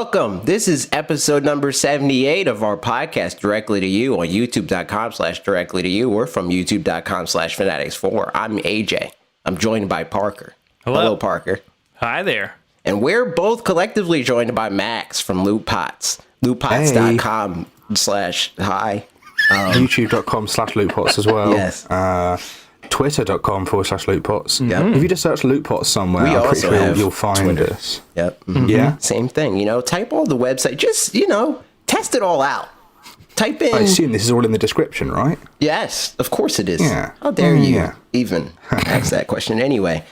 Welcome. This is episode number 78 of our podcast, Directly to You, on youtube.com/directly to you or from youtube.com/fanatics4. I'm AJ. I'm joined by Parker. Hello, Parker. Hi there. And we're both collectively joined by Max from LootPots. LootPots.com/hi. YouTube.com/LootPots as well. Yes. Twitter.com/LootPots. Yep. If you just search LootPots somewhere, I'm pretty sure you'll find Twitter. us. Yep. Mm-hmm. Yeah. Same thing. Type all the website. Just, test it all out. Type in. I assume this is all in the description, right? Yes, of course it is. Yeah. How dare you Yeah. even ask that question? Anyway,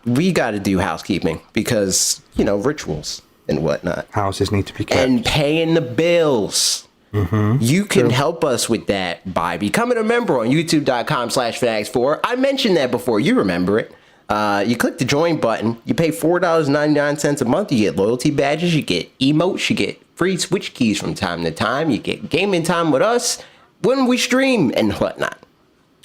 we got to do housekeeping because, rituals and whatnot. Houses need to be kept. And paying the bills. Mm-hmm. You can help us with that by becoming a member on youtube.com/fanatics4. I mentioned that before. You remember it. You click the join button. You pay $4.99 a month. You get loyalty badges. You get emotes. You get free Switch keys from time to time. You get gaming time with us when we stream and whatnot.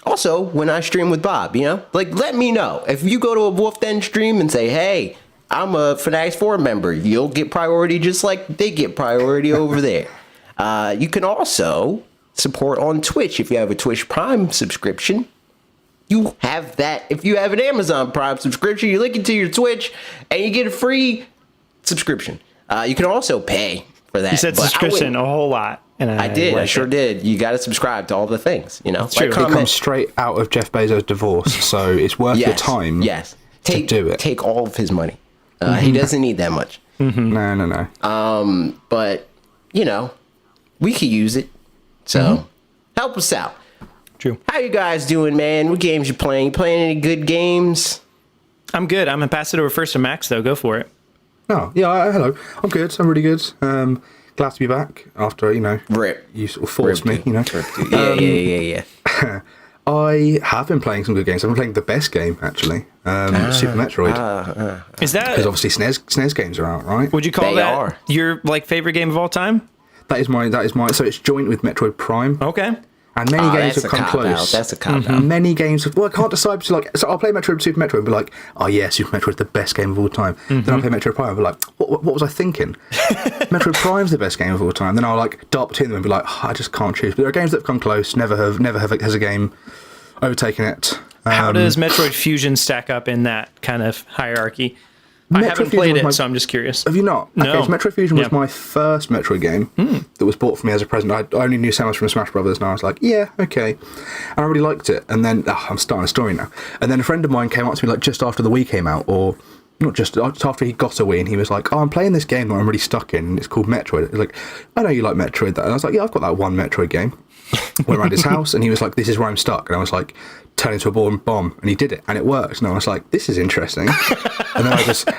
Also, when I stream with Bob, let me know. If you go to a Wolf Den stream and say, hey, I'm a Fanatics 4 member, you'll get priority just like they get priority over there. You can also support on Twitch if you have a Twitch Prime subscription. You have that. If you have an Amazon Prime subscription, you link it to your Twitch and you get a free subscription. You can also pay for that. You said subscription a whole lot. And I did. I sure did. You got to subscribe to all the things. It's true. It comes straight out of Jeff Bezos' divorce, so it's worth your time. Yes. To do it. Take all of his money. He doesn't need that much. Mm-hmm. No. But we could use it. So help us out. True. How you guys doing, man? What games you playing? You playing any good games? I'm good. I'm going to pass it over first to Max, though. Go for it. Oh, yeah. Hello. I'm good. I'm really good. Glad to be back after, Rip. You sort of forced me, Yeah. I have been playing some good games. I've been playing the best game, actually. Super Metroid. Is that... Because obviously SNES games are out, right? Would you call that your favorite game of all time? That is my. So it's joint with Metroid Prime. Okay. And many games have come close. That's a cop-out. Many games have... Well, I can't decide between, so I'll play Super Metroid and be like, oh yeah, Super Metroid's the best game of all time. Then I'll play Metroid Prime and be like, what was I thinking? Metroid Prime's the best game of all time. Then I'll dart between them and be like, I just can't choose. But there are games that have come close, never have has a game overtaken it. How does Metroid Fusion stack up in that kind of hierarchy? I haven't played it, so I'm just curious. Have you not? No. Okay, so Metroid Fusion was my first Metroid game that was bought for me as a present. I only knew Samus from Smash Brothers, and I was like, yeah, okay. And I really liked it. And then, I'm starting a story now. And then a friend of mine came up to me just after the Wii came out, or not just after he got a Wii, and he was like, oh, I'm playing this game that I'm really stuck in, and it's called Metroid. It was like, I know you like Metroid. And I was like, yeah, I've got that one Metroid game. Went around his house, and he was like, this is where I'm stuck. And I was like, turn into a bomb, and he did it, and it worked. And I was like, this is interesting. And then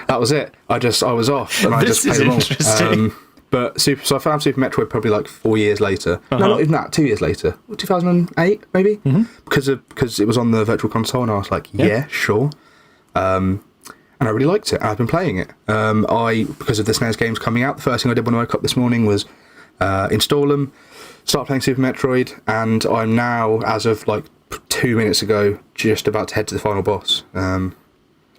that was it. I was off, and I just played them all. So I found Super Metroid probably 4 years later. No, not even that. 2 years later, 2008 maybe, because it was on the Virtual Console, and I was like, yeah, sure. And I really liked it. And I've been playing it. Because of the SNES games coming out, the first thing I did when I woke up this morning was install them, start playing Super Metroid, and I'm now, as of 2 minutes ago, just about to head to the final boss.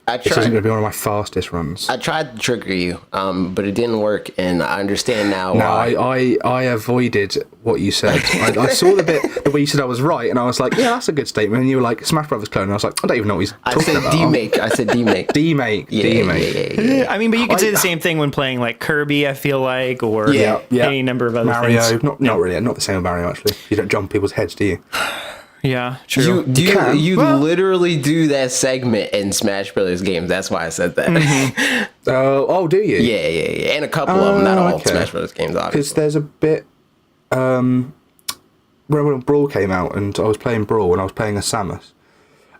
This isn't going to be one of my fastest runs. I tried to trigger you, but it didn't work, and I understand now why. No, I avoided what you said. I saw the bit where you said I was right, and I was like, yeah, that's a good statement. And you were like, Smash Brothers clone, and I was like, I don't even know what he's talking about. I said demake. Demake. Yeah. I mean, but you could say the same thing when playing Kirby, I feel like, or any number of other Mario, things. Not really. Not the same with Mario, actually. You don't jump people's heads, do you? Yeah, true. You literally do that segment in Smash Brothers games. That's why I said that. Oh, do you? Yeah. And a couple of them, not all Smash Brothers games, obviously. Because there's a bit... when Brawl came out, and I was playing Brawl, and I was playing as Samus.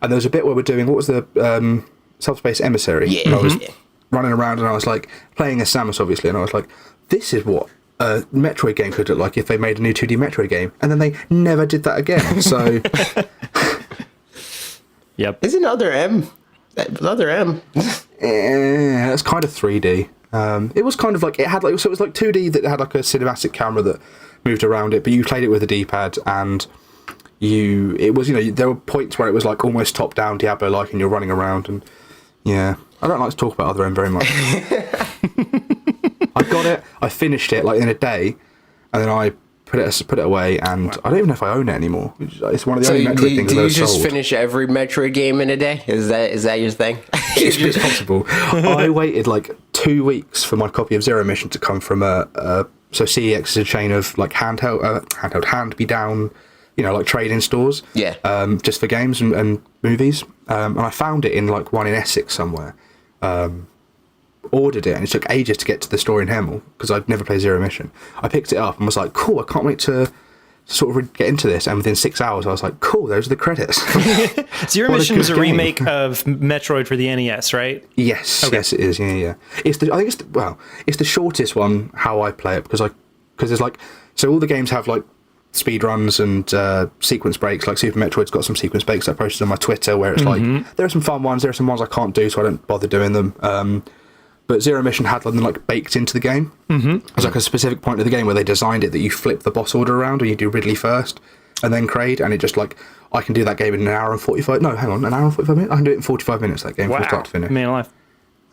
And there was a bit where we're doing... What was the... Subspace Emissary? Yeah. And I was running around, and I was playing as Samus, obviously, and I was like, this is what a Metroid game could look like if they made a new 2D Metroid game, and then they never did that again. So, yep. Is another M? Another M. Yeah, it's kind of 3D. It was kind of it had so it was 2D that had a cinematic camera that moved around it, but you played it with a D-pad, and it was there were points where it was almost top down Diablo and you're running around, and I don't like to talk about other M very much. I got it. I finished it like in a day, and then I put it away, and I don't even know if I own it anymore. It's one of the only Metroid things I've ever sold. Do you just finish every Metroid game in a day? Is that your thing? It's possible. I waited like 2 weeks for my copy of Zero Mission to come from so CEX is a chain of like handheld hand-me-down, like trading stores. Yeah. Just for games and movies. And I found it in like one in Essex somewhere. Ordered it, and it took ages to get to the store in Hemel because I'd never played Zero Mission. I picked it up and was like, cool, I can't wait to sort of get into this. And within 6 hours, I was like, cool, those are the credits. Zero Mission was a remake of Metroid for the NES, right? Yes, okay. Yes, it is. Yeah. It's the shortest one how I play it because there's like, so all the games have like speed runs and sequence breaks. Like Super Metroid's got some sequence breaks I posted on my Twitter where it's like there are some fun ones, there are some ones I can't do, so I don't bother doing them. But Zero Mission had them like baked into the game. There's like a specific point of the game where they designed it that you flip the boss order around, and you do Ridley first and then Kraid, and it just like I can do that game in an hour and 45. No, hang on, an hour and 45 minutes. I can do it in 45 minutes. That game from start to finish. Man alive.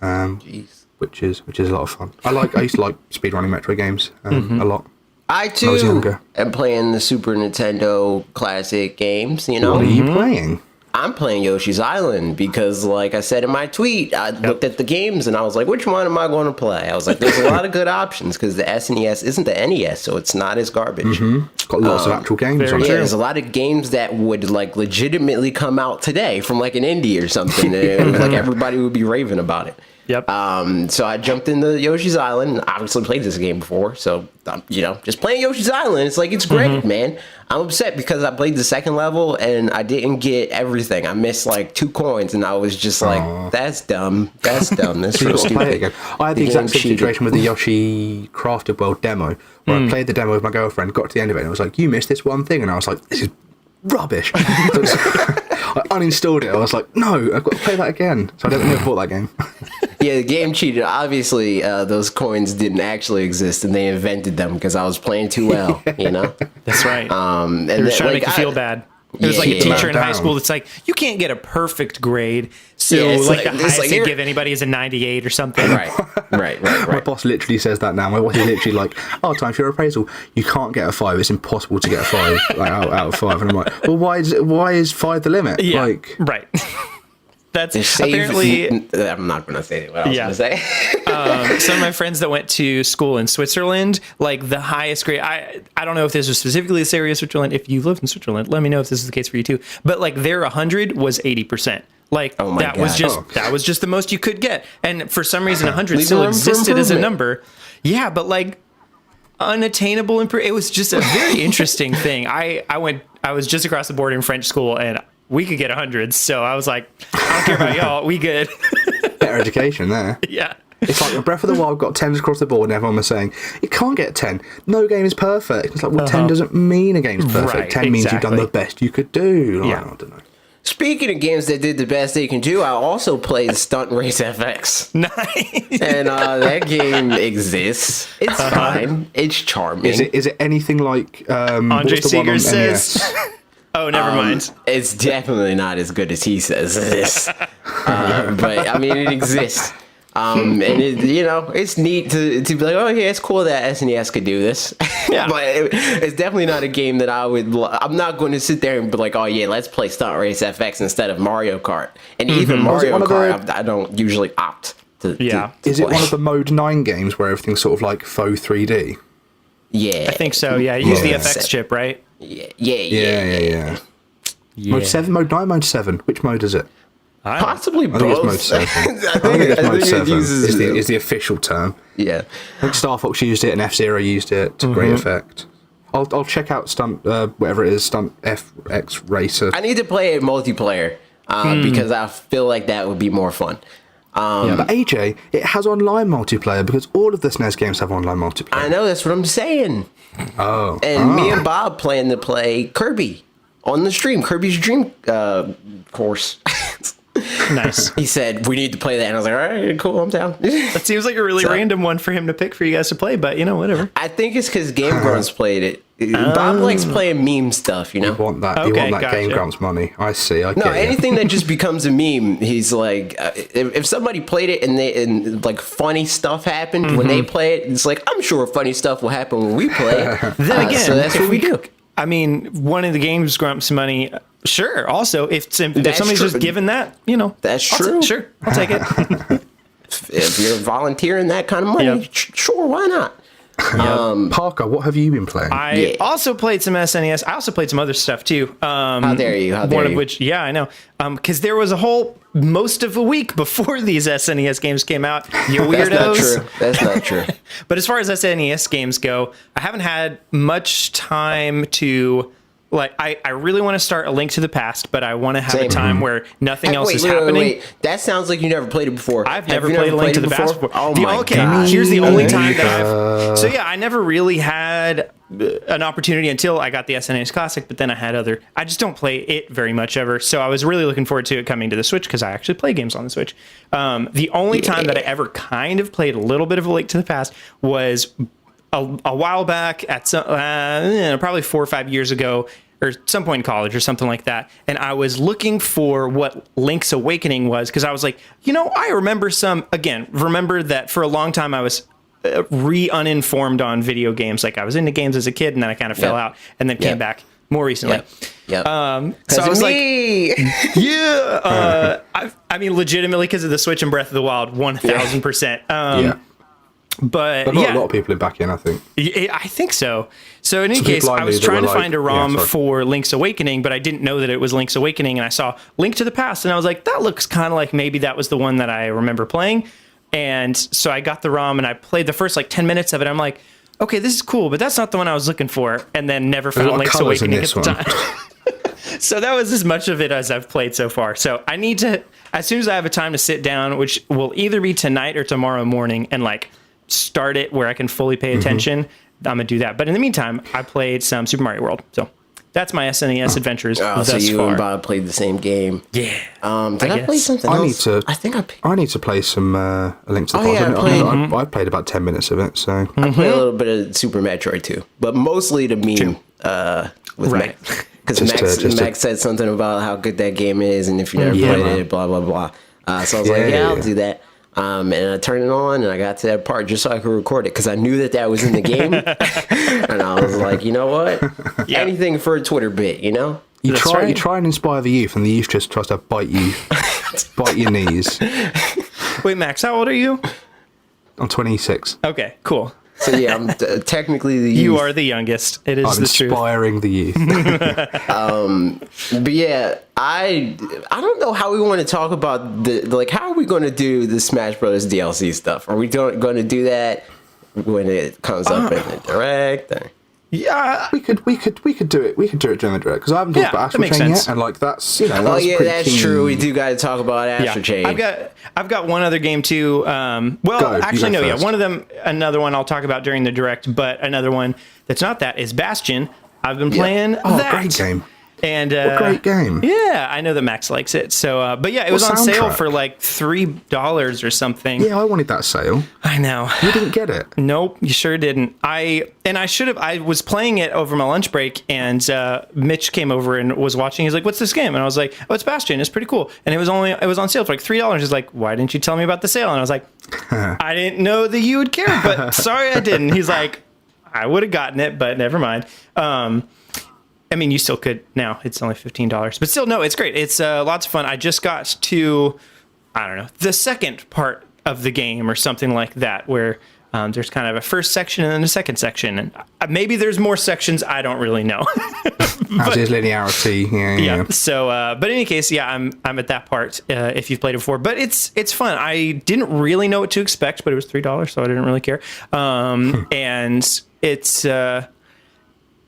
Jeez. Which is a lot of fun. I used to like speedrunning Metroid games a lot. I too am playing the Super Nintendo classic games. What are you playing? I'm playing Yoshi's Island because, like I said in my tweet, I looked at the games and I was like, which one am I going to play? I was like, there's a lot of good options because the SNES isn't the NES, so it's not as garbage. It's got lots of actual games on it. Yeah, there's a lot of games that would like legitimately come out today from like an indie or something. And like everybody would be raving about it. Yep. So I jumped into Yoshi's Island. Obviously played this game before, so just playing Yoshi's Island. It's like it's great, man. I'm upset because I played the second level and I didn't get everything. I missed like 2 coins, and I was just like, "That's dumb. That's dumb. That's so stupid." I had the exact same situation with the Yoshi Crafted World demo, where I played the demo with my girlfriend, got to the end of it, and it was like, "You missed this one thing," and I was like, "This is rubbish." I uninstalled it. I was like, no, I've got to play that again. So I don't think I bought that game. Yeah, the game cheated. Obviously, those coins didn't actually exist, and they invented them because I was playing too well. That's right. And they were trying to make you feel bad. There's like a teacher in high school that's like, you can't get a perfect grade, so the highest they give anybody is a 98 or something. Right. My boss literally says that now. My boss is literally like, "Oh, time for your appraisal. You can't get a 5. It's impossible to get a 5 out of 5." And I'm like, "Well, why is 5 the limit?" Yeah, right. That's apparently. I'm not going to say what I was going to say. Some of my friends that went to school in Switzerland, like the highest grade. I don't know if this was specifically this area of Switzerland. If you lived in Switzerland, let me know if this is the case for you too. But like their 100 was 80%. Like that was just the most you could get. And for some reason, 100 still existed as a number. Yeah, but like unattainable. It was just a very interesting thing. I was just across the border in French school, and we could get 100, so I was like, I don't care about y'all, we good. Better education there. Yeah. It's like Breath of the Wild got 10s across the board, and everyone was saying, you can't get 10. No game is perfect. It's like, well, 10 doesn't mean a game's perfect. Right, 10 means you've done the best you could do. Yeah. I don't know. Speaking of games that did the best they can do, I also played Stunt Race FX. Nice. And that game exists. It's fine. It's charming. Is it anything like Andre Seeger says? Oh, never mind. It's definitely not as good as he says it is. But I mean, it exists. And it's neat to be like, oh yeah, it's cool that SNES could do this. Yeah. But it's definitely not a game that I'm not going to sit there and be like, oh yeah, let's play Stunt Race FX instead of Mario Kart. And even Mario Kart, I don't usually opt to. Is it one of the Mode 9 games where everything's sort of like faux 3D? Yeah, I think so. Yeah, use the FX chip, right? Yeah. Mode 7, Mode 9, Mode 7. Which mode is it? Possibly both. I think it's Mode 7. I think it's Mode 7 is the official term. Yeah. I think Star Fox used it and F-Zero used it to great effect. I'll check out Stunt, whatever it is, Stunt FX Racer. I need to play it multiplayer because I feel like that would be more fun. But AJ, it has online multiplayer because all of the SNES games have online multiplayer. I know, that's what I'm saying. And me and Bob plan to play Kirby on the stream, Kirby's Dream Course. Nice. He said, we need to play that. And I was like, all right, cool, I'm down. That seems like a really random one for him to pick for you guys to play, but whatever. I think it's because Game Grumps played it. Bob likes playing meme stuff, you know? You want that gotcha. Game Grumps money. I see. I No, get you. anything that just becomes a meme, he's like, if somebody played it and like funny stuff happened when they play it, it's like, I'm sure funny stuff will happen when we play it. Then again, so that's what we do. I mean, one of the Games Grumps money, sure. Also, if somebody's true. just given that, you know. That's true. Sure, I'll take it. If you're volunteering that kind of money, Yep. sure, why not? Parker, what have you been playing? I also played some SNES. I also played some other stuff too. How dare you? How dare One you? of which, yeah, I know. Because there was most of a week before these SNES games came out. You weirdos. That's not true. But as far as SNES games go, I haven't had much time to. Like, I really want to start A Link to the Past, but I want to have a time where nothing else is happening. Wait. That sounds like you never played it before. I've never played A Link to the Past before. Oh my God. Here's the only time that I've... So yeah, I never really had an opportunity until I got the SNES Classic, but then I just don't play it very much ever. So I was really looking forward to it coming to the Switch because I actually play games on the Switch. The only time that I ever kind of played a little bit of A Link to the Past was a while back at some, probably 4 or 5 years ago, or some point in college or something like that. And I was looking for what Link's Awakening was because I was like, I remember that for a long time I was uninformed on video games. Like I was into games as a kid and then I kind of fell out and then came back more recently. Yep. So I was like, yeah, I mean, legitimately because of the Switch and Breath of the Wild, 1000%. But not a lot of people are back in, I think. I think so. So in any case, I was trying to find a ROM for Link's Awakening, but I didn't know that it was Link's Awakening, and I saw Link to the Past, and I was like, that looks kind of like maybe that was the one that I remember playing. And so I got the ROM, and I played the first 10 minutes of it. I'm like, okay, this is cool, but that's not the one I was looking for, and then never found Link's Awakening at the time. So that was as much of it as I've played so far. So I need to, as soon as I have a time to sit down, which will either be tonight or tomorrow morning, and start it where I can fully pay attention, I'm gonna do that. But in the meantime, I played some Super Mario World. So that's my SNES adventures thus so you far. and Bob played the same game. Yeah. Did I play something else? I need to play some A Link to the Past. I played about 10 minutes of it. So I played a little bit of Super Metroid too, but mostly the meme with Max. Because Max said something about how good that game is, and if you never played it, blah blah blah. So I was like, I'll do that. And I turned it on, and I got to that part just so I could record it because I knew that was in the game. And I was like, you know what? Anything for a Twitter bit, You try and inspire the youth, and the youth just tries to bite your knees. Wait, Max, how old are you? I'm 26. Okay, cool. So yeah, I'm technically the youth. You are the youngest. It is I'm the truth. inspiring the youth. But yeah, I don't know how we want to talk about how are we going to do the Smash Brothers DLC stuff? Are we going to do that when it comes up in the direct? Or? Yeah, we could do it. We could do it during the direct because I haven't talked about Astral Chain yet, and that's that's true. We do got to talk about Astral Chain. I've got one other game too. One of them, another one I'll talk about during the direct, but another one that's not that is Bastion. I've been playing that. Great game. And what a great game. Yeah, I know that Max likes it. So, but yeah, it was on sale for $3 or something. Yeah, I wanted that sale. I know. You didn't get it. Nope, you sure didn't. I should have. I was playing it over my lunch break, and Mitch came over and was watching. He's like, "What's this game?" And I was like, "Oh, it's Bastion. It's pretty cool." And it was on sale for $3. He's like, "Why didn't you tell me about the sale?" And I was like, "I didn't know that you would care, but sorry, I didn't." He's like, "I would have gotten it, but never mind." I mean, you still could now. It's only $15, but still, no, it's great. It's lots of fun. I just got to, I don't know, the second part of the game or something like that, where there's kind of a first section and then a second section, and maybe there's more sections. I don't really know. As is linearity. Yeah. So, but in any case, I'm at that part. If you've played it before, but it's fun. I didn't really know what to expect, but it was $3, so I didn't really care. And it's.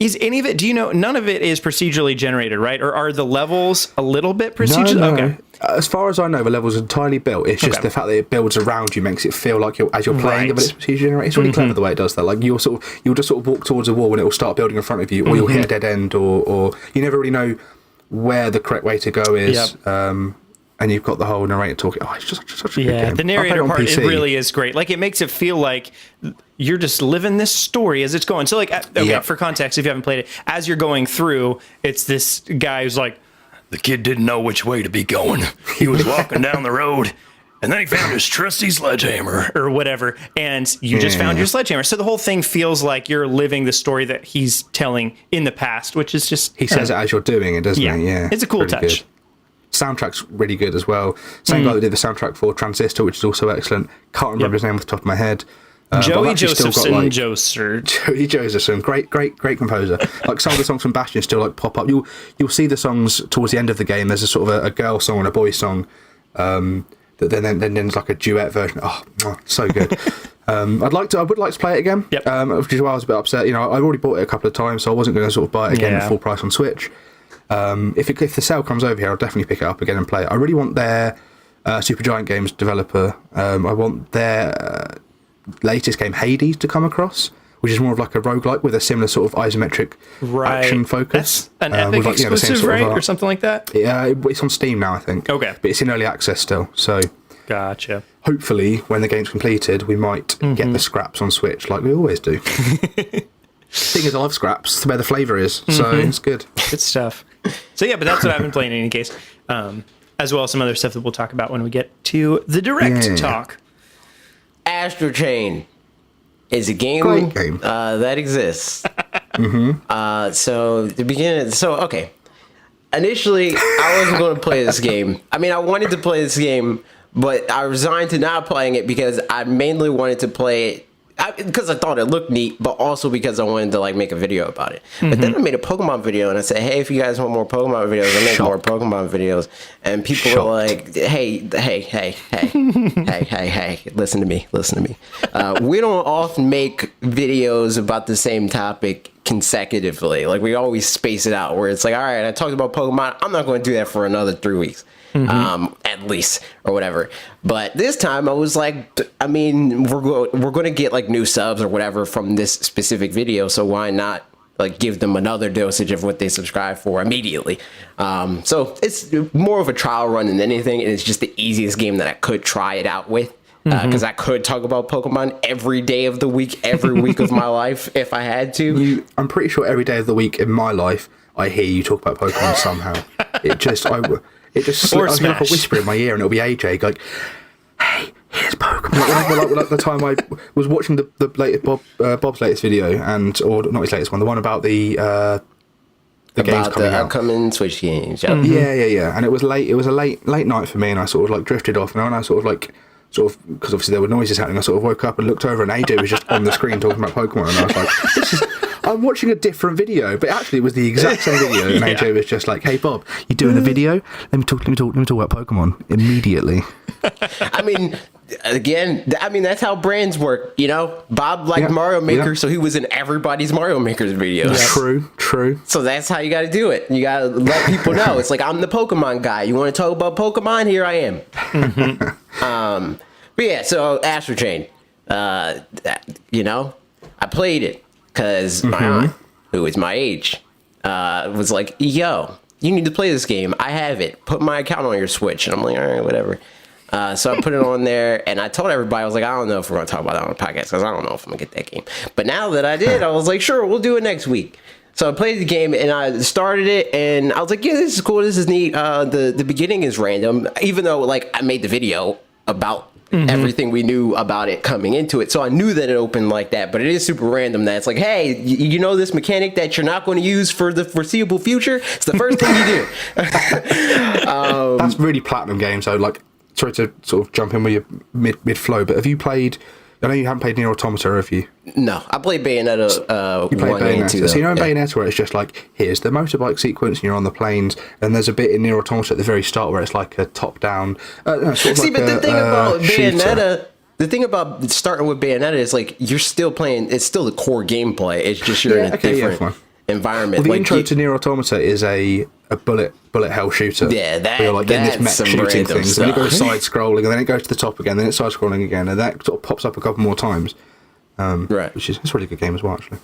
Is any of it, do you know, none of it is procedurally generated, right? Or are the levels a little bit procedural? No. Okay. As far as I know, the levels are entirely built. It's just the fact that it builds around you makes it feel like as you're playing it, but it's procedurally generated. It's really clever the way it does that. Like you'll just sort of walk towards a wall and it will start building in front of you, or you'll hit a dead end, or you never really know where the correct way to go is. And and you've got the whole narrator talking. Oh, it's just such a good game. The narrator part, it really is great. Like, it makes it feel like you're just living this story as it's going. So, like, okay, for context, if you haven't played it, as you're going through, it's this guy who's like, the kid didn't know which way to be going. He was walking down the road, and then he found his trusty sledgehammer or whatever, and you just found your sledgehammer. So the whole thing feels like you're living the story that he's telling in the past, which is just... He says it as you're doing it, doesn't he? Yeah. It's a cool touch. Good. Soundtrack's really good as well. Same guy that did the soundtrack for Transistor, which is also excellent. Can't remember his name off the top of my head. Joey Josephson. Joey Josephson, great composer. Like, some of the songs from Bastion still like pop up. You'll see the songs towards the end of the game. There's a sort of a girl song and a boy song. That then there's like a duet version. Oh, so good. I would like to play it again. Which is why I was a bit upset. You know, I've already bought it a couple of times, so I wasn't going to sort of buy it again at full price on Switch. If the sale comes over here, I'll definitely pick it up again and play it. I really want their Supergiant Games developer. I want their latest game, Hades, to come across, which is more of like a roguelike with a similar sort of isometric action focus. That's an Epic exclusive, right? Or something like that? Yeah, it's on Steam now, I think. Okay. But it's in early access still, so... Gotcha. Hopefully, when the game's completed, we might get the scraps on Switch, like we always do. Thing is, I love scraps. It's where the flavour is, so it's good. Good stuff. So yeah, but that's what I've been playing in any case. As well as some other stuff that we'll talk about when we get to the direct talk. Astro Chain is a game, Great game. That exists. Okay. Initially, I wasn't going to play this game. I mean, I wanted to play this game, but I resigned to not playing it because I mainly wanted to play it because I thought it looked neat, but also because I wanted to like make a video about it. But then I made a Pokemon video and I said, hey, if you guys want more Pokemon videos, I make more Pokemon videos. And people were like, hey, listen to me. We don't often make videos about the same topic consecutively. Like, we always space it out where it's like, all right, I talked about Pokemon, I'm not going to do that for another 3 weeks. At least, or whatever. But this time I was like, I mean, we're going to get like new subs or whatever from this specific video, so why not like give them another dosage of what they subscribe for immediately? So it's more of a trial run than anything, and it's just the easiest game that I could try it out with. Because I could talk about Pokemon every day of the week, every week of my life, if I had to. I'm pretty sure every day of the week in my life, I hear you talk about Pokemon somehow. It just slips like a whisper in my ear, and it'll be AJ like, "Hey, here's Pokemon." Like the time I was watching the latest Bob's latest video, or not his latest one, the one about the games coming out, upcoming Switch games. Yeah. And it was late. It was a late night for me, and I sort of like drifted off, and I sort of because obviously there were noises happening. I sort of woke up and looked over, and AJ was just on the screen talking about Pokemon, and I was like, I'm watching a different video, but actually it was the exact same video, and AJ was just like, "Hey Bob, you doing a video? Let me talk about Pokemon immediately." I mean, again, that's how brands work, you know. Bob liked Mario Maker, so he was in everybody's Mario Maker's videos. True. So that's how you got to do it. You got to let people know. It's like, I'm the Pokemon guy. You want to talk about Pokemon? Here I am. But yeah, so Astro Chain, you know, I played it because my aunt, who is my age, was like, yo, you need to play this game. I have it. Put my account on your Switch. And I'm like, all right, whatever. So I put it on there, and I told everybody, I was like, I don't know if we're going to talk about that on the podcast, because I don't know if I'm going to get that game. But now that I did, I was like, sure, we'll do it next week. So I played the game, and I started it, and I was like, yeah, this is cool, this is neat. The beginning is random, even though, like, I made the video about everything we knew about it coming into it. So I knew that it opened like that, but it is super random that it's like, hey, you know this mechanic that you're not going to use for the foreseeable future? It's the first thing you do. That's really Platinum games, so like, sorry to sort of jump in with your mid flow, but have you played? I know you haven't played Nier Automata, have you? No, I played Bayonetta. You played Bayonetta. So you know in Bayonetta where it's just like, here's the motorbike sequence, and you're on the planes, and there's a bit in Nier Automata at the very start where it's like a top-down. The thing about Bayonetta. The thing about starting with Bayonetta is like you're still playing. It's still the core gameplay. It's just you're in a different environment. Well, the intro to Nier Automata is a bullet hell shooter. Yeah, you're like in this mech shooting things, and it goes side scrolling, and then it goes to the top again, then it's side scrolling again, and that sort of pops up a couple more times. Right, which is it's a really good game as well, actually.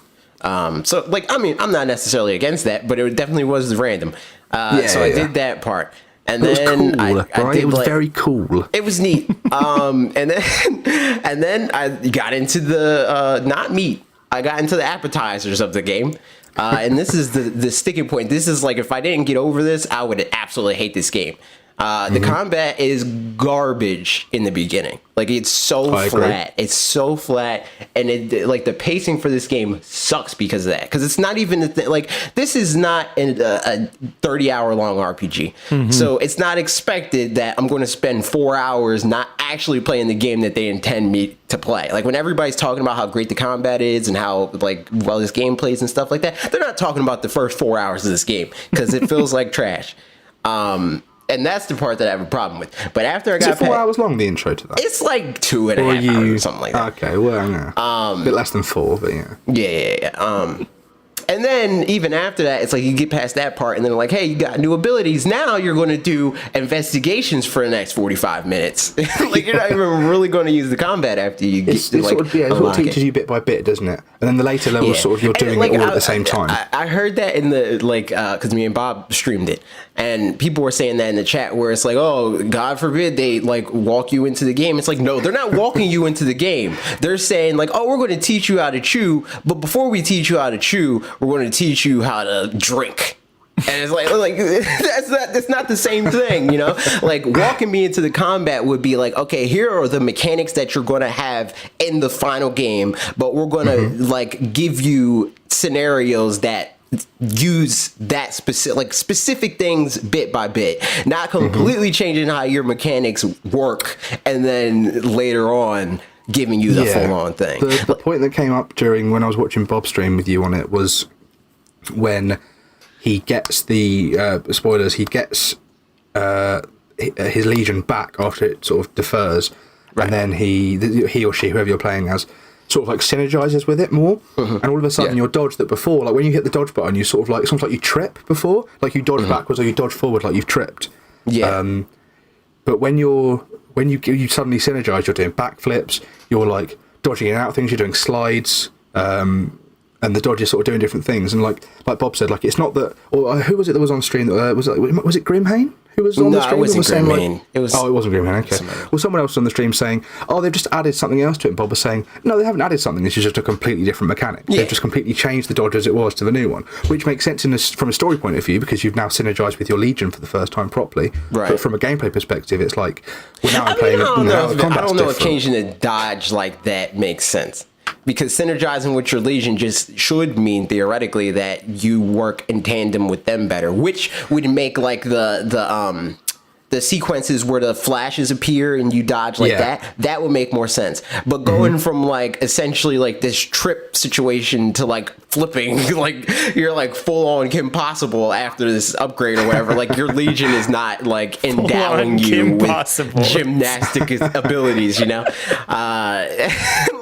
So like, I mean, I'm not necessarily against that, but it definitely was random. So I did that part, And It was then cool, I right? did It was like, very cool. it was neat. And then I got into the not meat. I got into the appetizers of the game. And this is the sticking point. This is like, if I didn't get over this, I would absolutely hate this game. The combat is garbage in the beginning. Like, it's so flat. It's so flat, and it like the pacing for this game sucks because of that. Because it's not even like, this is not a 30-hour long RPG, so it's not expected that I'm going to spend 4 hours not actually playing the game that they intend me to play. Like, when everybody's talking about how great the combat is and how like well this game plays and stuff like that, they're not talking about the first 4 hours of this game because it feels like trash. And that's the part that I have a problem with. But after I got Is it 4 hours long, the intro to that? it's like 2.5 hours or something like that. Okay, well, yeah. A bit less than 4, but yeah. Yeah. And then even after that, it's like you get past that part and then like, hey, you got new abilities. Now you're going to do investigations for the next 45 minutes. Like, you're not even really going to use the combat after you get to like, it sort of teaches you bit by bit, doesn't it? And then the later levels, sort of, you're doing it all at the same time. I heard that in the, like, because me and Bob streamed it, and people were saying that in the chat where it's like, oh, God forbid they like walk you into the game. It's like, no, they're not walking you into the game. They're saying like, oh, we're going to teach you how to chew, but before we teach you how to chew, we're going to teach you how to drink. And it's like that's not the same thing, you know? Like, walking me into the combat would be like, okay, here are the mechanics that you're going to have in the final game, but we're going to like give you scenarios that use that specific things bit by bit, not completely changing how your mechanics work and then later on giving you the full-on thing. The point that came up during when I was watching Bob stream with you on it was when he gets the spoilers, he gets his legion back after it sort of defers, and then he or she, whoever you're playing as, sort of like synergizes with it more, and all of a sudden your dodge that before, like when you hit the dodge button, you sort of like, it's almost like you trip before, like you dodge backwards or you dodge forward like you've tripped. But when you suddenly synergize, you're doing backflips, you're like dodging in and out of things, you're doing slides, and the dodge is sort of doing different things. And like Bob said, like, it's not that, or who was it that was on stream? Was it Grimhane who was on the stream? No, it wasn't Grimhane. It wasn't Grimhane, okay. Well, someone else on the stream saying, oh, they've just added something else to it. And Bob was saying, no, they haven't added something. This is just a completely different mechanic. Yeah. They've just completely changed the dodge as it was to the new one, which makes sense from a story point of view because you've now synergized with your Legion for the first time properly. Right. But from a gameplay perspective, it's like, well, now I'm playing. I don't know if changing the dodge like that makes sense. Because synergizing with your Legion just should mean theoretically that you work in tandem with them better, which would make like the sequences where the flashes appear and you dodge like that would make more sense. But going from like essentially like this trip situation to like flipping, like you're like full on Kim Possible after this upgrade or whatever, like your Legion is not like endowing you with gymnastic abilities, you know?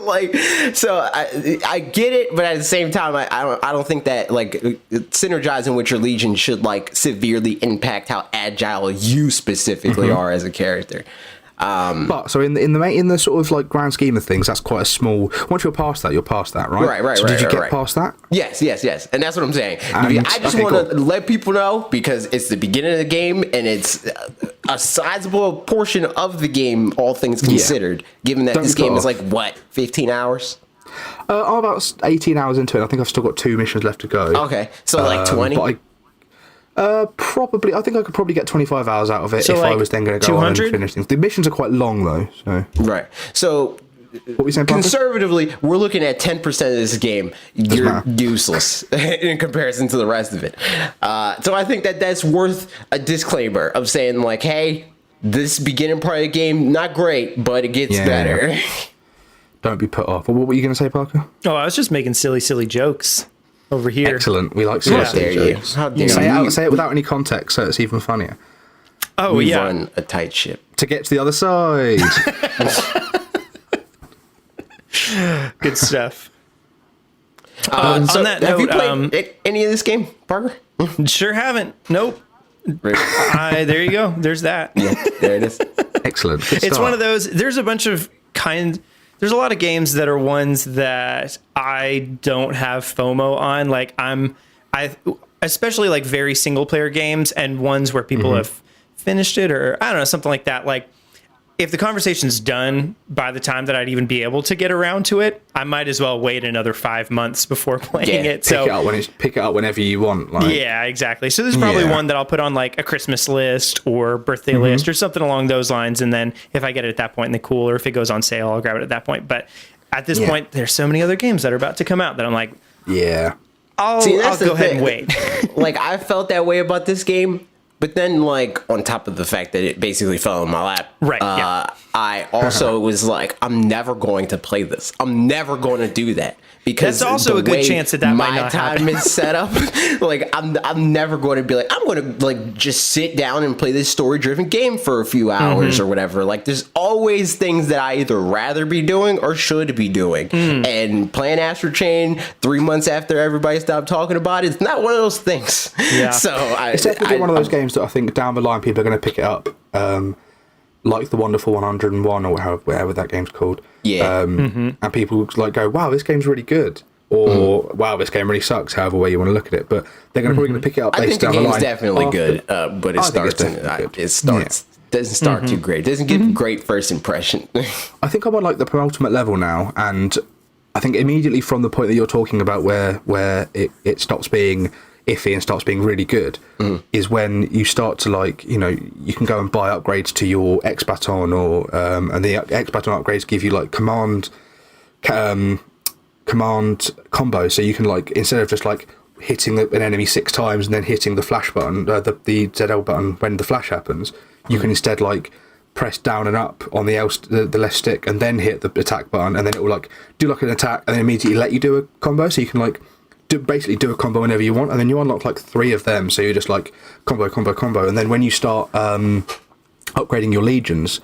Like, so I get it, but at the same time, I don't think that like synergizing with your Legion should like severely impact how agile you specifically are as a character. But so in the sort of like grand scheme of things, that's quite a small. Once you're past that, right? Right. So did you get past that? Yes, and that's what I'm saying. I just want to let people know because it's the beginning of the game and it's a sizable portion of the game, all things considered. Given that this game is like what, 15 hours? I'm about 18 hours into it. I think I've still got 2 missions left to go. Okay, so like 20. Probably. I think I could probably get 25 hours out of it if I was then going to go on and finish things. The missions are quite long though. So right. So what we saying, conservatively, we're looking at 10% of this game. You're useless in comparison to the rest of it. So I think that's worth a disclaimer of saying like, hey, this beginning part of the game not great, but it gets better. Yeah. Don't be put off. What were you going to say, Parker? Oh, I was just making silly jokes over here. Excellent. We like silly jokes. How dare you? Say it without any context, so it's even funnier. Oh, we run a tight ship to get to the other side. Good stuff. So on that have note, you played any of this game, Parker? Sure haven't. Nope. There you go. There's that. Yeah, there it is. Excellent. It's one of those. There's a bunch of there's a lot of games that are ones that I don't have FOMO on. Like I especially like very single player games and ones where people have finished it, or I don't know, something like that. Like, if the conversation's done by the time that I'd even be able to get around to it, I might as well wait another 5 months before playing it. Pick it up whenever you want. Like. Yeah, exactly. So there's probably one that I'll put on like a Christmas list or birthday list or something along those lines. And then if I get it at that point, then cool. Or if it goes on sale, I'll grab it at that point. But at this point, there's so many other games that are about to come out that I'm like, I'll go ahead and wait. Like, I felt that way about this game. But then, like, on top of the fact that it basically fell in my lap, I also was like, I'm never going to play this. I'm never going to do that. Because that's also a good chance that might not happen. My time is set up. Like, I'm never going to be like, I'm going to, like, just sit down and play this story-driven game for a few hours or whatever. Like, there's always things that I either rather be doing or should be doing. And playing Astral Chain 3 months after everybody stopped talking about it, it's not one of those things. Yeah. So it's definitely one of those games that I think down the line people are going to pick it up. Like the Wonderful 101 or whatever that game's called. Yeah. And people like go, wow, this game's really good. Or, wow, this game really sucks, however way you want to look at it. But they're probably going to pick it up based down the line. I think the game's definitely good, but doesn't start too great. It doesn't give great first impression. I think I'm on like the penultimate level now, and I think immediately from the point that you're talking about where it stops being iffy and starts being really good is when you start to, like, you know, you can go and buy upgrades to your X baton or and the X baton upgrades give you like command combo, so you can, like, instead of just like hitting an enemy 6 times and then hitting the flash button, the ZL button when the flash happens, you can instead like press down and up on the left stick and then hit the attack button, and then it will like do like an attack and then immediately let you do a combo, so you can like basically do a combo whenever you want, and then you unlock like 3 of them, so you're just like combo, and then when you start upgrading your legions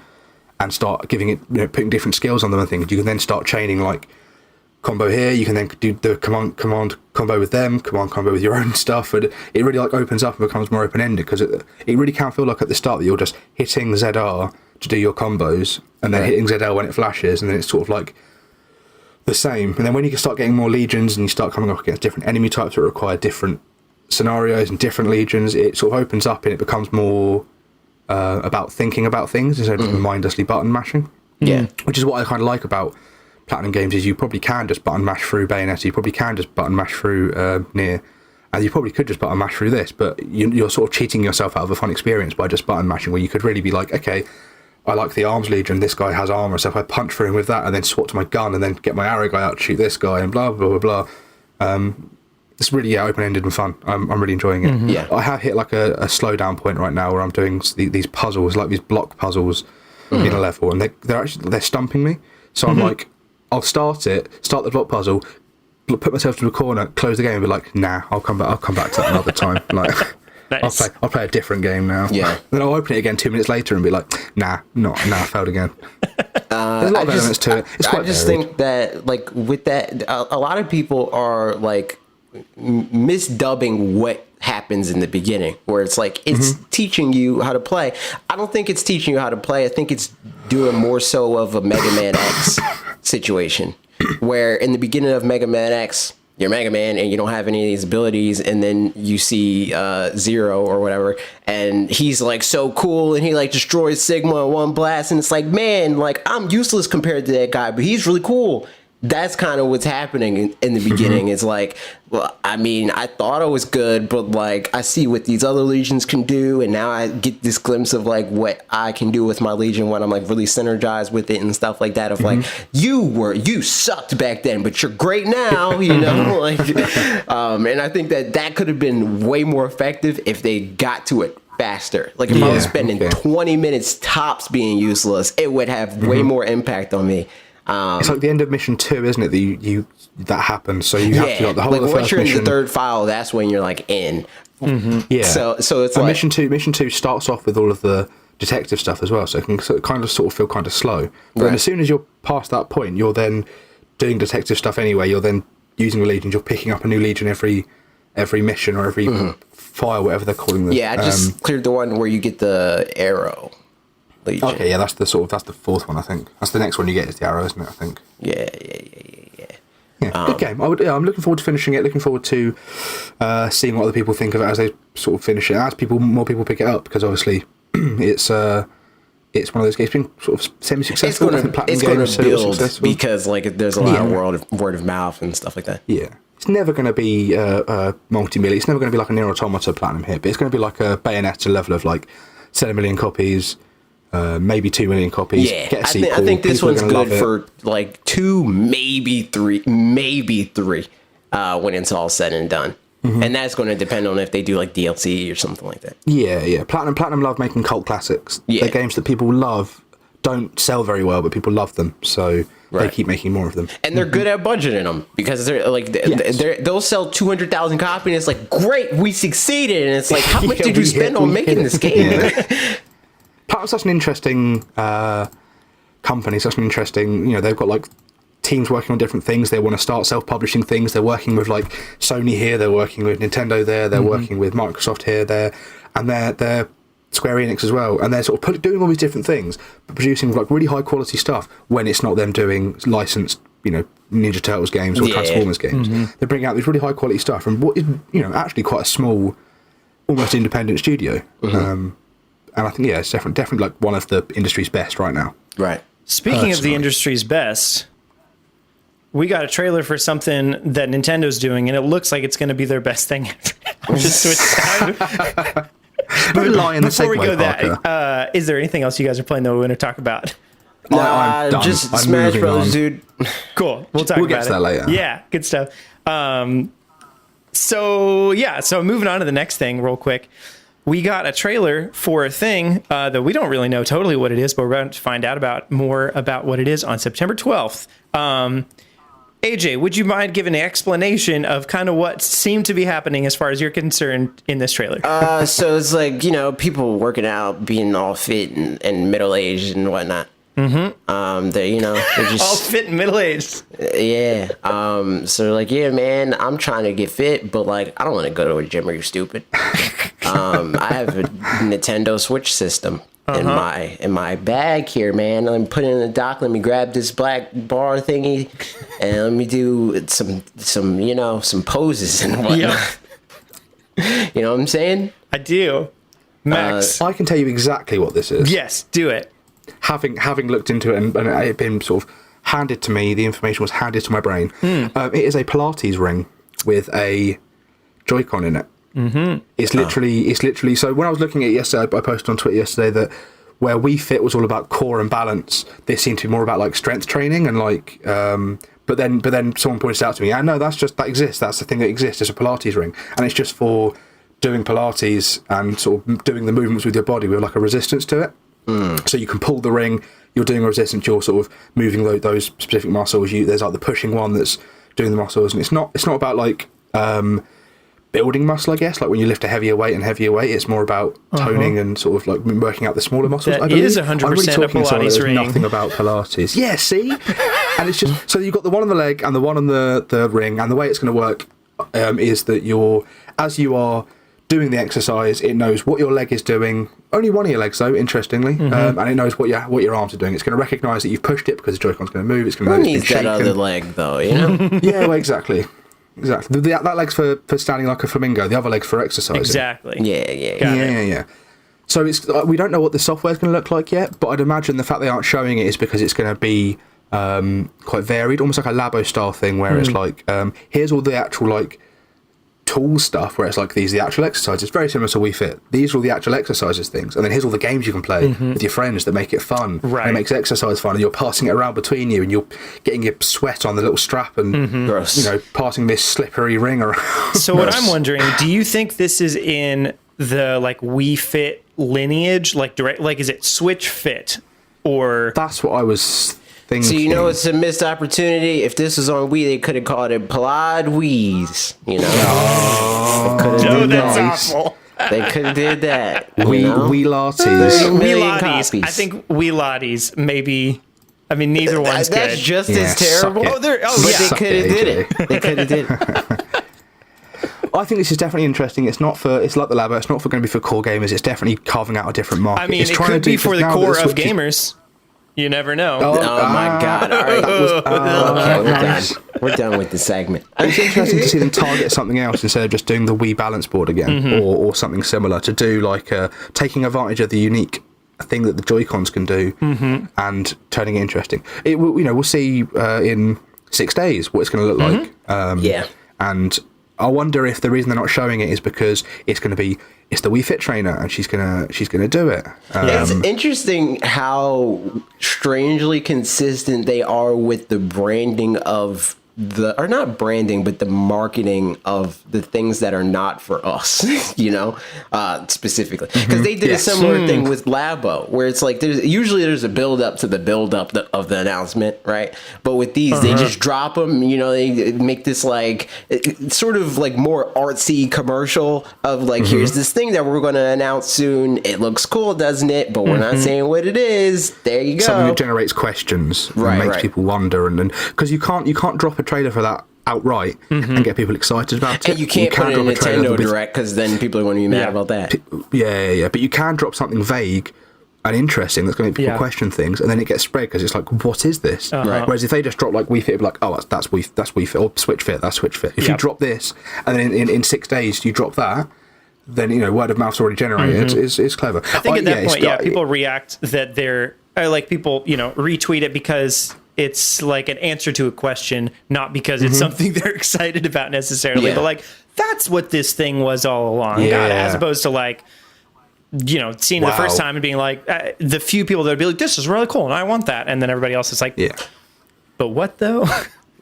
and start giving it, you know, putting different skills on them and things, you can then start chaining like combo here, you can then do the command combo with them, command combo with your own stuff, and it really like opens up and becomes more open-ended, because it really can feel like at the start that you're just hitting ZR to do your combos and then hitting ZL when it flashes, and then it's sort of like the same. And then when you can start getting more legions and you start coming up against different enemy types that require different scenarios and different legions, it sort of opens up and it becomes more about thinking about things instead of mindlessly button mashing. Yeah, which is what I kind of like about Platinum games, is you probably can just button mash through Bayonetta, you probably can just button mash through Nier, and you probably could just button mash through this, but you're sort of cheating yourself out of a fun experience by just button mashing, where you could really be like, okay, I like the arms legion, this guy has armor, so if I punch through him with that and then swap to my gun and then get my arrow guy out to shoot this guy and blah blah blah blah. It's really open-ended and fun. I'm really enjoying it. Yeah, I have hit like a slowdown point right now where I'm doing these puzzles, like these block puzzles in a level, and they're stumping me, so I'm like, I'll start the block puzzle, put myself to the corner, close the game, and be like, nah, I'll come back to that another time. Like, nice. I'll play a different game now. Yeah. Then I'll open it again 2 minutes later and be like, nah, I failed again. There's a lot of elements to it. It's quite varied. Think that, like, with that, a lot of people are like misdubbing what happens in the beginning, where it's like it's teaching you how to play. I don't think it's teaching you how to play. I think it's doing more so of a Mega Man X situation, where in the beginning of Mega Man X, you're Mega Man and you don't have any of these abilities, and then you see Zero or whatever, and he's like so cool and he like destroys Sigma in one blast, and it's like, man, like, I'm useless compared to that guy, but he's really cool. That's kind of what's happening in the beginning. It's like, well, I mean, I thought I was good, but like, I see what these other legions can do, and now I get this glimpse of like what I can do with my legion when I'm like really synergized with it and stuff like that. Of like, you sucked back then, but you're great now, you know. Like, and I think that could have been way more effective if they got to it faster. Like, if I was spending 20 minutes tops being useless, it would have way more impact on me. It's like the end of mission 2, isn't it? That happens. So you have to, like, the whole of the first once you're mission, in the third file, that's when you're like in. Yeah. So it's like mission two starts off with all of the detective stuff as well. So it can kind of sort of feel kind of slow. But then as soon as you're past that point, you're then doing detective stuff anyway. You're then using the legions. You're picking up a new legion every mission or every file, whatever they're calling them. Yeah, I just cleared the one where you get the arrow. Legion. Okay, yeah, that's the fourth one, I think. That's the next one you get, is the arrow, isn't it? I think. Yeah. Yeah, good game. I'm looking forward to finishing it. Looking forward to seeing what other people think of it as they sort of finish it. As more people pick it up, because obviously it's one of those games been sort of semi-successful. It's going to build because like there's a lot of word of mouth and stuff like that. Yeah, it's never going to be multi-million. It's never going to be like a Nier Automata platinum hit, but it's going to be like a Bayonetta level of like 7 million copies, maybe 2 million copies. Yeah, get a sequel. I think this People one's good for like 2, maybe 3, when it's all said and done. And that's going to depend on if they do like DLC or something like that. Yeah. Platinum love making cult classics. Yeah. They're games that people love, don't sell very well, but people love them, so they keep making more of them. And they're good at budgeting them because they're like they'll sell 200,000 copies. And it's like, great, we succeeded. And it's like, how much did you spend on making this game? Platinum's such an interesting company. Such an interesting. They've got like teams working on different things. They want to start self-publishing things. They're working with like Sony here, they're working with Nintendo there, they're working with Microsoft here, there, and they're Square Enix as well, and they're sort of doing all these different things, but producing like really high quality stuff when it's not them doing licensed, Ninja Turtles games or Transformers games. They bring out these really high quality stuff from what is, actually quite a small, almost independent studio. And I think it's definitely like one of the industry's best right now. Right. Speaking of the industry's best, we got a trailer for something that Nintendo's doing, and it looks like it's going to be their best thing ever. Just switch sound. Before we go that, is there anything else you guys are playing that we want to talk about? I'm done. Just I'm Smash Bros, on. dude. Cool. We'll get to that later. Yeah, good stuff. So moving on to the next thing real quick. We got a trailer for a thing that we don't really know totally what it is, but we're about to find out more about what it is on September 12th. AJ, would you mind giving an explanation of kind of what seemed to be happening as far as you're concerned in this trailer? So it's like, people working out, being all fit and middle-aged and whatnot. They're just all fit and middle-aged. Yeah. So like, yeah, man, I'm trying to get fit, but like, I don't want to go to a gym. Are you stupid? I have a Nintendo Switch system. In my bag here, man. Let me put it in the dock. Let me grab this black bar thingy, and let me do some poses and whatnot. You know what I'm saying? I do. Max, I can tell you exactly what this is. Yes, do it. Having looked into it and it had been sort of handed to me, the information was handed to my brain. It is a Pilates ring with a joycon in it. It's literally. So when I was looking at it yesterday, I posted on Twitter yesterday that where Wii Fit was all about core and balance, this seemed to be more about like strength training and like. But then someone pointed out to me, no, that exists. That's the thing that exists. It's a Pilates ring, and it's just for doing Pilates and sort of doing the movements with your body with like a resistance to it. So you can pull the ring. You're doing a resistance. You're sort of moving those specific muscles. There's like the pushing one that's doing the muscles, and it's not about like. Building muscle, I guess, like when you lift a heavier weight, it's more about toning and sort of like working out the smaller muscles. That is 100% a Pilates ring. Nothing about Pilates. Yeah, see? And it's just, so you've got the one on the leg and the one on the ring, and the way it's going to work is that as you are doing the exercise, it knows what your leg is doing. Only one of your legs, though, interestingly, and it knows what your arms are doing. It's going to recognise that you've pushed it because the Joy-Con's going to move. It's going to know it's been shaken. Who needs that other leg, though, Yeah, well, exactly. That leg's for standing like a flamingo. The other leg's for exercising. Exactly. Yeah. So we don't know what the software's going to look like yet, but I'd imagine the fact they aren't showing it is because it's going to be quite varied, almost like a Labo style thing, where it's like here's all the actual like tool stuff, where it's like these are the actual exercises. Very similar to Wii Fit. These are all the actual exercises things, and then here's all the games you can play with your friends that make it fun. Right. And it makes exercise fun, and you're passing it around between you, and you're getting your sweat on the little strap, and passing this slippery ring around. So what I'm wondering, do you think this is in the like Wii Fit lineage, like direct, like is it Switch Fit, or that's what I was thinking. So it's a missed opportunity. If this was on Wii, they could have called it Plod Wii's. No, that's awful. They could have did that. Wii Lattes. I think Wii Lattes maybe. I mean, neither one's good. That's just as terrible. But they could have did it. They could have did it. I think this is definitely interesting. It's like the Labo. It's not going to be for core gamers. It's definitely carving out a different market. I mean, it could be for the core of gamers. You never know. Oh my God! All right, We're done with the segment. It's interesting to see them target something else instead of just doing the Wii balance board again, or something similar, to do like taking advantage of the unique thing that the Joy-Cons can do and turning it interesting. We'll see in 6 days what it's going to look like. And I wonder if the reason they're not showing it is because it's the Wii Fit trainer and she's gonna do it. It's interesting how strangely consistent they are with the branding of or not branding, but the marketing of the things that are not for us, specifically. Because they did a similar thing with Labo, where it's like there's a build up to the build up of the announcement, right? But with these, they just drop them. They make this like sort of like more artsy commercial of like, here's this thing that we're going to announce soon. It looks cool, doesn't it? But we're not saying what it is. There you go. Something that generates questions and makes people wonder, and because you can't drop a trailer for that outright and get people excited about it. And you can't put it in a Nintendo Direct because then people are going to be mad about that. Yeah. But you can drop something vague and interesting that's going to make people question things, and then it gets spread because it's like, what is this? Right. Whereas if they just drop like Wii Fit, it'd be like, oh, that's Wii Fit, or Switch Fit, that's Switch Fit. If you drop this, and then in 6 days you drop that, then word of mouth's already generated. It's clever. I think at that point, people react that they're like, people retweet it because it's like an answer to a question, not because it's something they're excited about necessarily, but like, that's what this thing was all along. As opposed to like, seeing it the first time and being like, the few people that would be like, this is really cool and I want that, and then everybody else is like, but what though?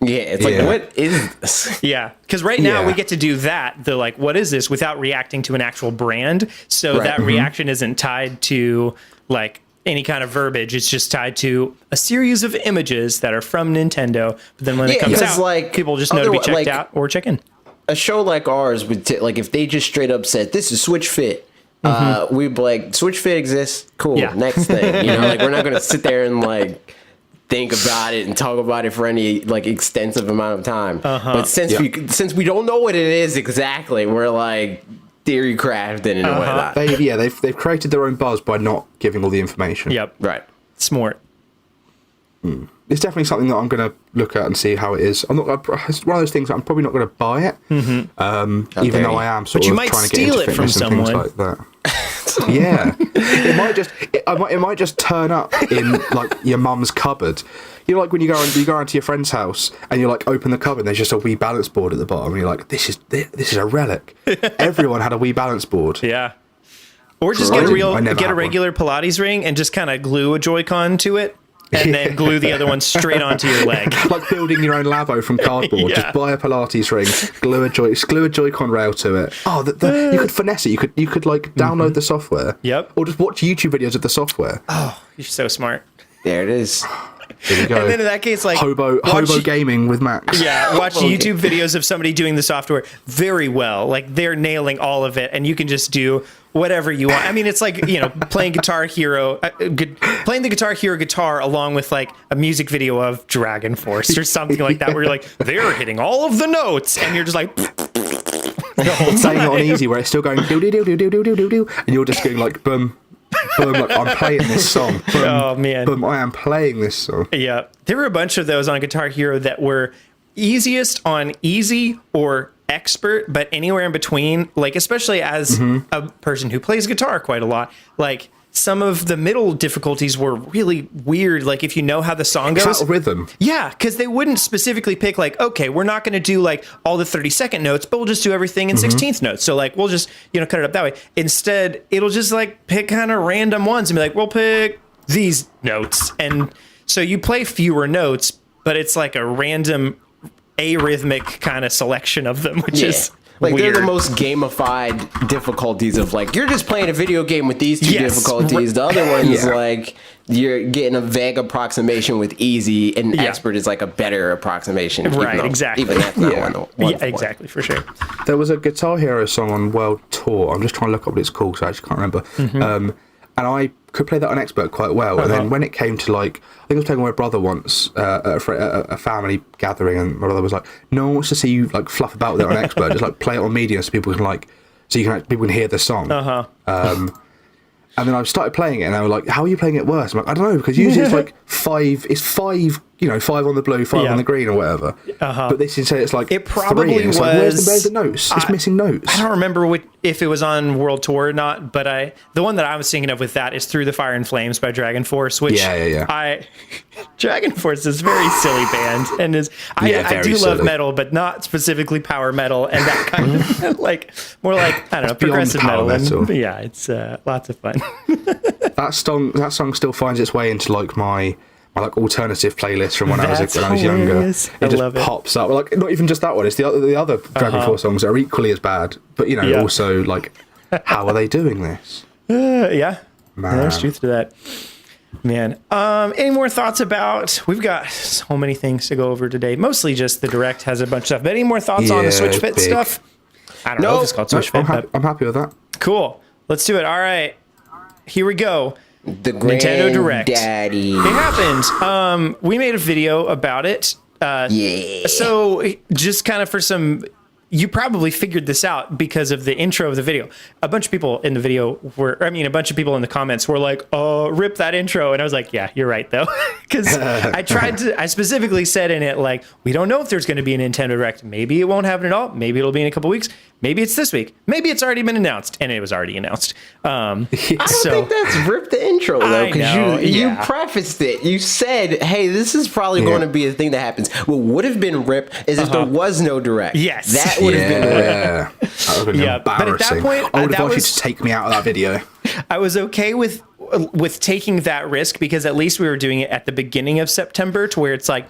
It's like, what is this? Because right now we get to do that, the like, what is this, without reacting to an actual brand. So that reaction isn't tied to like any kind of verbiage. It's just tied to a series of images that are from Nintendo. But then when it comes out, like, people just know to be checked out or check in. A show like ours would like, if they just straight up said, this is Switch Fit, we'd be like, Switch Fit exists, cool, next thing. Like, we're not going to sit there and like think about it and talk about it for any like extensive amount of time. But since we don't know what it is exactly, we're like theory crafted in a way. That they've created their own buzz by not giving all the information. Right. Smart. It's definitely something that I'm going to look at and see how it is. It's one of those things that I'm probably not going to buy it, even though I am sort of trying to get into fitness and things like that. It might just turn up in like your mum's cupboard. Like when you go into your friend's house and you like open the cupboard and there's just a Wii balance board at the bottom, and you're like, this is a relic. Everyone had a Wii balance board. Or just get a regular Pilates ring and just kind of glue a Joy-Con to it. And then glue the other one straight onto your leg. Like building your own Labo from cardboard. Just buy a Pilates ring, glue a Joy-Con rail to it. Oh, you could finesse it. You could like download the software. Or just watch YouTube videos of the software. Oh, you're so smart. There it is. There you go. And then in that case, like hobo gaming with Max. Watch YouTube videos of somebody doing the software very well. Like, they're nailing all of it, and you can just do whatever you want. I mean, it's like, playing Guitar Hero, playing the Guitar Hero guitar along with like a music video of Dragon Force or something like that, where you're like, they're hitting all of the notes, and you're just like the whole playing it on easy, where it's still going do do do do do do do do, and you're just going like boom. Boom, like, I'm playing this song. Boom, oh man, boom, I am playing this song. There were a bunch of those on Guitar Hero that were easiest on easy or expert, but anywhere in between, like, especially as a person who plays guitar quite a lot, like, some of the middle difficulties were really weird. Like, if you know how the song goes, out of rhythm. Because they wouldn't specifically pick like, okay, we're not going to do like all the 30-second notes, but we'll just do everything in 16th notes. So like, we'll just cut it up that way. Instead, it'll just like pick kind of random ones and be like, we'll pick these notes, and so you play fewer notes, but it's like a random arrhythmic kind of selection of them, which is. Like, weird. they're the most gamified difficulties of, like, you're just playing a video game with these two difficulties. The other one is, like, you're getting a vague approximation with easy, and expert is, like, a better approximation. Right, exactly. Even that's not one. Exactly, for sure. There was a Guitar Hero song on World Tour. I'm just trying to look up what it's called, so I actually can't remember. And I could play that on expert quite well. And then when it came to, like, I think I was playing with my brother once at a family gathering, and my brother was like, no one wants to see you like fluff about with it on expert. Just like play it on medium so people can people can hear the song. And then I started playing it, and they were like, how are you playing it worse? I'm like, I don't know, because usually it's like five 5 on the blue, 5 on the green, or whatever. But this instead it's like it probably 3, and it's was. like, where's the notes? It's missing notes. I don't remember if it was on World Tour or not, but the one that I was thinking of with that is Through the Fire and Flames by Dragon Force, which Dragon Force is a very silly band, and I do love metal, but not specifically power metal and that kind of like more like, I don't know, progressive metal. Yeah, it's lots of fun. That song still finds its way into like my like alternative playlist from when I was younger. It just pops up. Like not even just that one. It's the other Dragon Force songs that are equally as bad. But also like, how are they doing this? Man. There's truth to that. Man. Any more thoughts about? We've got so many things to go over today. Mostly just the Direct has a bunch of stuff. But any more thoughts on the Switch Fit stuff? I don't know if it's called Switch Fit. I'm happy with that. Cool. Let's do it. All right. Here we go. The Nintendo Direct. Daddy. It happened. We made a video about it. So just kind of for some, you probably figured this out because of the intro of the video. A bunch of people in the a bunch of people in the comments were like, "Oh, rip that intro." And I was like, "Yeah, you're right though." Because I specifically said in it, like, we don't know if there's going to be a Nintendo Direct. Maybe it won't happen at all. Maybe it'll be in a couple weeks. Maybe it's this week. Maybe it's already been announced, and it was already announced. I don't think that's rip the intro though, because you prefaced it. You said, "Hey, this is probably going to be a thing that happens." What would have been rip is if there was no Direct. Yes, that would have been rip. That would have been embarrassing. But at that point, I would have asked you to take me out of that video. I was okay with taking that risk because at least we were doing it at the beginning of September, to where it's like,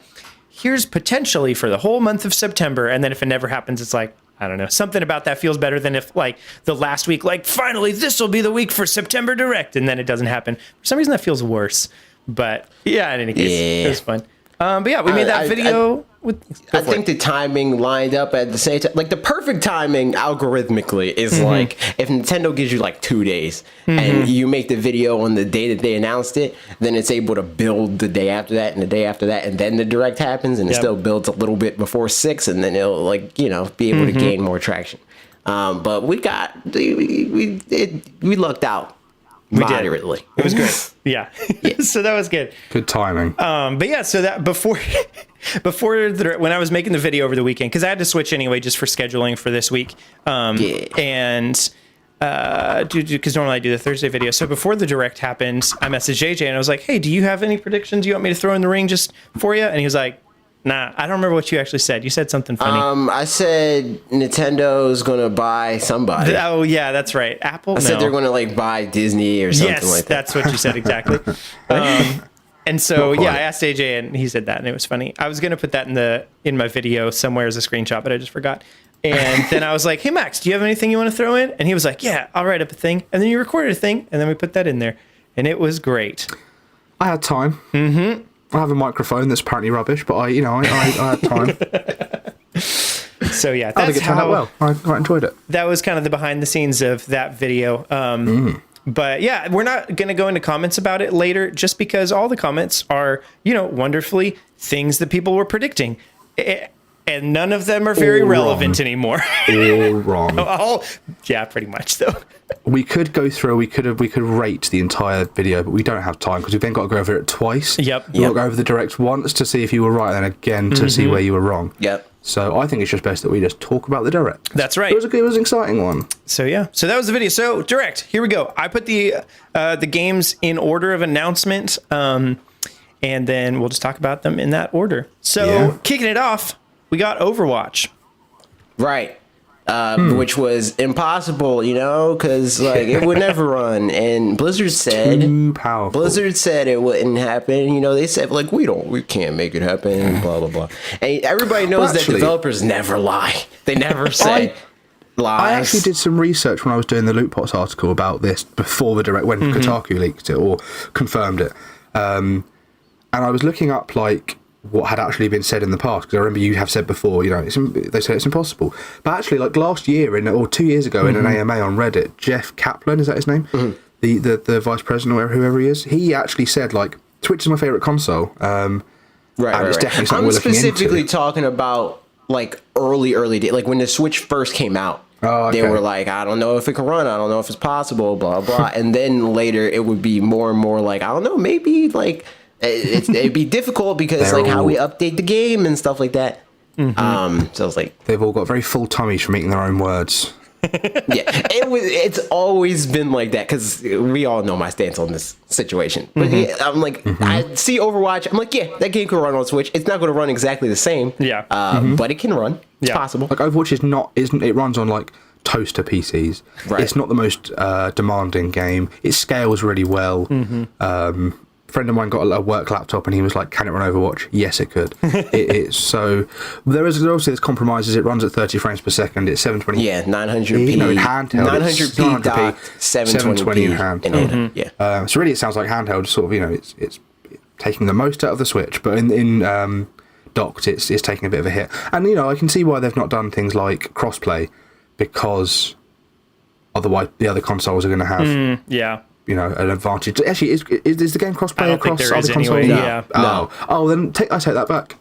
here's potentially for the whole month of September, and then if it never happens, it's like, I don't know. Something about that feels better than if, like, the last week, like, finally, this will be the week for September Direct, and then it doesn't happen. For some reason, that feels worse. But, yeah, in any case, it was fun. But, yeah, we made that video. I think the timing lined up at the same time. Like, the perfect timing algorithmically is, like, if Nintendo gives you, like, 2 days, and you make the video on the day that they announced it, then it's able to build the day after that and the day after that, and then the Direct happens, and it still builds a little bit before 6, and then it'll, like, be able to gain more traction. But we lucked out. Moderately. It was great. Yeah. So that was good. Good timing. But yeah, so that before when I was making the video over the weekend, because I had to switch anyway just for scheduling for this week. And because normally I do the Thursday video. So before the Direct happened, I messaged JJ and I was like, "Hey, do you have any predictions you want me to throw in the ring just for you?" And he was like, "Nah, I don't remember what you actually said. You said something funny." I said Nintendo's gonna buy somebody. Oh yeah, that's right. Apple. I said they're gonna like buy Disney or something like that. That's what you said exactly. And so I asked AJ and he said that, and it was funny. I was gonna put that in my video somewhere as a screenshot, but I just forgot. And then I was like, "Hey Max, do you have anything you want to throw in?" And he was like, "Yeah, I'll write up a thing." And then you recorded a thing, and then we put that in there, and it was great. I had time. I have a microphone that's apparently rubbish, but I had time. So yeah, I think it turned out well. I enjoyed it. That was kind of the behind the scenes of that video. But yeah, we're not going to go into comments about it later, just because all the comments are, wonderfully things that people were predicting. And none of them are very relevant anymore. All wrong. Yeah, pretty much though. We could go through. We could rate the entire video, but we don't have time because we've then got to go over it twice. Yep. We'll go over the Direct once to see if you were right, and again to see where you were wrong. Yep. So I think it's just best that we just talk about the Direct. That's right. It was an exciting one. So yeah. So that was the video. So Direct. Here we go. I put the games in order of announcement, and then we'll just talk about them in that order. So kicking it off, we got Overwatch. Right. Which was impossible, because it would never run. And Blizzard said, too powerful. Blizzard said it wouldn't happen. They said we can't make it happen. Blah blah blah. And everybody knows that developers never lie. They never say lies. I actually did some research when I was doing the LootPots article about this before the Direct, when Kotaku leaked it or confirmed it. And I was looking up what had actually been said in the past, because I remember you have said before, they say it's impossible. But actually, last year or 2 years ago in an AMA on Reddit, Jeff Kaplan, is that his name? The vice president or whoever he is, he actually said Twitch is my favorite console. Right. It's definitely something we're looking into. I'm specifically talking about early days, when the Switch first came out. Oh, okay. They were like, I don't know if it can run. I don't know if it's possible. Blah blah. And then later it would be more and more I don't know, maybe It'd be difficult because like how we update the game and stuff like that. So it's like they've all got very full tummies from eating their own words. It's always been like that because we all know my stance on this situation. But I'm like, I see Overwatch. I'm like, yeah, that game can run on Switch. It's not going to run exactly the same. But it can run. It's possible. Like Overwatch isn't it runs on like toaster PCs. Right. It's not the most demanding game. It scales really well. A friend of mine got a work laptop and he was like, can it run Overwatch? Yes, it could. It's so there's compromises. It runs at 30 frames per second. It's 720. Yeah, 900p. No, in handheld. 900p dock, 720 in hand. So really, it sounds like handheld. Sort of, it's taking the most out of the Switch, but in docked, it's taking a bit of a hit. And I can see why they've not done things like crossplay, because otherwise the other consoles are going to have an advantage. Actually, is the game crossplay across other consoles? Anyway, no. Then I take that back.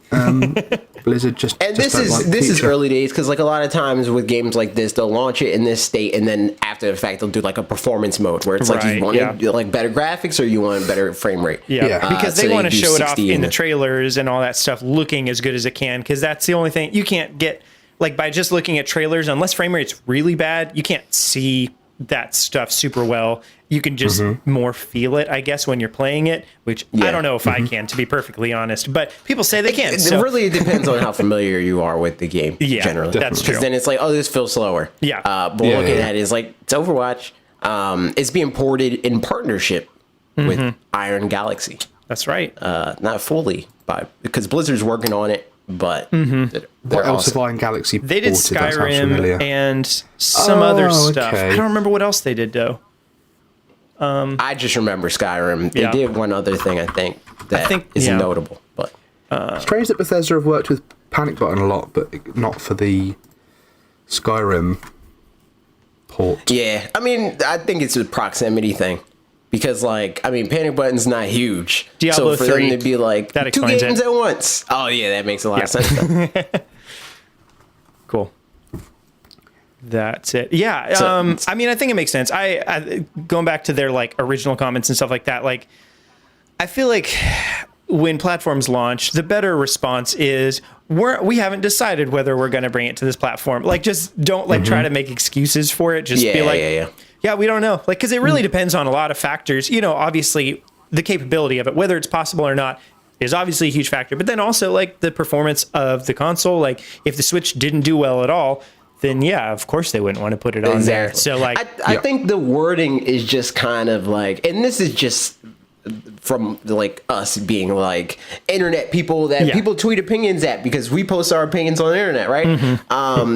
Blizzard just this is early days because like a lot of times with games like this, they'll launch it in this state and then after the fact they'll do like a performance mode where it's like you want like better graphics or you want better frame rate. Because they want to show it off in the trailers and all that stuff looking as good as it can, because that's the only thing you can't get like by just looking at trailers. Unless frame rate's really bad, you can't see that stuff super well. You can just more feel it, I guess, when you're playing it, which I don't know if I can, to be perfectly honest. But people say they can. It really depends on how familiar you are with the game, generally. That's true. Because then it's like, oh, this feels slower. But looking at it is like, it's Overwatch. It's being ported in partnership with Iron Galaxy. That's right. Not fully, because Blizzard's working on it. But what else have Iron Galaxy They did Skyrim and some other stuff. I don't remember what else they did, though. I just remember Skyrim. They did one other thing, I think, that is notable. But strange that Bethesda have worked with Panic Button a lot, but not for the Skyrim port. Yeah, I mean, I think it's a proximity thing. Because, like, I mean, Panic Button's not huge. Diablo so for 3, them to be like, two games at once. Oh, yeah, that makes a lot of sense. Cool. That's it. Yeah. I mean, I think it makes sense. I going back to their like original comments and stuff like that. Like, I feel like when platforms launch, the better response is we haven't decided whether we're going to bring it to this platform. Like, just don't like try to make excuses for it. Just be like, yeah, we don't know. Like, because it really depends on a lot of factors. Obviously the capability of it, whether it's possible or not, is obviously a huge factor. But then also like the performance of the console. Like, if the Switch didn't do well at all, then of course they wouldn't want to put it on there. So like, I think the wording is just kind of like, and this is just from like us being like internet people that people tweet opinions at because we post our opinions on the internet, right?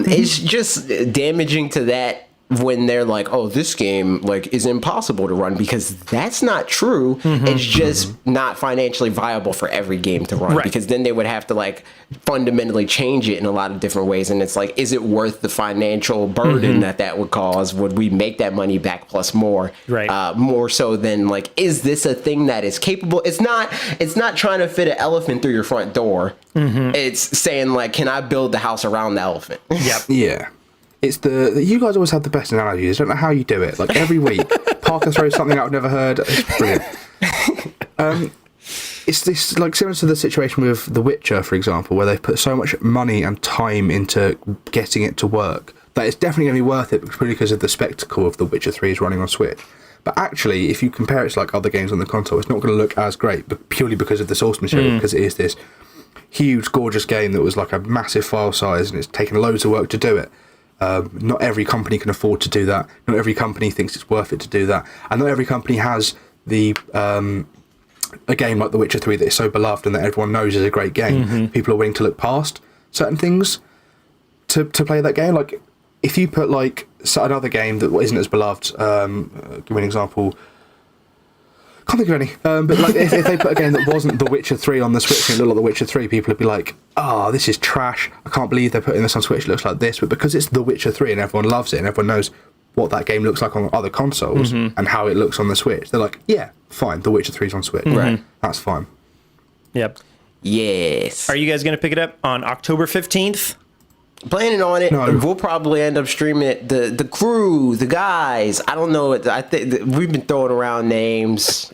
It's just damaging to that when they're like, oh, this game like is impossible to run, because that's not true. It's just not financially viable for every game to run, because then they would have to like fundamentally change it in a lot of different ways. And it's like, is it worth the financial burden that would cause? Would we make that money back plus more? More so than like, is this a thing that is capable? It's not trying to fit an elephant through your front door. It's saying like, can I build the house around the elephant? Yeah. It's you guys always have the best analogies. I don't know how you do it. Like every week, Parker throws something out I've never heard. It's brilliant. It's this like similar to the situation with The Witcher, for example, where they've put so much money and time into getting it to work that it's definitely going to be worth it, purely because of the spectacle of The Witcher 3 is running on Switch. But actually, if you compare it to like other games on the console, it's not going to look as great, but purely because of the source material, because it is this huge, gorgeous game that was like a massive file size and it's taken loads of work to do it. Not every company can afford to do that. Not every company thinks it's worth it to do that. And not every company has the a game like The Witcher 3 that is so beloved and that everyone knows is a great game. People are willing to look past certain things to play that game. Like, if you put like another game that isn't as beloved, give me an example. Can't think of any. But like, if they put a game that wasn't The Witcher 3 on the Switch and it looked like The Witcher 3, people would be like, oh, this is trash. I can't believe they're putting this on Switch. It looks like this. But because it's The Witcher 3 and everyone loves it and everyone knows what that game looks like on other consoles and how it looks on the Switch, they're like, yeah, fine, The Witcher 3's on Switch. That's fine. Yep. Yes. Are you guys going to pick it up on October 15th? Planning on it. No. We'll probably end up streaming it. The crew, the guys. I don't know. I think we've been throwing around names.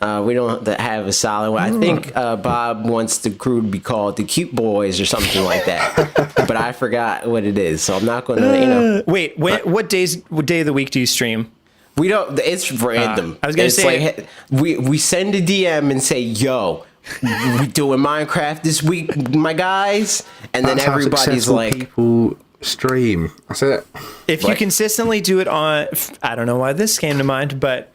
We don't have a solid one. I think Bob wants the crew to be called the Cute Boys or something like that. But I forgot what it is, so I'm not going to, Wait, what day of the week do you stream? We don't. It's random. I was gonna say, like, we send a DM and say, "Yo, we doing Minecraft this week, my guys," and then everybody's like, people stream. That's it. If you consistently do it on, I don't know why this came to mind, but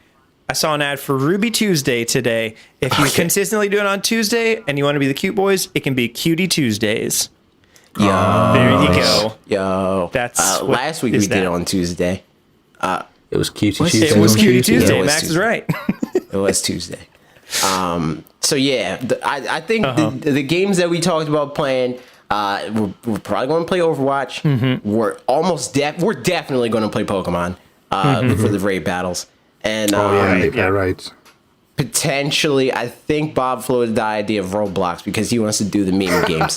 I saw an ad for Ruby Tuesday today. If you consistently do it on Tuesday and you want to be the Cute Boys, it can be Cutie Tuesdays. Yo, there you go. Yo, That's last week we did it on Tuesday. It was Cutie Tuesday. It was Cutie Tuesday. Yeah, Max Tuesday. is right. It was Tuesday. So yeah, I think the games that we talked about playing, we're probably going to play Overwatch. Mm-hmm. We're definitely going to play Pokemon for the raid battles, and right. potentially, I think Bob floated the idea of Roblox because he wants to do the meme games.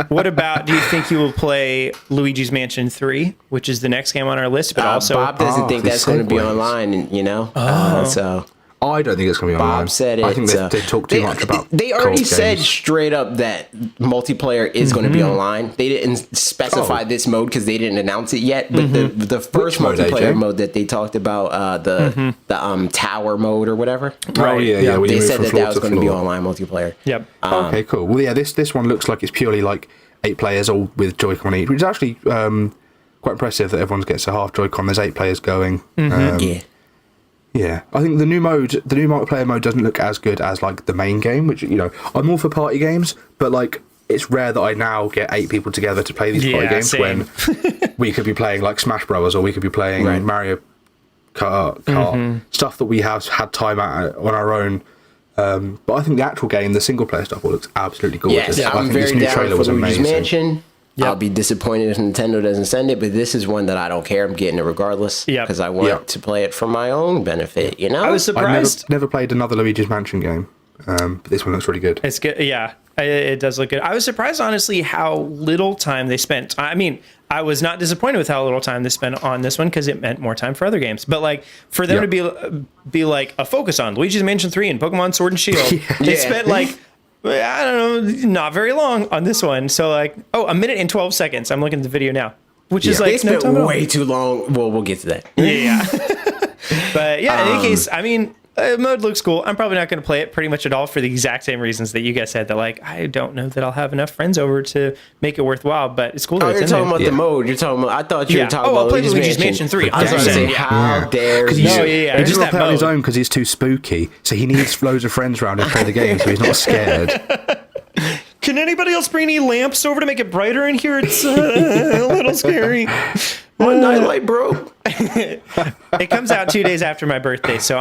What about, do you think you will play Luigi's Mansion 3, which is the next game on our list, but also Bob doesn't think that's going to be online, so I don't think it's going to be online. Bob said it. I think they talk too much about. They already cold said games. straight up that multiplayer is going to be online. They didn't specify this mode because they didn't announce it yet. But the first multiplayer mode that they talked about, the tower mode or whatever. Oh yeah. They said that was going to be online multiplayer. Yep. Okay, cool. Well, yeah, this one looks like it's purely like 8 players, all with Joy-Con each, which is actually quite impressive that everyone gets a half Joy-Con. There's 8 players going. Yeah, I think the new multiplayer mode doesn't look as good as like the main game, which I'm all for party games, but like it's rare that I now get 8 people together to play these party games when we could be playing like Smash Brothers or we could be playing Mario Kart, stuff that we have had time at on our own. But I think the actual game, the single player stuff, looks absolutely gorgeous. Yes, I'm very down for Luigi's Mansion. Yep. I'll be disappointed if Nintendo doesn't send it, but this is one that I don't care. I'm getting it regardless because I want to play it for my own benefit. I was surprised. I never played another Luigi's Mansion game, but this one looks really good. It's good. Yeah, it does look good. I was surprised, honestly, how little time they spent. I mean, I was not disappointed with how little time they spent on this one because it meant more time for other games. But like for them to be like a focus on Luigi's Mansion 3 and Pokemon Sword and Shield, they spent like, I don't know, not very long on this one. So like, 1 minute and 12 seconds. I'm looking at the video now, which is like they spent way too long. Well, we'll get to that. Yeah. But yeah, in any case, I mean, mode looks cool. I'm probably not going to play it pretty much at all for the exact same reasons that you guys said. That like, I don't know that I'll have enough friends over to make it worthwhile. But it's cool. That You're talking about the mode. You're talking about. I thought you were talking about Luigi's Mansion 3. I was going to say, how dare you? He doesn't play on his own because he's too spooky. So he needs loads of friends around to play the game, so he's not scared. Can anybody else bring any lamps over to make it brighter in here? It's a little scary. One nightlight broke. It comes out 2 days after my birthday, so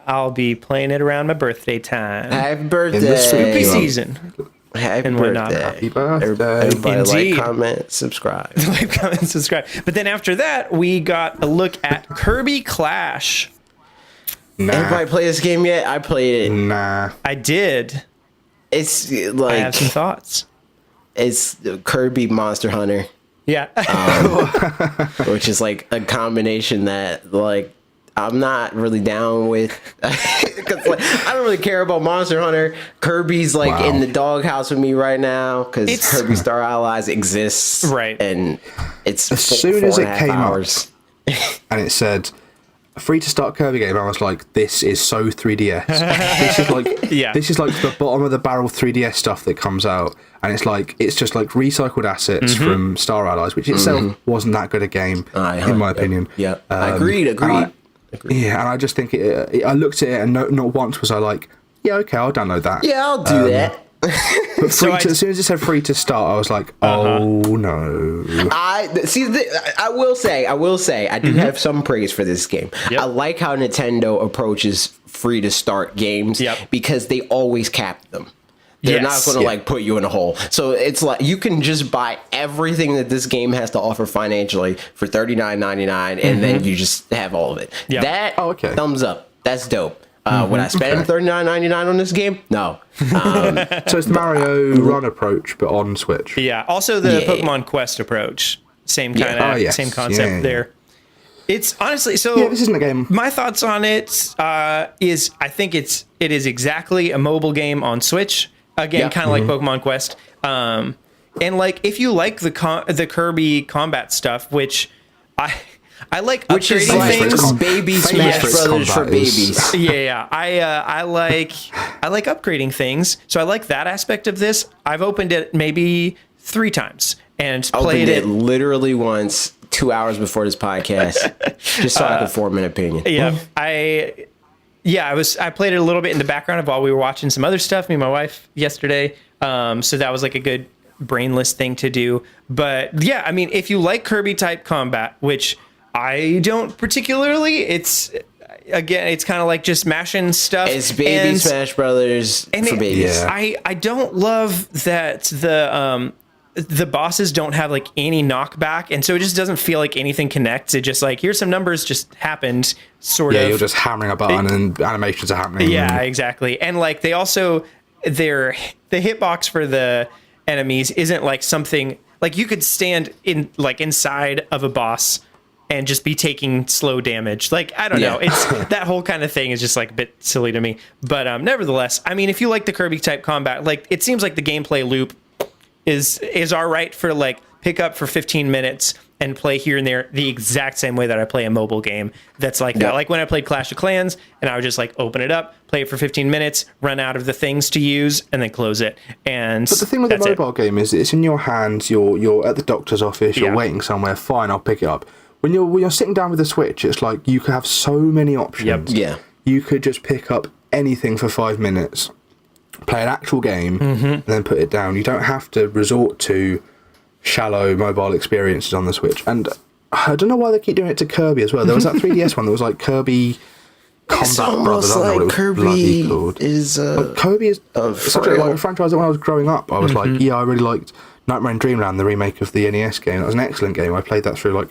I'll be playing it around my birthday time. Happy birthday. In the spooky season. Happy and birthday. Happy birthday. Everybody like, comment, subscribe. Like, comment, subscribe. But then after that, we got a look at Kirby Clash. Everybody play this game yet? I played it. Nah. I did. It's like, I have some thoughts. It's Kirby Monster Hunter. Yeah. Which is like a combination that like I'm not really down with. Because like, I don't really care about Monster Hunter. Kirby's like in the doghouse with me right now because Kirby Star Allies exists. Right. And it's as soon as it came hours. Up and it said free to start Kirby game, I was like, this is so 3DS. This is like the bottom of the barrel 3DS stuff that comes out, and it's just like recycled assets from Star Allies, which itself wasn't that good a game in my opinion. Yeah, agreed. And I just think I looked at it and not once was I like, yeah, okay, I'll download that. Yeah, I'll do that. But as soon as it said free to start, I was like, oh no. I will say, I do have some praise for this game. Yep. I like how Nintendo approaches free to start games because they always cap them. They're not going to like put you in a hole. So it's like you can just buy everything that this game has to offer financially for $39.99, and then you just have all of it. Yep. That thumbs up. That's dope. Would I spend $39.99 on this game? No. So it's the Mario Run approach, but on Switch. Yeah. Also the Pokemon Quest approach. Same kind of same concept there. It's honestly so. Yeah, this isn't a game. My thoughts on it is I think it is exactly a mobile game on Switch. Again, kind of like Pokemon Quest. And like if you like the Kirby combat stuff, which I like Which is upgrading like things. baby Smash Brothers for babies. Yeah. I like upgrading things. So I like that aspect of this. I've opened it maybe 3 times and played it literally once 2 hours before this podcast, just so I could form an opinion. Yeah, I played it a little bit in the background while we were watching some other stuff, me and my wife yesterday. So that was like a good brainless thing to do. But yeah, I mean, if you like Kirby type combat, which I don't particularly, it's kind of like just mashing stuff. It's baby Smash Brothers for babies. Yeah. I don't love that the bosses don't have like any knockback, and so it just doesn't feel like anything connects. It just like, here's some numbers just happened, sort of. Yeah, you're just hammering a button and animations are happening. Yeah, exactly. And like they also, the hitbox for the enemies isn't like something like you could stand in like inside of a boss and just be taking slow damage. Like, I don't know. It's that whole kind of thing is just like a bit silly to me. But nevertheless, I mean, if you like the Kirby type combat, like it seems like the gameplay loop is all right for like pick up for 15 minutes and play here and there the exact same way that I play a mobile game that's like that. Like when I played Clash of Clans and I would just like open it up, play it for 15 minutes, run out of the things to use, and then close it. And but the thing with the mobile game is it's in your hands, you're at the doctor's office, you're waiting somewhere, fine, I'll pick it up. When you're sitting down with the Switch, it's like you could have so many options. Yeah. You could just pick up anything for 5 minutes, play an actual game, and then put it down. You don't have to resort to shallow mobile experiences on the Switch. And I don't know why they keep doing it to Kirby as well. There was that 3DS one that was like Kirby Combat Brothers. I don't know what it was bloody called. Kirby is such a franchise that when I was growing up, I was like, yeah, I really liked Nightmare in Dreamland, the remake of the NES game. That was an excellent game. I played that through like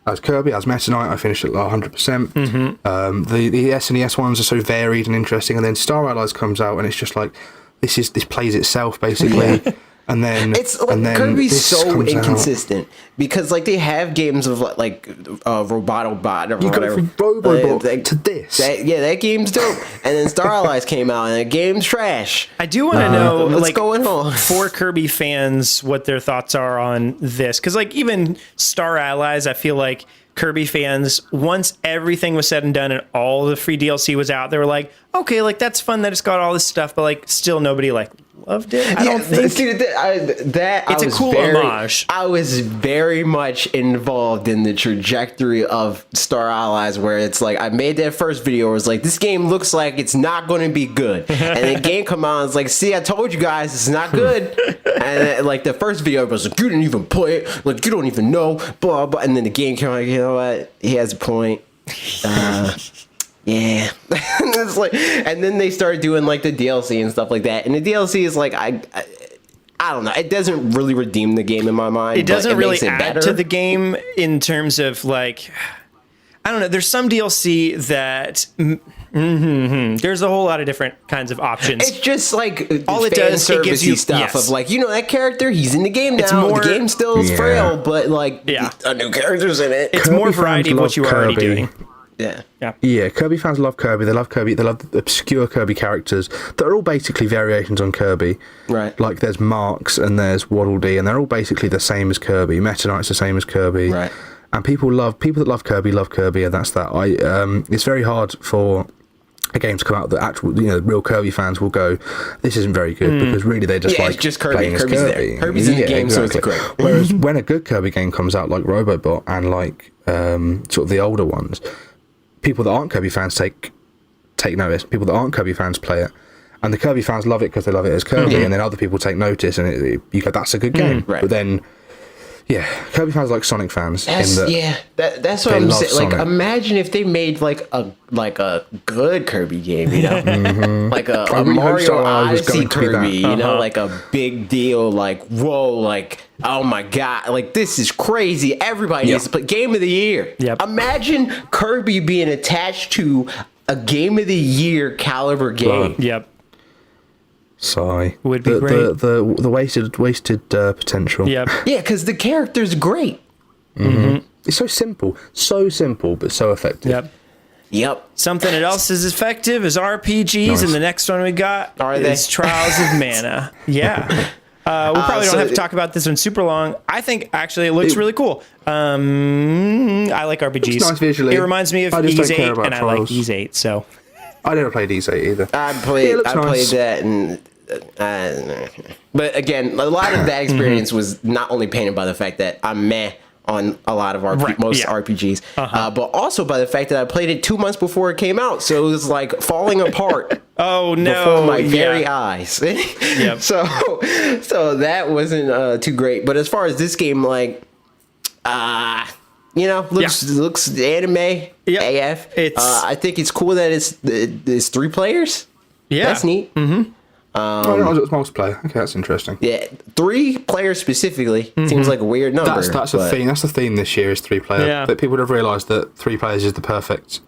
as Kirby, as Meta Knight. I finished it like 100%. The SNES ones are so varied and interesting, and then Star Allies comes out, and it's just like this plays itself basically. And then it's like Kirby's so inconsistent because like they have games of like Robotobot or whatever. You go from Robobot to this. That game's dope. And then Star Allies came out and the game's trash. I do want to know what's like going on for Kirby fans what their thoughts are on this, because like even Star Allies, I feel like Kirby fans, once everything was said and done and all the free DLC was out, they were like, okay, like that's fun that it's got all this stuff, but like still nobody like loved it. I don't think it's a cool homage. I was very much involved in the trajectory of Star Allies, where it's like I made that first video. It was like, this game looks like it's not going to be good, and the game come out. It's like, see, I told you guys, it's not good. And then, like the first video was like, you didn't even play it, like you don't even know, blah blah. And then the game came out. Like, you know what? He has a point. Yeah. It's like, and then they started doing like the DLC and stuff like that. And the DLC is like, I don't know. It doesn't really redeem the game in my mind. It doesn't really add better to the game in terms of like, I don't know. There's some DLC that there's a whole lot of different kinds of options. It's just like all it does, it gives you stuff of like, you know, that character, he's in the game now. It's more, the game still is frail, but like a new character's in it. It's more variety of what you are already doing. Yeah, Kirby fans love Kirby. They love Kirby. They love the obscure Kirby characters that are all basically variations on Kirby. Right. Like there's Marks and there's Waddle Dee, and they're all basically the same as Kirby. Meta Knight's the same as Kirby. Right. And people that love Kirby, and that's that. It's very hard for a game to come out that actual, you know, real Kirby fans will go, this isn't very good, because really they just like it's just Kirby. playing as Kirby's Kirby. there. Kirby's in the game, so it's great. Whereas when a good Kirby game comes out, like Robobot and like sort of the older ones, people that aren't Kirby fans take notice. People that aren't Kirby fans play it, and the Kirby fans love it because they love it as Kirby, and then other people take notice, and you go, that's a good game. Right. But then, Kirby fans are like Sonic fans. That's what I'm saying. Like, imagine if they made like a good Kirby game, you know, like a Mario Odyssey Kirby, you know, like a big deal, like whoa, like oh my god, like this is crazy. Everybody needs to play Game of the Year. Yep. Imagine Kirby being attached to a Game of the Year caliber game. Yep. Sigh. Would be great. The wasted potential. Yep. Yeah, because the character's great. it's so simple, but so effective. Yep. Something else is effective as RPGs, Nice. and the next one we got is Trials of Mana. Yeah. We probably don't have to talk about this one super long. I think actually it looks really cool. I like RPGs. It's nice visually. It reminds me of Ys 8, and I like Ys 8, so. I never played Ys 8 either. I played that, and but again, a lot of that experience was not only painted by the fact that I'm meh on a lot of RPGs, but also by the fact that I played it 2 months before it came out, so it was like falling apart. Oh no! Before my very eyes. Yep. So that wasn't too great. But as far as this game, like, looks anime AF. I think it's cool that it's 3 players. Yeah, that's neat. Mm-hmm. I don't know, it was multiplayer. Okay, that's interesting. Yeah, 3 players specifically seems like a weird number. That's the theme. That's the theme this year is 3 player. Yeah. That people would have realised that 3 players is the perfect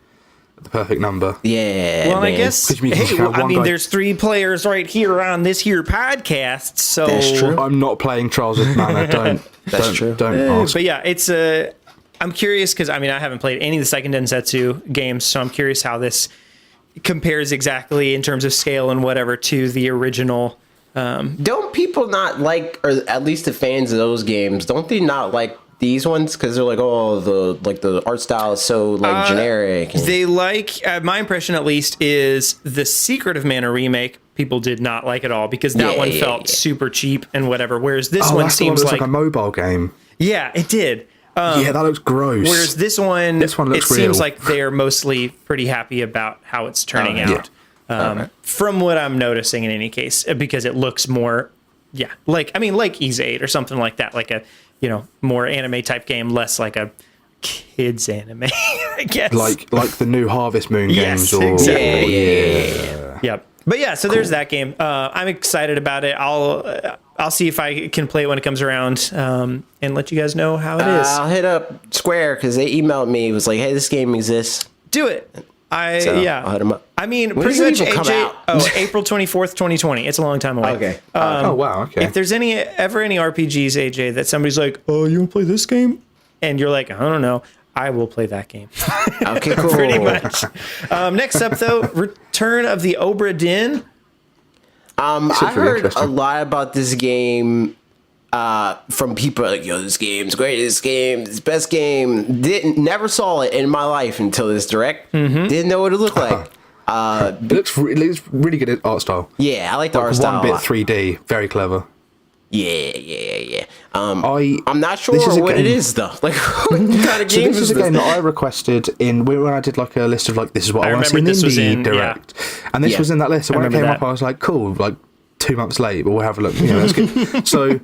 number. Yeah. Well, man. I guess. There's 3 players right here on this here podcast. So that's true. I'm not playing Trials of Mana. Don't ask. But yeah, it's I'm curious because I haven't played any of the second Densetsu games, so I'm curious how this compares exactly in terms of scale and whatever to the original. Don't people not like, or at least the fans of those games, don't they not like these ones because they're like, oh, the art style is so like generic? They like, my impression at least is the Secret of Mana remake. People did not like at all because that one felt super cheap and whatever. Whereas this one seems like a mobile game. Yeah, it did. Yeah, that looks gross. Whereas this one looks real. Seems like they're mostly pretty happy about how it's turning out. From what I'm noticing in any case, because it looks more, like Ys 8 or something like that, like a, more anime type game, less like a kids anime, I guess. Like the new Harvest Moon games. Yes, exactly. Yep. But yeah, so there's that game. I'm excited about it. I'll see if I can play it when it comes around, and let you guys know how it is. I'll hit up Square because they emailed me. It was like, hey, this game exists. Do it. I'll hit them up. Pretty much AJ. April 24th, 2020. It's a long time away. Okay. Oh wow. Okay. If there's ever any RPGs, AJ, that somebody's like, oh, you want to play this game? And you're like, I don't know. I will play that game. Okay, cool. Pretty much. Next up, though, Return of the Obra Dinn. I heard a lot about this game from people like, yo, this game's great, this best game. Never saw it in my life until this direct. Didn't know what it looked like. It looks really good at art style. Yeah, I like the art style. 1-bit 3D, very clever. Yeah. I'm not sure what it is though. Like, what kind of game this is a game that I requested when I did like a list of like, this is what I want to see in indie direct, and this was in that list. So when it came up, I was like, cool. Like 2 months late, but we'll have a look. That's good. So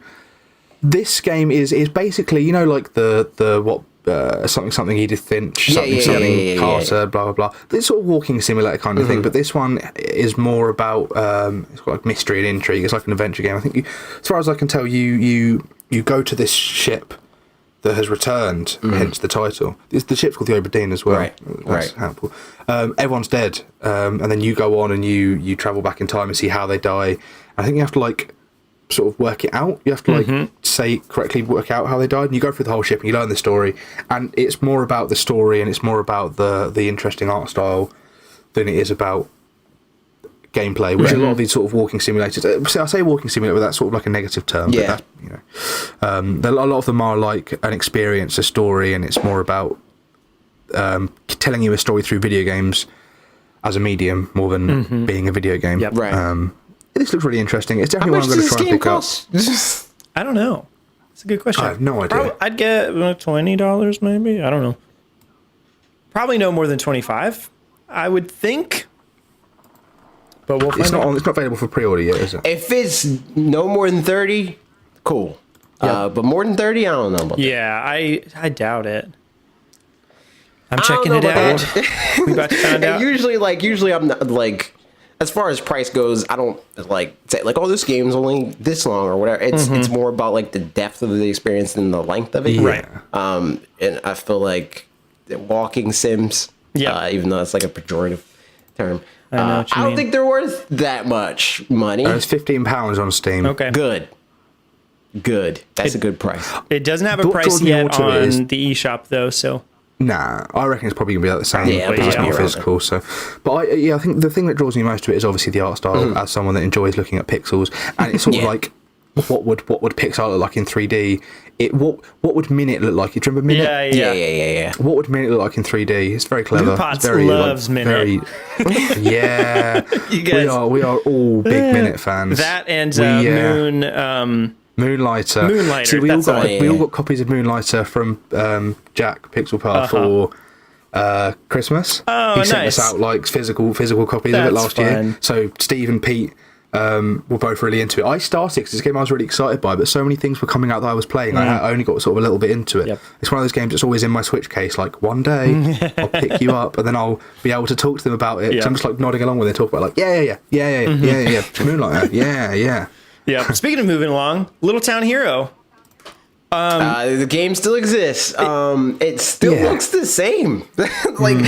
this game is basically like the something Edith Finch, something Carter, blah blah blah. This sort of walking simulator kind of thing, but this one is more about it's got like mystery and intrigue. It's like an adventure game. I think as far as I can tell, you go to this ship that has returned, hence the title. The ship's called the Obra Dinn as well. That's helpful. Everyone's dead, and then you go on and you travel back in time and see how they die. I think you have to like sort of work it out. You have to work out how they died, and you go through the whole ship and you learn the story, and it's more about the story and it's more about the interesting art style than it is about gameplay, which a lot of these sort of walking simulators, I say walking simulator, but that's sort of like a negative term, but a lot of them are like an experience, a story, and it's more about telling you a story through video games as a medium more than being a video game. This looks really interesting. It's definitely one I'm going to try and pick up. I don't know. It's a good question. I have no idea. I'd get $20 maybe. I don't know. Probably no more than 25, I would think. But we'll find out. It's not available for pre-order yet, is it? If it's no more than 30, cool. But more than 30, I don't know about that. Yeah, I doubt it. I'm checking it out. We about to find out. Usually I'm not like, as far as price goes, I don't like say like, oh, this game's only this long or whatever. It's more about like the depth of the experience than the length of it. Right. And I feel like walking sims, even though it's like a pejorative term, I don't think they're worth that much money. It's £15 on Steam. Okay. Good. Good. That's a good price. It doesn't have a What price draws me yet more to it on is- the eShop though, so Nah, I reckon it's probably gonna be like the same. Yeah, because it's probably not around physical. So, but I think the thing that draws me most to it is obviously the art style. As someone that enjoys looking at pixels, and it's sort of Yeah. like, what would Pixar look like in 3D? What would Minute look like? Do you remember Minute? yeah. What would Minute look like in 3D? It's very clever. LootPots It's very, loves Minute. Yeah, You guys- we are all big Minute fans. That and Moonlighter. See, we all that's the got one. we all got copies of Moonlighter from Jack Pixelpar for Christmas. Oh, he sent nice. us out like physical copies of That's it last year. fun. So Steve and Pete were both really into it. I started because this game I was really excited by, but so many things were coming out that I was playing. I only got sort of a little bit into it. Yep. It's one of those games that's always in my Switch case. Like one day I'll pick you up, and then I'll be able to talk to them about it. 'Cause Yeah. I'm just like nodding along when they talk about it, like yeah, Moonlighter, yeah. Yeah. Speaking of moving along, Little Town Hero. The game still exists. It still Yeah. looks the same. Like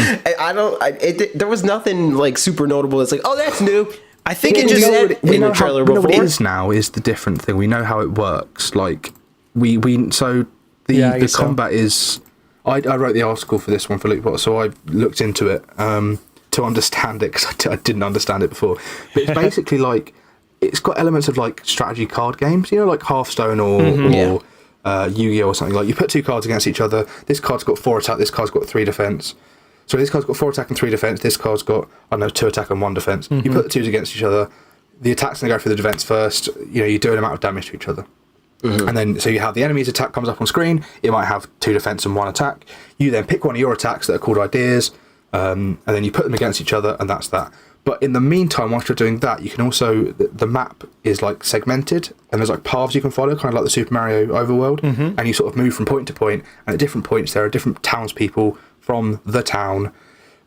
there was nothing like super notable. It's like, oh, that's new. I think They it didn't just do that in the trailer we know what it before. is now is the different thing. We know how it works. Like we so the Yeah, I the guess so. combat is. I wrote the article for this one for LootPots, so I looked into it to understand it because I didn't understand it before. But it's basically like it's got elements of like strategy card games, you know, like Hearthstone or Yu-Gi-Oh or something. Like you put two cards against each other. This card's got 4 attack. This card's got 3 defense. So this card's got 4 attack and 3 defense. This card's got, I don't know, 2 attack and 1 defense. You put the twos against each other. The attack's going to go for the defense first. You know, you do an amount of damage to each other. And then, so you have the enemy's attack comes up on screen. It might have 2 defense and 1 attack. You then pick one of your attacks that are called ideas, and then you put them against each other, and that's that. But in the meantime, whilst you're doing that, you can also, the map is like segmented, and there's like paths you can follow, kind of like the Super Mario overworld, and you sort of move from point to point, and at different points there are different townspeople from the town,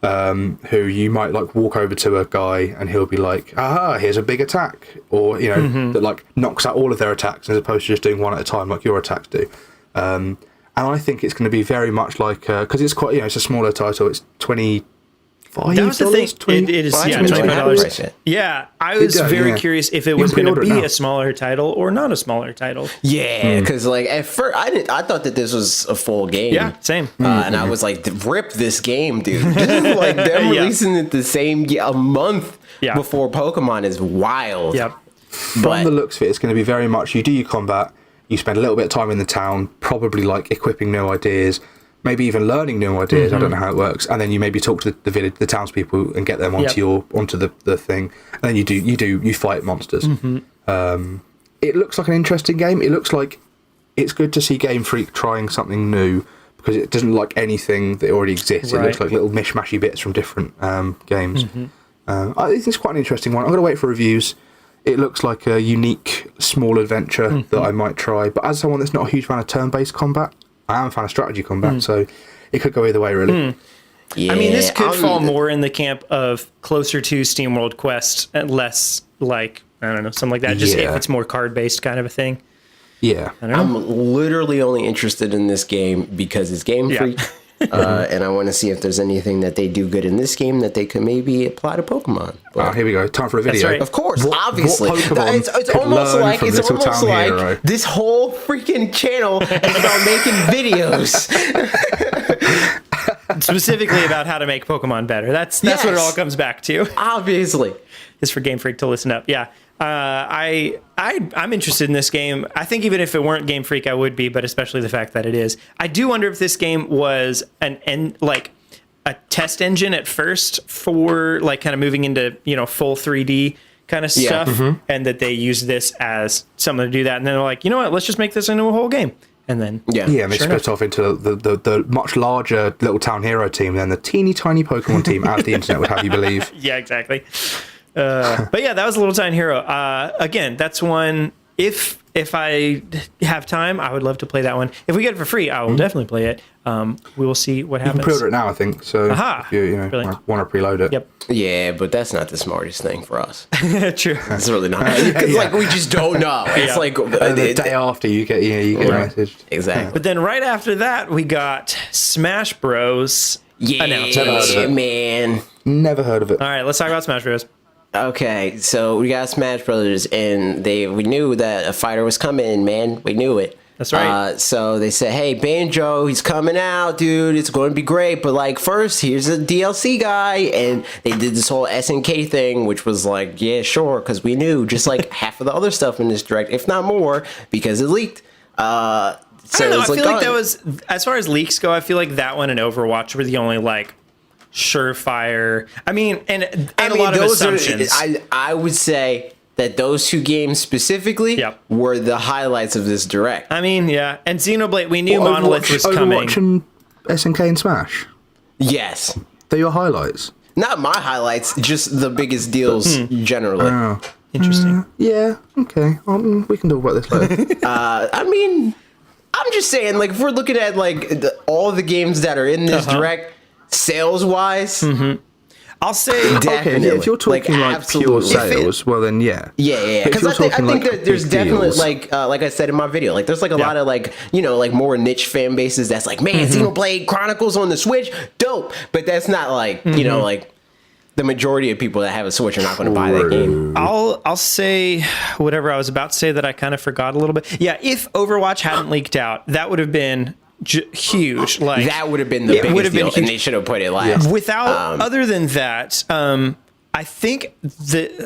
who you might like walk over to a guy and he'll be like, aha, here's a big attack, or you know, that like knocks out all of their attacks as opposed to just doing one at a time like your attacks do. And I think it's going to be very much like because it's quite, you know, it's a smaller title. It's $25. That was the thing. It is, Well, yeah, that's really $25. nice. Yeah, I was does, very yeah. curious if it You was can going to pre-order it be now. a smaller title or not a smaller title. Yeah, because like at first I thought that this was a full game. Yeah, same. And I was like, rip this game, dude. Like them Yeah. releasing it the same a month Yeah. before Pokemon is wild. Yep. From the looks of it, it's going to be very much you do your combat, you spend a little bit of time in the town, probably like equipping new ideas, maybe even learning new ideas. I don't know how it works, and then you maybe talk to the village, the townspeople, and get them onto onto the thing. And then you fight monsters. It looks like an interesting game. It looks like it's good to see Game Freak trying something new because it doesn't look like anything that already exists. Right. It looks like little mishmashy bits from different games. I think it's quite an interesting one. I'm going to wait for reviews. It looks like a unique small adventure that I might try. But as someone that's not a huge fan of turn-based combat, I am a fan of strategy combat, so it could go either way, really. Yeah, I mean, this could I'm- fall more in the camp of closer to SteamWorld Quest and less like, I don't know, something like that. Just if Yeah. it's more card-based kind of a thing. Yeah. I don't know. I'm literally only interested in this game because it's Game Yeah. Freak. And I want to see if there's anything that they do good in this game that they could maybe apply to Pokemon. But Here we go. Time for a video. right. of course, What obviously, Pokemon it's could almost learn like from it's Little almost Town like Hero? this whole freaking channel is about making videos. Specifically about how to make Pokemon better. That's what it Yes. all comes back to. Obviously, Is for Game Freak to listen up. Yeah. I'm interested in this game. I think even if it weren't Game Freak, I would be, but especially the fact that it is. I do wonder if this game was a test engine at first for like kind of moving into, you know, full 3D kind of Yeah. stuff, and that they use this as something to do that. And then they're like, you know what, let's just make this into a whole game. And then Yeah, and they Sure split off into the much larger Little Town Hero team than the teeny tiny Pokemon team, as the internet would have you believe. yeah, exactly. But yeah, that was Little Town Hero. Again, that's one. If I have time, I would love to play that one. If we get it for free, I will definitely play it. We will see what You can happens. pre-order it now, I think. So Aha! if you Brilliant. want to preload it. Yep. yeah, but that's not the smartest thing for us. True. It's really not. Because like we just don't know. It's Yeah. like The day after you get a message. exactly. But then right after that, we got Smash Bros. Yeah, announcement. Never heard of it. man. Never heard of it. All right, let's talk about Smash Bros. Okay, so we got Smash Brothers, and we knew that a fighter was coming, man. We knew it. That's right. So they said, "Hey, Banjo, he's coming out, dude. It's going to be great. But like, first, here's a DLC guy." And they did this whole SNK thing, which was like, "Yeah, sure," because we knew just like half of the other stuff in this direct, if not more, because it leaked. So I don't know. I it's feel like that oh, was, as far as leaks go, I feel like that one and Overwatch were the only like surefire. I mean, and a lot of assumptions. I would say that those two games specifically Yep. were the highlights of this direct. I mean, yeah. And Xenoblade, we knew Monolith was coming. Overwatch and SNK and Smash. Yes. They're your highlights. Not my highlights, just the biggest deals generally. Oh. Interesting. Yeah, okay. We can talk about this later. I mean, I'm just saying, like, if we're looking at, like, all the games that are in this direct, sales-wise, I'll say, definitely. Okay, if you're talking like pure absolutely. sales, well then yeah. Yeah. But if Because you're I think talking, that there's big definitely deals- like I said in my video, like there's like a lot of like, you know, like more niche fan bases that's like, man, Xenoblade Chronicles on the Switch, dope. But that's not like, you know, like the majority of people that have a Switch are not going to buy that game. I'll say whatever I was about to say that I kind of forgot a little bit. Yeah, if Overwatch hadn't leaked out, that would have been huge. Like That would have been the would biggest have been deal, huge. and they should have put it last. Without, other than that, I think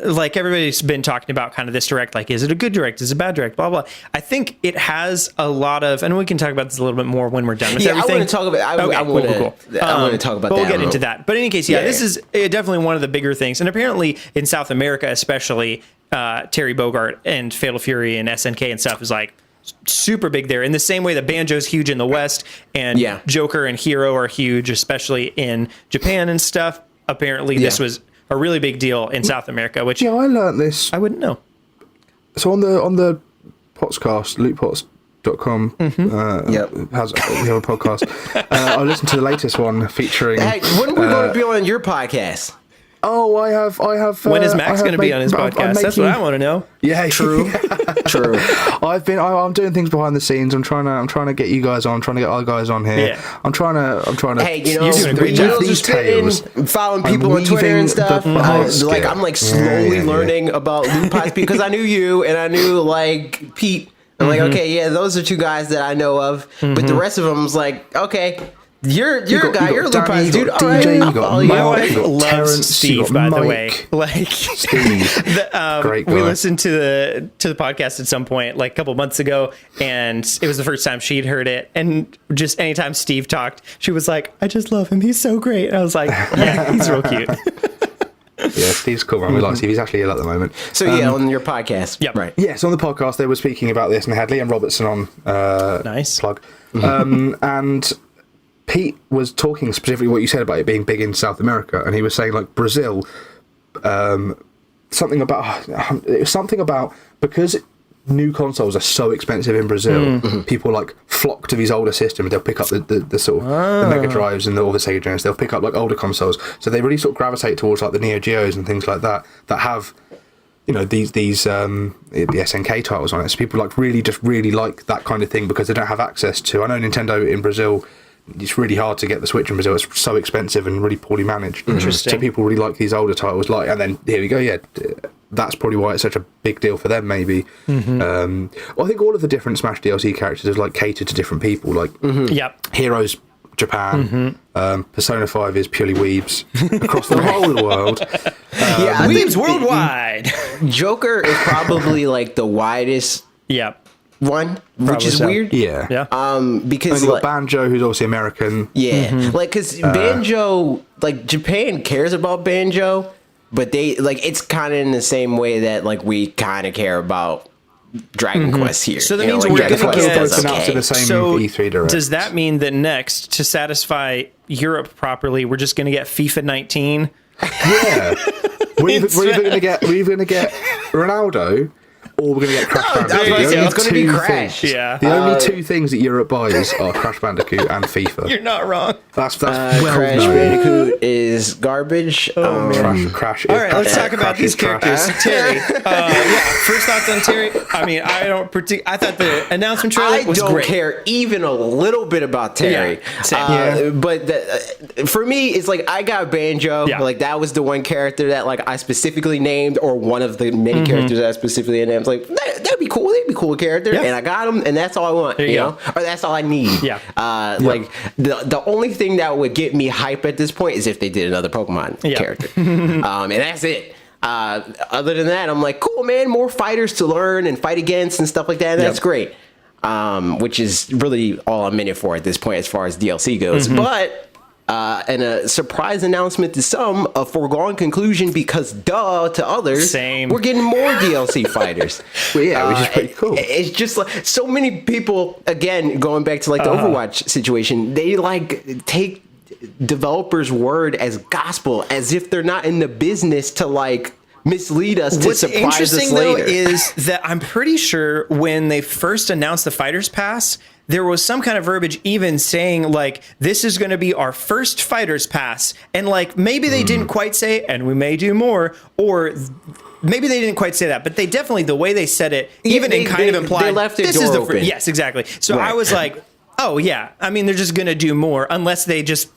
like everybody's been talking about kind of this direct, like, is it a good direct? Is it a bad direct? Blah, blah. I think it has a lot of, and we can talk about this a little bit more when we're done with everything. I want to talk about. I want to talk about that. But we'll get into that. But in any case, Yeah. this is definitely one of the bigger things. And apparently in South America, especially, Terry Bogard and Fatal Fury and SNK and stuff is like super big there. In the same way that Banjo's huge in the West and Joker and Hero are huge, especially in Japan and stuff. Apparently this was a really big deal in South America, which Yeah, I learned this. I wouldn't know. So on the podcast, LootPots.com, has we have a podcast. I listened to the latest one featuring. Hey, when are we going to be on your podcast? Oh, I have. When is Max going to be on his podcast? That's what I want to know. Yeah, True. I'm doing things behind the scenes. I'm trying to get you guys on. Trying to get our guys on here. Yeah. I'm trying to. Hey, you know, You're doing a great when job. Neil's just spitting, following people on Twitter weaving and stuff. the Like basket. I'm like slowly learning about LootPots because I knew you and I knew like Pete. I'm like, okay, yeah, those are two guys that I know of, but the rest of them was like, okay. You're a guy. You're a LootPots dude. All right, DJ, I'll you got follow you. My Mark, wife you got loves Terrence, Steve, you got by the Mike, way. Like Steve. Great guy. We listened to the podcast at some point, like a couple months ago, and it was the first time she'd heard it. And just anytime Steve talked, she was like, "I just love him. He's so great." And I was like, "Yeah, he's real cute." Yeah, Steve's cool, man. We like Steve. He's actually ill at the moment. So on your podcast, Yep. right? Yes, on the podcast they were speaking about this, and they had Liam Robertson on. Nice Plug. And Pete was talking specifically what you said about it being big in South America, and he was saying like Brazil, something about because new consoles are so expensive in Brazil, people like flock to these older systems. They'll pick up the sort of the Mega Drives and all the Sega Genesis. They'll pick up like older consoles, so they really sort of gravitate towards like the Neo Geos and things like that have. You know, these the SNK titles on it. So people like really like that kind of thing because they don't have access to. I know Nintendo in Brazil, it's really hard to get the Switch in Brazil. It's so expensive and really poorly managed. Interesting. So people really like these older titles. Like, and then here we go. Yeah, that's probably why it's such a big deal for them. Maybe. Well, I think all of the different Smash DLC characters have like catered to different people. Like, Yep. Heroes Japan. Persona 5 is purely weebs across the whole world. I think Weebs worldwide. Joker is probably like the widest Yep. one, which Probably is so. weird. Yeah. Because And you got like, Banjo, who's obviously American. like because Banjo, like Japan cares about Banjo, but they like it's kind of in the same way that like we kind of care about Dragon Quest here. So that You know, means like, we're Dragon gonna Quest get- is Both announced at the same So E3 direct. does that mean that next, to satisfy Europe properly, we're just going to get FIFA 19? Yeah. We're either going to get Ronaldo, or we're going to get Crash I was Bandicoot. about to say, The only it's gonna be two Crash. things- Yeah. The only two things that Europe buys are Crash Bandicoot and FIFA. You're not wrong. That's well Crash known. Bandicoot is garbage. Crash. All right, let's talk about these characters. Terry, first thoughts on Terry. I mean, I thought the announcement trailer I was don't great. care even a little bit about Terry. Yeah, same. But for me, it's like I got Banjo. Yeah. Like that was the one character that like I specifically named, or one of the many characters that I specifically named. I was like, that'd be cool. That'd be a cool character. Yeah. And I got him, and that's all I want. There you go. Or that's all I need. Yeah. Like the only thing that would get me hype at this point is if they did another Pokemon character. And that's it. Other than that, I'm like, cool, man. More fighters to learn and fight against and stuff like that. That's great. Which is really all I'm in it for at this point as far as DLC goes. But and a surprise announcement to some, a foregone conclusion because to others, Same. we're getting more DLC fighters. Well, yeah, which is pretty cool. It's just like so many people, again, going back to like the Overwatch situation, they like take developers' word as gospel, as if they're not in the business to like mislead us to What's surprise interesting us though later. is that I'm pretty sure when they first announced the Fighters Pass, there was some kind of verbiage even saying like, this is going to be our first Fighters Pass. And like, maybe they didn't quite say, and we may do more, or maybe they didn't quite say that, but they definitely, the way they said it, even they- in kind of they- implied, they left it this door is the open. yes, exactly. So Right. I was like, oh yeah, I mean, they're just going to do more unless they just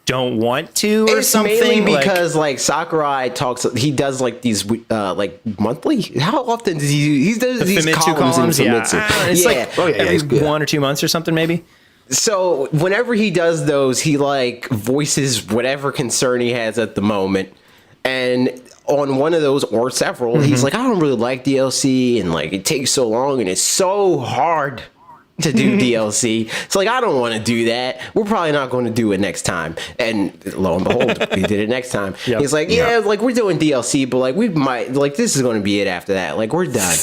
don't want to or It's something. mainly like- because like Sakurai he does like these like monthly. How often does he does these Famitsu columns in yeah. Famitsu? It's like it's every good. 1 or 2 months or something, maybe. So whenever he does those, he like voices whatever concern he has at the moment. And on one of those or several, he's like, I don't really like DLC, and like it takes so long and it's so hard to do DLC. So like, I don't want to do that. We're probably not going to do it next time. And lo and behold, we did it next time. Yep. He's like, like we're doing DLC, but like we might, like this is going to be it after that. Like we're done.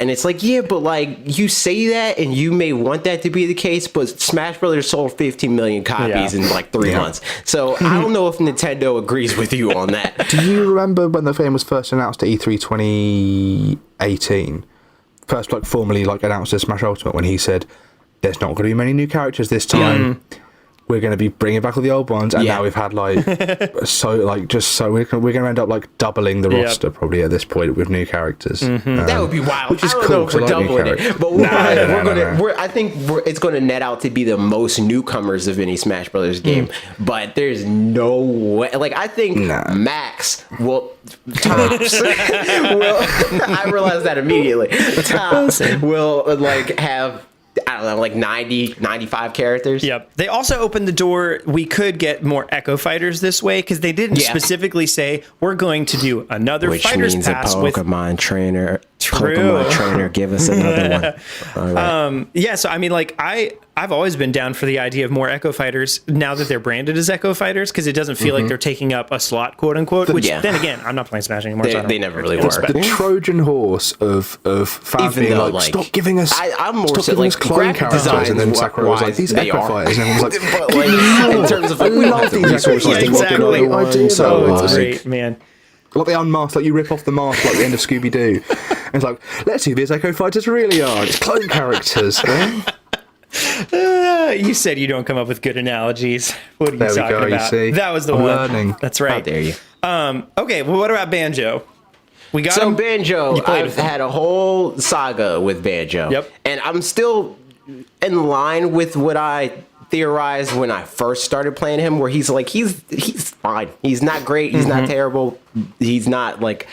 And it's like, yeah, but like you say that and you may want that to be the case, but Smash Brothers sold 15 million copies in like 3 months. So I don't know if Nintendo agrees with you on that. Do you remember when the game was first announced at E3 2018? First, like formally, like announced as Smash Ultimate, when he said, "There's not going to be many new characters this time. We're going to be bringing back all the old ones." And now we've had like we're going to end up like doubling the roster probably at this point with new characters. That would be wild. Which is I don't cool, know if we're 'cause I like new doubling it, characters. but I think it's going to net out to be the most newcomers of any Smash Brothers game. But there's no way. Like I think Max will tops. I realized that immediately. Tops will like have, I don't know, like 90, 95 characters. Yep. They also opened the door. We could get more Echo Fighters this way because they didn't specifically say we're going to do another Which Fighters means Pass a with. Pokemon trainer. True. Pokemon trainer, give us another one. All right. Yeah, so I mean, like I've always been down for the idea of more Echo Fighters now that they're branded as Echo Fighters because it doesn't feel like they're taking up a slot, quote unquote. Which then again, I'm not playing Smash anymore. So I don't They never really were. respect. The Trojan horse of fans Even being though, like, stop giving us, I'm more stop so, giving like, us clone graphic characters, design and then Sakura was like, these they Echo are. Fighters, and everyone was like, But like in terms of like, we don't have the resources Yeah, to look at exactly. other ones. So, Oh, it's like- great, man. like they unmask, like you rip off the mask like the end of Scooby Doo. And it's like, let's see who these Echo Fighters really are. It's clone characters. You said you don't come up with good analogies. What are you There we talking go, you about? see. That was the I'm one. learning. That's How right. dare you? Okay, well, what about Banjo? We got So him. Banjo, You played I've with him. had a whole saga with Banjo. Yep. And I'm still in line with what I theorized when I first started playing him, where he's like, he's fine. He's not great. He's not terrible. He's not like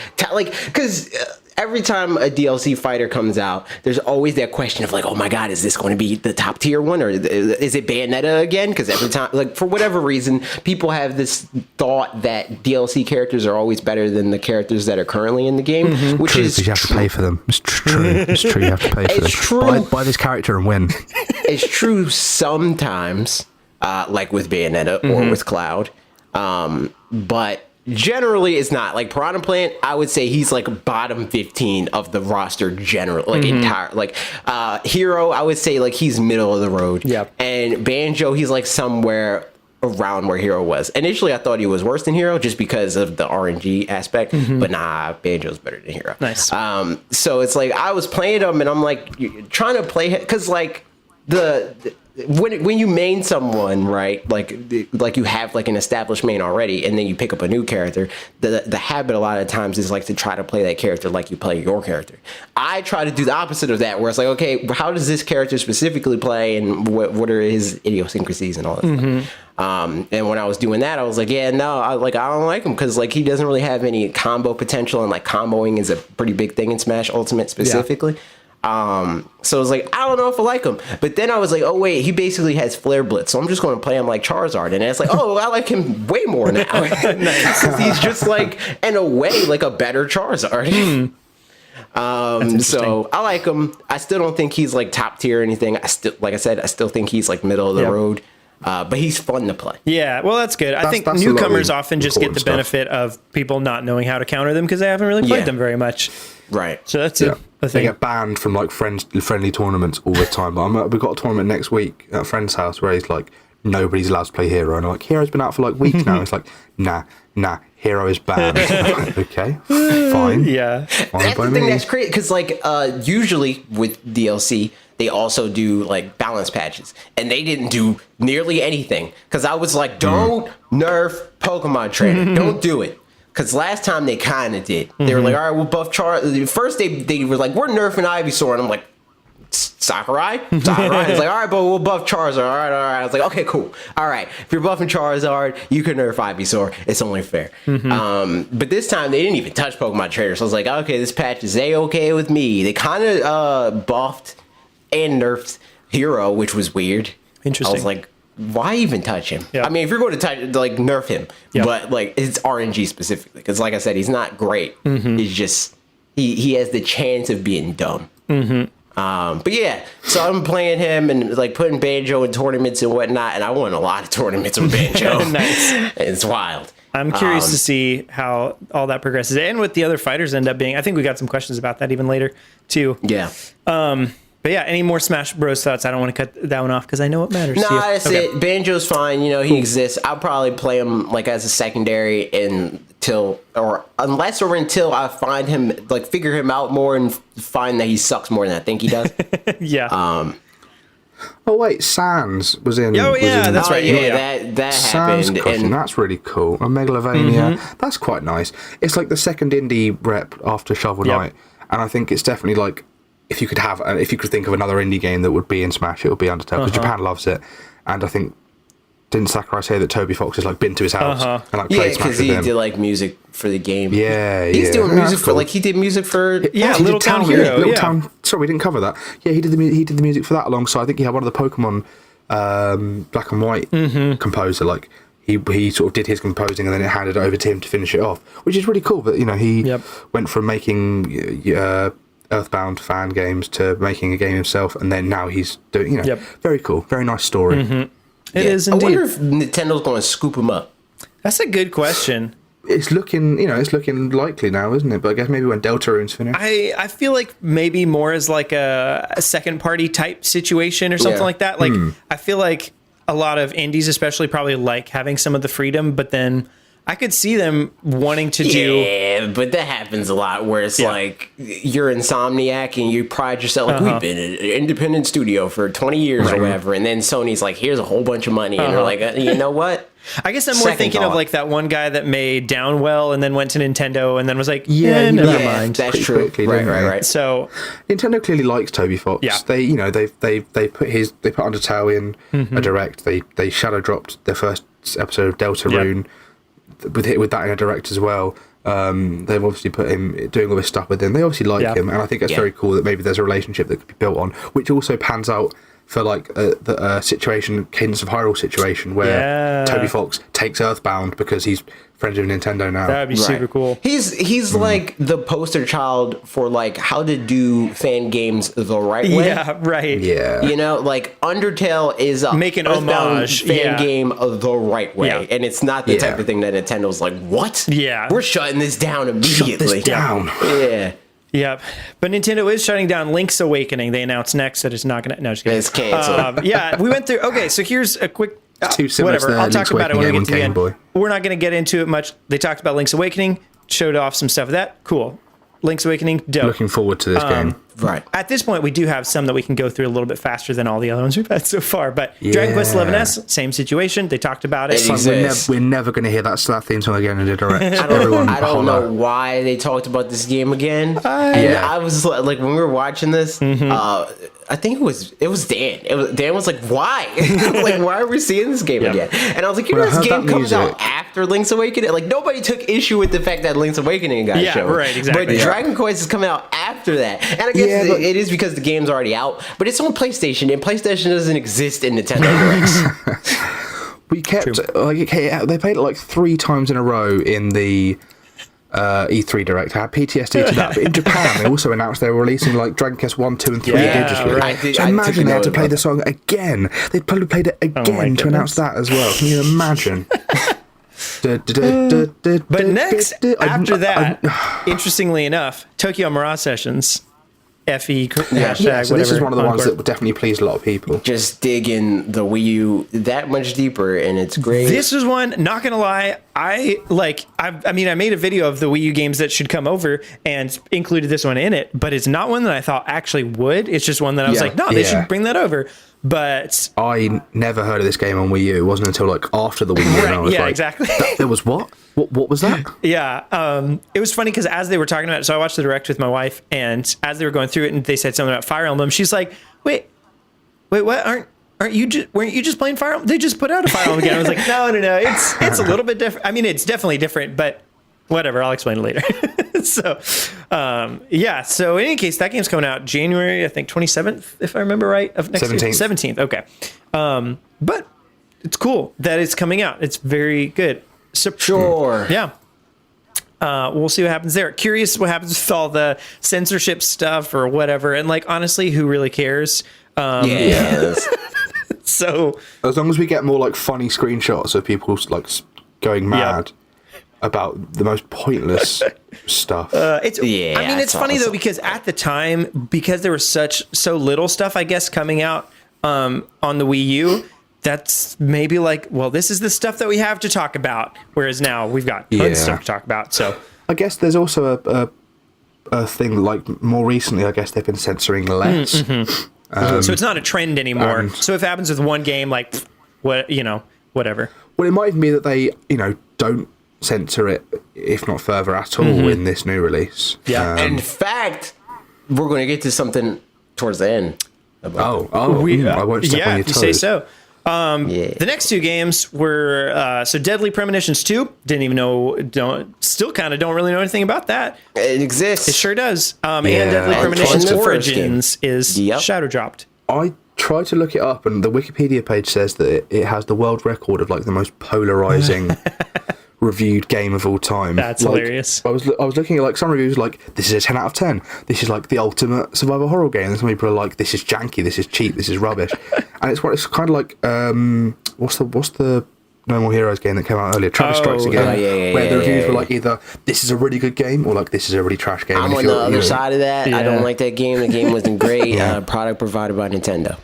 because every time a DLC fighter comes out, there's always that question of like, oh my God, is this going to be the top tier one, or is it Bayonetta again? Because every time, like for whatever reason, people have this thought that DLC characters are always better than the characters that are currently in the game, which True, is because you have to pay for them. It's true. It's true. You have to pay for them. It's true. Buy this character and win. it's true sometimes, like with Bayonetta or with Cloud, but generally it's not. Like Piranha Plant, I would say he's like bottom 15 of the roster general, like entire. Like Hero, I would say like he's middle of the road. Yep. And Banjo, he's like somewhere around where Hero was. Initially, I thought he was worse than Hero just because of the RNG aspect, but nah, Banjo's better than Hero. Nice. So it's like I was playing him, and I'm like trying to play him because like when you main someone, right, like you have like an established main already, and then you pick up a new character, the habit a lot of times is like to try to play that character like you play your character. I try to do the opposite of that, where it's like, okay, how does this character specifically play, and what are his idiosyncrasies and all that stuff. And when I was doing that, I was like, yeah, no, I don't like him because like he doesn't really have any combo potential, and like comboing is a pretty big thing in Smash Ultimate specifically. So I was like, I don't know if I like him. But then I was like, oh wait, he basically has Flare Blitz, so I'm just going to play him like Charizard. And it's like, oh, I like him way more now. Nice. He's just like, in a way, like a better Charizard. So I like him. I still don't think he's like top tier or anything. I still think he's like middle of the road. But he's fun to play. Yeah, well, that's good. I think newcomers often just get the benefit of people not knowing how to counter them because they haven't really played them very much. Right. So that's a They thing. get banned from like friendly tournaments all the time. But we've got a tournament next week at a friend's house where he's like, nobody's allowed to play Hero. And I'm like, Hero's been out for like weeks now. It's like, nah, Hero is banned. Like, okay, fine. Yeah. That's the thing that's crazy because like usually with DLC they also do like balance patches, and they didn't do nearly anything because I was like, don't nerf Pokemon Trainer, don't do it. Because last time they kind of did. They were like, all right, we'll buff First they were like, we're nerfing Ivysaur, and I'm like, Sakurai? It's like, all right, but we'll buff Charizard. All right. I was like, okay, cool. All right, if you're buffing Charizard, you can nerf Ivysaur. It's only fair. But this time, they didn't even touch Pokemon Trainer. So I was like, okay, this patch is A-okay with me. They kind of buffed and nerfed Hero, which was weird. Interesting. I was like, why even touch him? Yep. I mean, if you're going to touch, like, nerf him, but like it's RNG specifically, because like I said, he's not great. He's just he has the chance of being dumb. But yeah, so I'm playing him and like putting Banjo in tournaments and whatnot, and I won a lot of tournaments with Banjo. Nice. It's wild. I'm curious to see how all that progresses and what the other fighters end up being. I think we got some questions about that even later too. Yeah. But yeah, any more Smash Bros thoughts? I don't want to cut that one off because I know it matters. No, that's it. Banjo's fine. You know, he exists. I'll probably play him like as a secondary until I find him, like figure him out more and find that he sucks more than I think he does. Yeah. Oh wait, Sans was in. Oh yeah, that's right. Yeah, that Sans happened. custom, And that's really cool. And Megalovania, that's quite nice. It's like the second indie rep after Shovel Knight, and I think it's definitely like if you could think of another indie game that would be in Smash, it would be Undertale because Japan loves it, and I think. Didn't Sakurai say that Toby Fox has like been to his house and like played Smash because with he him? did like music for the game. He's doing music for like he did music for Little Town Hero. Town. Sorry, we didn't cover that. Yeah, he did the music for that alongside. I think he had one of the Pokemon Black and White composer. Like he sort of did his composing and then it handed it over to him to finish it off, which is really cool. But you know, he went from making Earthbound fan games to making a game himself, and then now he's doing very cool, very nice story. It is indeed. I wonder if Nintendo's going to scoop him up. That's a good question. It's looking likely now, isn't it? But I guess maybe when Deltarune's finished. I feel like maybe more as like a second party type situation or something like that. Like I feel like a lot of indies especially probably like having some of the freedom, but then I could see them wanting to do. Yeah, but that happens a lot where it's like you're Insomniac and you pride yourself like we've been an independent studio for 20 years or whatever, and then Sony's like, here's a whole bunch of money, and you're like, you know what? I guess I'm more thinking of like that one guy that made Downwell and then went to Nintendo and then was like, never mind. That's Pretty true. quickly, Right. So Nintendo clearly likes Toby Fox. Yeah. They put Undertale in a direct. They shadow dropped their first episode of Deltarune with that in a direct as well. They've obviously put him doing all this stuff with him. They obviously like him, and I think it's very cool that maybe there's a relationship that could be built on, which also pans out for like the situation, Cadence of Hyrule situation, where Toby Fox takes Earthbound because he's friends with Nintendo now. That would be super cool. He's like the poster child for like how to do fan games the right way. Yeah, right. Yeah. You know, like Undertale is a Make an Earthbound homage. fan game the right way, and it's not the type of thing that Nintendo's like, what? Yeah, we're shutting this down immediately. Shut this down. Yeah. Yep. But Nintendo is shutting down Link's Awakening. They announced next that it's not going to... No, just kidding. It's canceled. We went through... Okay, so here's a quick It's too similar whatever. to the I'll talk Link's about it when we Awakening get to the Game end. Boy. We're not going to get into it much. They talked about Link's Awakening, showed off some stuff of that. Cool. Link's Awakening, dope. Looking forward to this game. Right. At this point, we do have some that we can go through a little bit faster than all the other ones we've had so far. But Dragon Quest XI's, same situation. They talked about it. It Like, exists. we're never going to hear that theme song again in the direct. I don't know why they talked about this game again. And I was like, when we were watching this, I think it was Dan. Dan was like, "Why? Like, why are we seeing this game again?" And I was like, "You know, this game comes out after Link's Awakening. Like, nobody took issue with the fact that Link's Awakening got shown. Right, exactly. But Dragon Quest is coming out after that, and I guess it is because the game's already out. But it's on PlayStation, and PlayStation doesn't exist in Nintendo Directs. We kept they played it like 3 times in a row in the E3 Direct. I had PTSD to that. But in Japan, they also announced they were releasing like Dragon Quest 1, 2, and 3 digitally. Right. So imagine they had to play the song again. They probably played it again to announce that as well. Can you imagine? But next, after that, interestingly enough, Tokyo Mirage Sessions, FE hashtag so whatever. this is one of the ones that would definitely please a lot of people. Just dig in the Wii U that much deeper, and it's great. This is one, not gonna lie, I made a video of the Wii U games that should come over and included this one in it, but it's not one that I thought actually would. It's just one that I was like, no, they should bring that over. But I never heard of this game on Wii U. It wasn't until like after the Wii U. And I was like, exactly. There was what? What was that? It was funny because as they were talking about it, so I watched the Direct with my wife, and as they were going through it, and they said something about Fire Emblem, she's like, wait, what? Weren't you just playing Fire Emblem? They just put out a Fire Emblem again. I was like, no, it's a little bit different. I mean, it's definitely different, but whatever. I'll explain it later. So in any case, that game's coming out January, I think 27th, if I remember right, of next 17th. year. 17th. Okay. But it's cool that it's coming out. It's very good. So, Sure. Yeah. We'll see what happens there. Curious what happens with all the censorship stuff or whatever. And like, honestly, who really cares? So as long as we get more like funny screenshots of people like going mad about the most pointless stuff. It's funny though, because at the time, because there was so little stuff, I guess, coming out on the Wii U, that's maybe like, well, this is the stuff that we have to talk about. Whereas now we've got tons of stuff to talk about. So I guess there's also a thing like more recently, I guess they've been censoring less. So it's not a trend anymore. So if it happens with one game, like whatever. Well, it might even be that they, don't censor it, if not further at all, in this new release. Yeah. In fact, we're going to get to something towards the end. I won't step on your if you toes. say so. The next 2 games were Deadly Premonitions 2. Didn't even know. Still kind of don't really know anything about that. It exists. It sure does. And Deadly Premonitions the first Origins is shadow dropped. I tried to look it up, and the Wikipedia page says that it has the world record of like the most polarizing reviewed game of all time. That's hilarious. I was looking at like some reviews like, this is a 10 out of 10. This is like the ultimate survival horror game. And some people are like, this is janky, this is cheap, this is rubbish. And it's kind of like what's the No More Heroes game that came out earlier, Travis Strikes Again, where the reviews were like either this is a really good game or like this is a really trash game. I'm on the other side of that. I don't like that game. The game wasn't great. Product provided by Nintendo.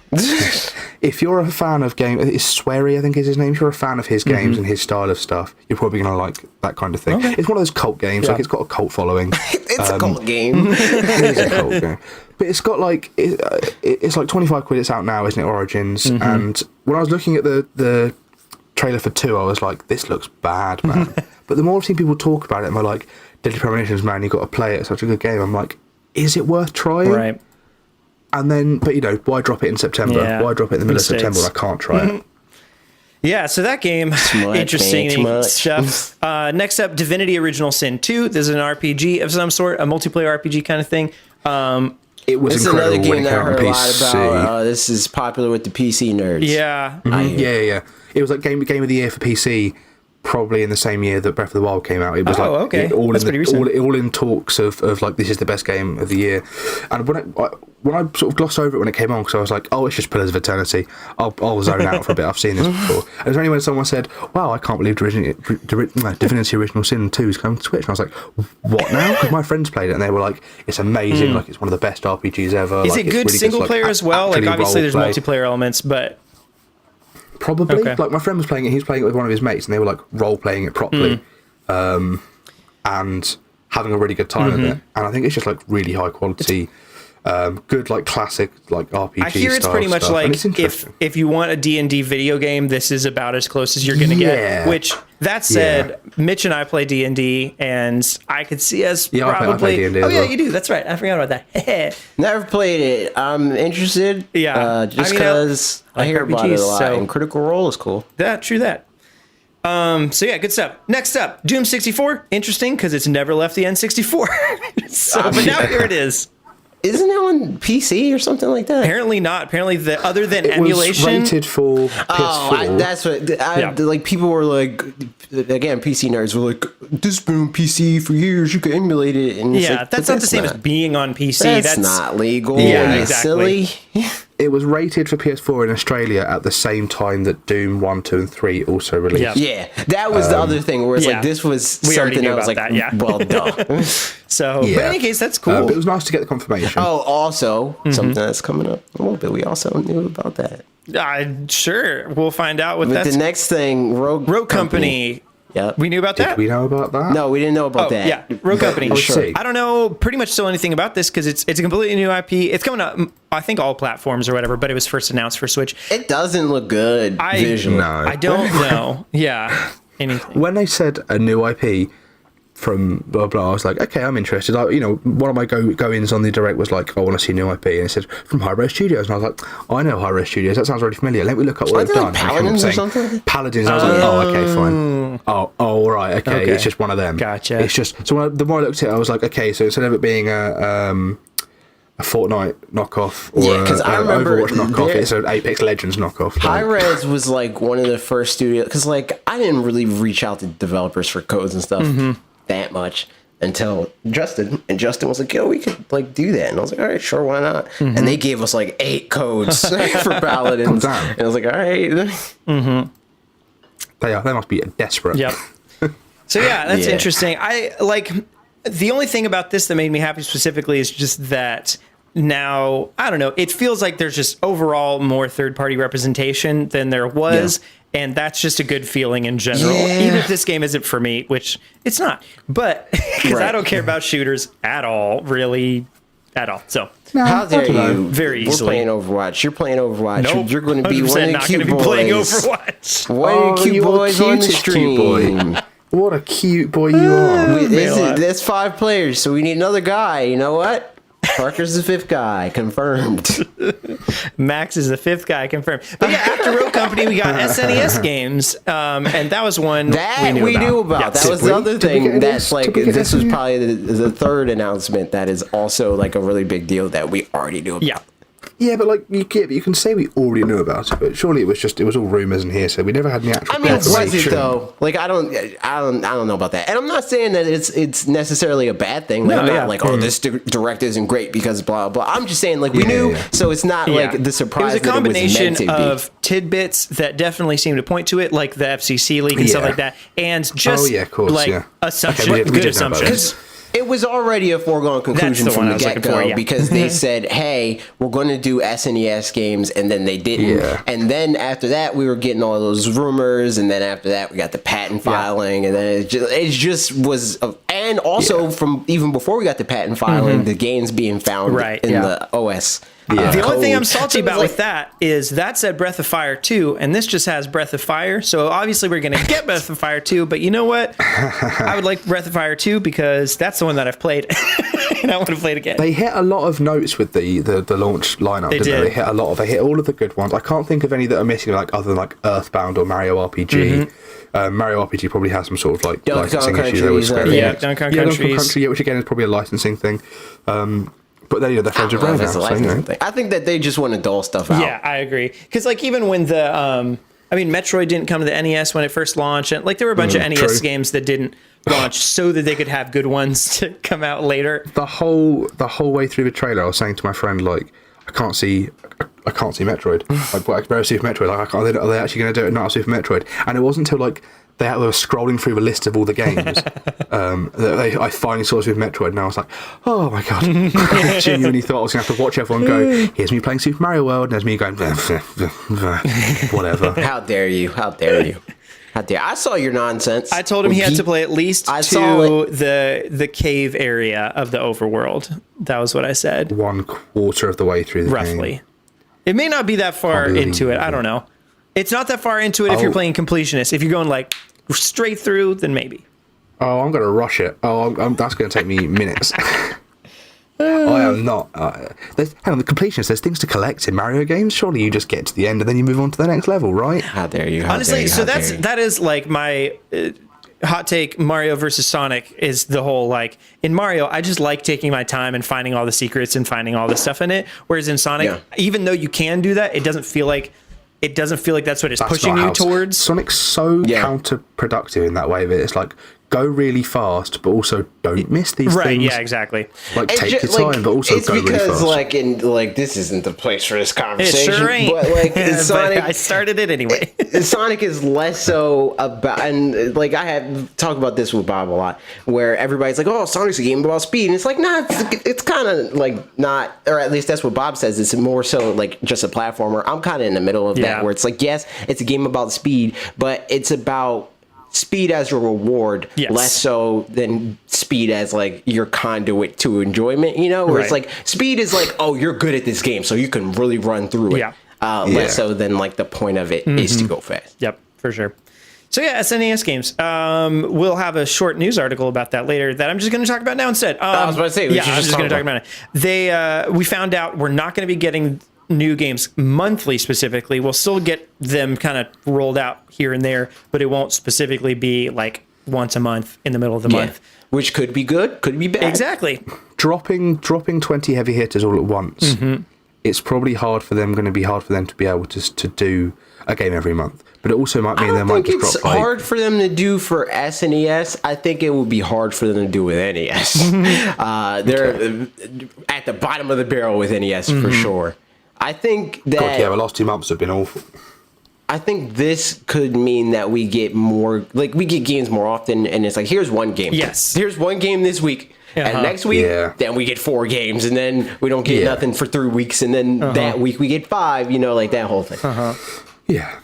If you're a fan of game, it's Swery, I think is his name. If you're a fan of his games and his style of stuff, you're probably going to like that kind of thing. Okay. It's one of those cult games. Like it's got a cult following. It's a cult game. It is a cult game. But it's got like it's like 25 quid. It's out now, isn't it? Origins. And when I was looking at the trailer for 2, I was like, this looks bad, man. But the more I've seen people talk about it, and they're like, Deadly Premonitions, man, you got to play it. It's such a good game. I'm like, is it worth trying? Right. And then, but why drop it in September? Yeah. Why drop it in the middle of September when I can't try it? Yeah, so that game, interesting stuff. Next up, Divinity Original Sin 2. This is an RPG of some sort, a multiplayer RPG kind of thing. It was It's incredible another game when it that came I out on heard a lot PC. about. This is popular with the PC nerds. Yeah. Yeah. It was like game of the year for PC, probably in the same year that Breath of the Wild came out. It was That's pretty recent. all in talks of like this is the best game of the year. And when I sort of glossed over it when it came on, because I was like, oh, it's just Pillars of Eternity. I'll zone out for a bit. I've seen this before. And it was only when someone said, wow, I can't believe Divinity Original Sin 2 is coming to Switch. And I was like, what now? Because my friends played it and they were like, it's amazing. Like it's one of the best RPGs ever. Is it good really single player as well? Like obviously there's multiplayer elements, but Probably. Okay. Like, my friend was playing it. He was playing it with one of his mates, and they were like role playing it properly, and having a really good time with it. And I think it's just like really high quality, good like classic like RPG. I hear it's pretty much stuff. And like it's interesting. if you want a D&D video game, this is about as close as you're going to get. Which, that said, Mitch and I play D&D, and I could see us I probably. play D&D Oh as yeah, well. you do. That's right. I forgot about that. Never played it. I'm interested. Yeah. Just I mean, because I like hear about it a RPGs, lot. so- And Critical Role is cool. True that. So yeah, good stuff. Next up, Doom 64. Interesting because it's never left the N64. But now here it is. Isn't it on PC or something like that? Apparently not. Apparently, other than It emulation, was rated for PS4. That's what like. People were like, again, PC nerds were like, "This has been on PC for years. You can emulate it." And it's yeah, like, that's but not the same as being on PC. That's not legal. Yeah, you exactly. silly. It was rated for PS4 in Australia at the same time that Doom 1, 2, and 3 also released. Yeah. Yeah, that was the other thing where it's yeah. like this was We already something knew I was about like, that, yeah. well, duh. So, but in any case, that's cool. But it was nice to get the confirmation. Oh, also something that's coming up a little bit. We also knew about that. Sure, we'll find out what But that's. the next thing, Rogue Company. Yep. We knew about that. Did we know about that? No, we didn't know about that. Yeah, Rogue Company. Let's see. I don't know pretty much still anything about this because it's a completely new IP. It's coming up, I think, all platforms or whatever, but it was first announced for Switch. It doesn't look good visually. No. I don't know. Yeah, anything. When they said a new IP from blah blah, I was like, okay, I'm interested. One of my go-ins on the direct was like, I want to see a new IP, and it said from High Res Studios, and I was like, I know High Res Studios. That sounds really familiar. Let me look up what Aren't they've they done. like And it came up Paladins or saying something? Paladins. I was like, oh, okay, fine. Oh, all right, okay. It's just one of them. Gotcha. It's just so the more I looked at it, I was like, okay, so instead of it being a Fortnite knockoff or Yeah, 'cause I remember Overwatch knockoff, there- it's an Apex Legends knockoff. High Res was like one of the first studios because like I didn't really reach out to developers for codes and stuff that much until Justin, and Justin was like, yo, we could like do that, and I was like, all right, sure, why not? And they gave us like 8 codes for Paladins, Damn. and I was like, all right. They must be desperate. Yep. So yeah, that's Yeah. interesting. I like the only thing about this that made me happy specifically is just that now, I don't know, it feels like there's just overall more third-party representation than there was. And that's just a good feeling in general. Yeah. Even if this game isn't for me, which it's not. But because I Right. don't care about shooters at all, really, at all. So How dare you? Very We're easily. playing Overwatch. You're playing Overwatch. nope, You're going to be one of 100% the not cute going to be boys. playing Overwatch. One of the cute you're boys on the cutest cute stream. boy. What a cute boy you are. That's 5 players, so we need another guy. You know what? Parker's the 5th guy, confirmed. Max is the 5th guy confirmed. But yeah, after Rogue Company, we got SNES games, and that was one That we knew about. That Did was we? the other Did we thing get that's this? like, Did we get this was SNES? probably the third announcement that is also like a really big deal that we already knew about. Yeah. Yeah, but like you can say we already knew about it, but surely it was all rumors and hearsay. We never had any actual. I mean, was it confirmation. though? Like, I don't know about that. And I'm not saying that it's necessarily a bad thing. Like, No, I'm not yeah. like, oh, this direct isn't great because blah blah. I'm just saying like we Yeah, knew, yeah. so it's not like the surprise. It was a that combination it was meant to of tidbits that definitely seem to point to it, like the FCC leak and stuff Yeah. like that, and just of course, like yeah. assumptions, Okay, we good did know about assumptions. this. It was already a foregone conclusion the one from I the was looking get-go for, yeah. because they said, hey, we're going to do SNES games, and then they didn't. Yeah. And then after that, we were getting all those rumors, and then after that, we got the patent filing, and then it just was... And also, from even before we got the patent filing, the games being found Right, in yeah. the OS. Yeah. The only thing I'm code. salty So it was about like- with that is that said Breath of Fire 2, and this just has Breath of Fire. So obviously we're going to get Breath of Fire 2, but you know what? I would like Breath of Fire 2 because that's the one that I've played, and I want to play it again. They hit a lot of notes with the launch lineup, didn't did. they? They hit all of the good ones. I can't think of any that are missing, like other than like Earthbound or Mario RPG. Mario RPG probably has some sort of like Donkey licensing Kong issue there with Country, Square yeah, Enix. Donkey Kong Donkey Kong Countries. Country, yeah, which again is probably a licensing thing. But then they're friends with I don't Rare know if now, it's a so, you licensing know. thing. I think that they just want to dull stuff out. Yeah, I agree. Because like even when the Metroid didn't come to the NES when it first launched, and like there were a bunch of NES true. games that didn't launch so that they could have good ones to come out later. The whole way through the trailer, I was saying to my friend, like, I can't see Metroid. Like, Super Metroid. Like, are they actually going to do it? Not Super Metroid. And it wasn't until like they were scrolling through the list of all the games. I finally saw this with Metroid, and I was like, oh my god. I genuinely thought I was going to have to watch everyone go, here's me playing Super Mario World, and there's me going, whatever. How dare you? How dare you? How dare I saw your nonsense. I told him he had to play at least to the cave area of the overworld. That was what I said. 1/4 of the way through the game. Roughly. It may not be that far into it. I don't know. It's not that far into it if you're playing completionist. If you're going like straight through, then maybe. Oh, I'm going to rush it. That's going to take me minutes. I am not. Hang on, the completionist, there's things to collect in Mario games. Surely you just get to the end and then you move on to the next level, right? How dare you? Honestly, so that is like my hot take. Mario versus Sonic is the whole, like, in Mario, I just like taking my time and finding all the secrets and finding all the stuff in it. Whereas in Sonic, even though you can do that, it doesn't feel like that's what it's pushing you towards. Sonic's so counterproductive in that way that it's like, go really fast, but also don't miss these things. Right, yeah, exactly. Like, take your time, but also go really fast. It's because, this isn't the place for this conversation. It sure ain't. But, Sonic... but I started it anyway. Sonic is less so about... And, I have talked about this with Bob a lot, where everybody's like, oh, Sonic's a game about speed. And it's like, nah, it's kind of, not... Or at least that's what Bob says. It's more so, just a platformer. I'm kind of in the middle of that, where it's like, yes, it's a game about speed, but it's about... speed as a reward, less so than speed as your conduit to enjoyment, where it's like speed is oh, you're good at this game, so you can really run through it. Less so than the point of it is to go fast. Yep, for sure. So yeah, SNES games. We'll have a short news article about that later that I'm just going to talk about now instead. I was about to say, I was just going to talk about it. We found out we're not going to be getting new games monthly specifically. We'll still get them kind of rolled out here and there, but it won't specifically be once a month in the middle of the month. Which could be good, could be bad. Exactly. Dropping 20 heavy hitters all at once. It's probably going to be hard for them to be able to do a game every month. But it also might mean they might just drop. It's hard for them to do for SNES. I think it would be hard for them to do with NES. They're at the bottom of the barrel with NES for sure. I think that... the last 2 months have been awful. I think this could mean that we get more... we get games more often, and it's here's one game. Yes. Here's one game this week, and next week, then we get 4 games, and then we don't get nothing for 3 weeks, and then that week we get 5, that whole thing. Yeah.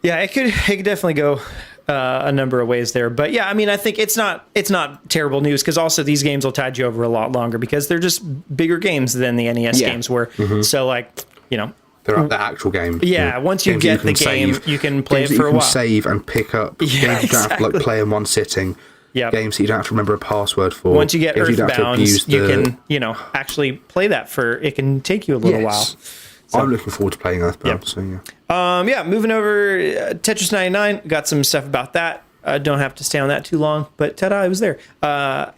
Yeah, it could definitely go a number of ways there. But yeah, I mean, I think it's not terrible news, because also these games will tide you over a lot longer because they're just bigger games than the NES games were. So they're the actual game. Yeah, once you get the game, you can play it for a while. You can save and pick up games you don't have to play in one sitting. Yep. Games that you don't have to remember a password for. Once you get Earthbound, you can actually play that for. It can take you a little while. So, I'm looking forward to playing Earthbound. So moving over, Tetris 99, got some stuff about that. Don't have to stay on that too long, but ta-da, I was there.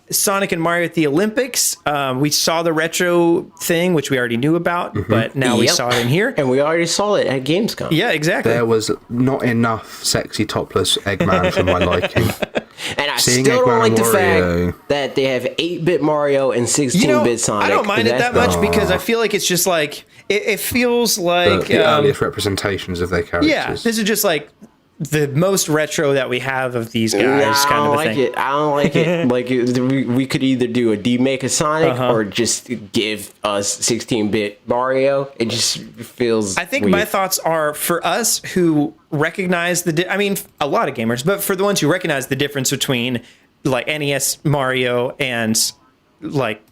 Sonic and Mario at the Olympics. We saw the retro thing, which we already knew about, but now we saw it in here. And we already saw it at Gamescom. Yeah, exactly. There was not enough sexy topless Eggman for my liking. And I still don't like the fact that they have 8-bit Mario and 16-bit Sonic. I don't mind it that much because I feel like it's just it feels like the earliest representations of their characters. Yeah, this is just the most retro that we have of these guys, kind of a thing. I don't like it. We could either do a demake of Sonic or just give us 16-bit Mario. It just feels I think weird. My thoughts are, for us who recognize a lot of gamers, but for the ones who recognize the difference between NES Mario and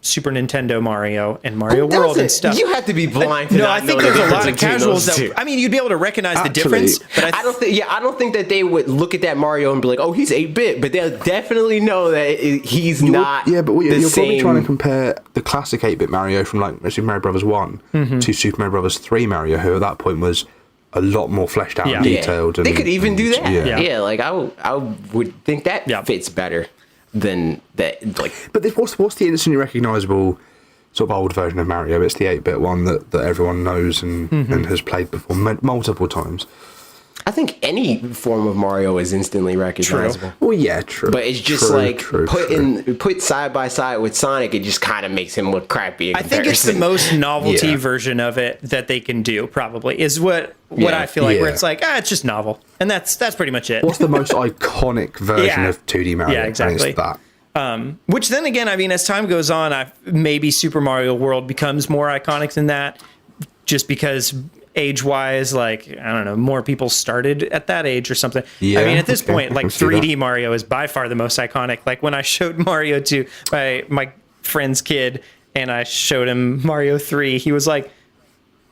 Super Nintendo Mario and Mario World and stuff. You have to be blind to no, not I think know there's the a lot of casuals that you'd be able to recognize the difference. But I don't think that they would look at that Mario and be like, oh, he's 8-bit, but they'll definitely know that he's not. Yeah, but you're probably trying to compare the classic 8-bit Mario from Super Mario Brothers 1 to Super Mario Brothers 3 Mario, who at that point was a lot more fleshed out and detailed. They could even do that. Yeah, I would think that fits better than that. But what's the instantly recognizable sort of old version of Mario? It's the 8-bit one that everyone knows and has played before multiple times. I think any form of Mario is instantly recognizable. Well, yeah, true. But it's just put side by side with Sonic, it just kind of makes him look crappy. I think it's the most novelty version of it that they can do. Probably is what I feel like. Where it's like, it's just novel, and that's pretty much it. What's the most iconic version of 2D Mario? Yeah, exactly. And it's that. Which then again, I mean, as time goes on, maybe Super Mario World becomes more iconic than that, just because age-wise, like, I don't know, more people started at that age or something. Yeah, I mean, at this point, like 3D Mario is by far the most iconic. Like when I showed Mario to my friend's kid and I showed him Mario 3, he was like,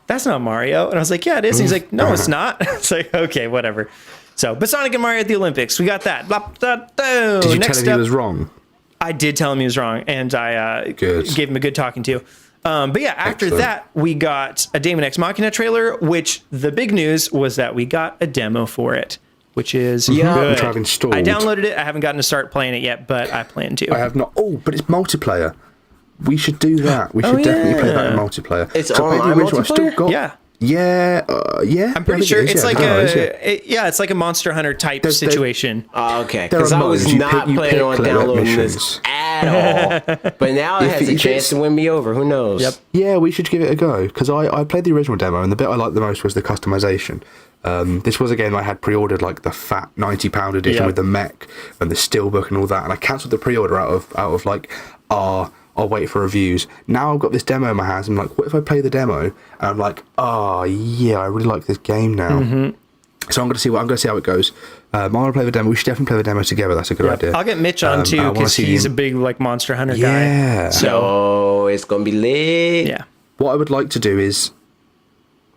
"That's not Mario." And I was like, "Yeah, it is." And he's like, "No, it's not." It's like, okay, whatever. So, but Sonic and Mario at the Olympics, we got that. Did you tell him he was wrong? I did tell him he was wrong, and I gave him a good talking to. But yeah, after that, we got a Daemon X Machina trailer, which the big news was that we got a demo for it, which is good. Which I've installed. I downloaded it. I haven't gotten to start playing it yet, but I plan to. I have not. Oh, but it's multiplayer. We should do that. We should definitely play that in multiplayer. It's online multiplayer? I've still got, yeah. Yeah. I'm pretty sure it's like it's like a Monster Hunter type situation. Okay, because I was not planning on downloading this at all. But now it has a chance to win me over. Who knows? Yep. Yeah, we should give it a go, because I played the original demo, and the bit I liked the most was the customization. This was a game I had pre-ordered, like the fat £90 edition with the mech and the steelbook and all that, and I cancelled the pre-order out of like, I'll wait for reviews. Now I've got this demo in my hands. I'm like, what if I play the demo? And I'm like, I really like this game now. So I'm going to see how it goes. I'm going to play the demo. We should definitely play the demo together. That's a good idea. I'll get Mitch on too, because he's a big like Monster Hunter guy. Yeah. So it's going to be lit. Yeah. What I would like to do is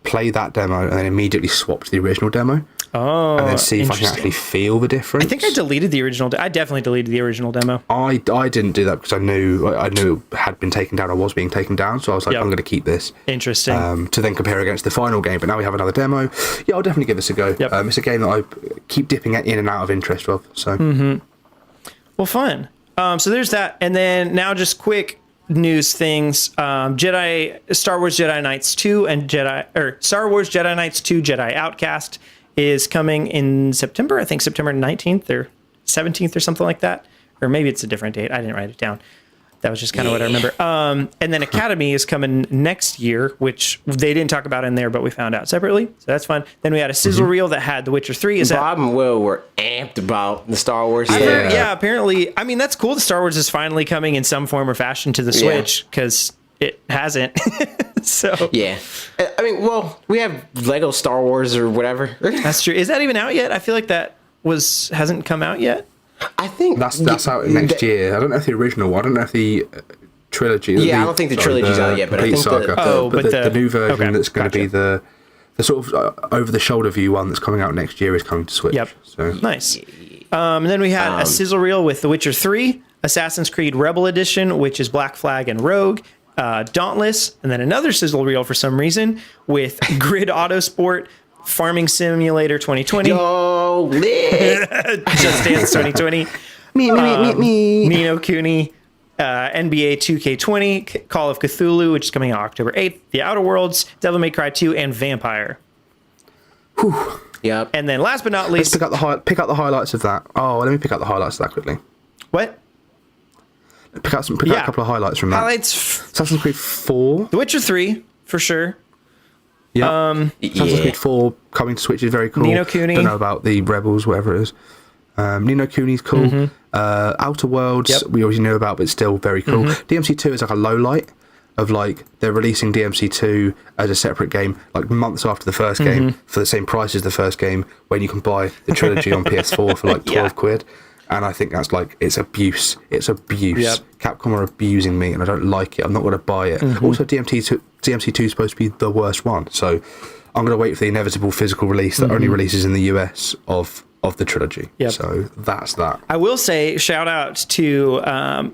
play that demo and then immediately swap to the original demo. Oh, and then see if I can actually feel the difference. I think I deleted the original. I definitely deleted the original demo. I didn't do that because I knew it had been taken down. I was being taken down, so I was like, I'm going to keep this. Interesting. To then compare against the final game. But now we have another demo. Yeah, I'll definitely give this a go. Yep. It's a game that I keep dipping in and out of interest of. So. Well, fun. So there's that, and then now just quick news things. Star Wars Jedi Knights 2 and Star Wars Jedi Knights 2 Jedi Outcast is coming in September. I think September 19th or 17th or something like that. Or maybe it's a different date. I didn't write it down. That was just kind of what I remember. And then Academy is coming next year, which they didn't talk about in there, but we found out separately. So that's fun. Then we had a sizzle reel that had The Witcher 3. Bob and Will were amped about the Star Wars stuff. Yeah, apparently. I mean, that's cool. The Star Wars is finally coming in some form or fashion to the Switch, because it hasn't. So yeah, I mean, well, we have Lego Star Wars or whatever. That's true. Is that even out yet? I feel like that hasn't come out yet. I think that's out next year. I don't know if the original. I don't know if the trilogy. Yeah, I don't think the trilogy's out yet, but I think saga. The new version that's going to be the sort of over the shoulder view one that's coming out next year is coming to Switch. Yep. So nice. And then we had a sizzle reel with The Witcher 3, Assassin's Creed Rebel Edition, which is Black Flag and Rogue. Dauntless, and then another sizzle reel for some reason with Grid Autosport, Farming Simulator 2020. Yo, lit! Just Dance 2020. me. Ni no Kuni, NBA 2K20, Call of Cthulhu, which is coming out October 8th, The Outer Worlds, Devil May Cry 2, and Vampire. Whew. Yep. And then last but not least... Let's pick out the highlights of that. Oh, let me pick out the highlights of that quickly. What? Pick out a couple of highlights from that. Assassin's Creed 4. The Witcher 3, for sure. Yeah. Assassin's Creed 4 coming to Switch is very cool. Ni no Kuni. Don't know about the Rebels, whatever it is. Ni no Kuni's cool. Outer Worlds, we already knew about, but still very cool. DMC2 is like a low light of like they're releasing DMC2 as a separate game like months after the first game for the same price as the first game, when you can buy the trilogy on PS4 for like 12 quid. And I think that's like, it's abuse. It's abuse. Yep. Capcom are abusing me, and I don't like it. I'm not going to buy it. Also, DMC2 is supposed to be the worst one. So I'm going to wait for the inevitable physical release that only releases in the US of the trilogy. Yep. So that's that. I will say, shout out to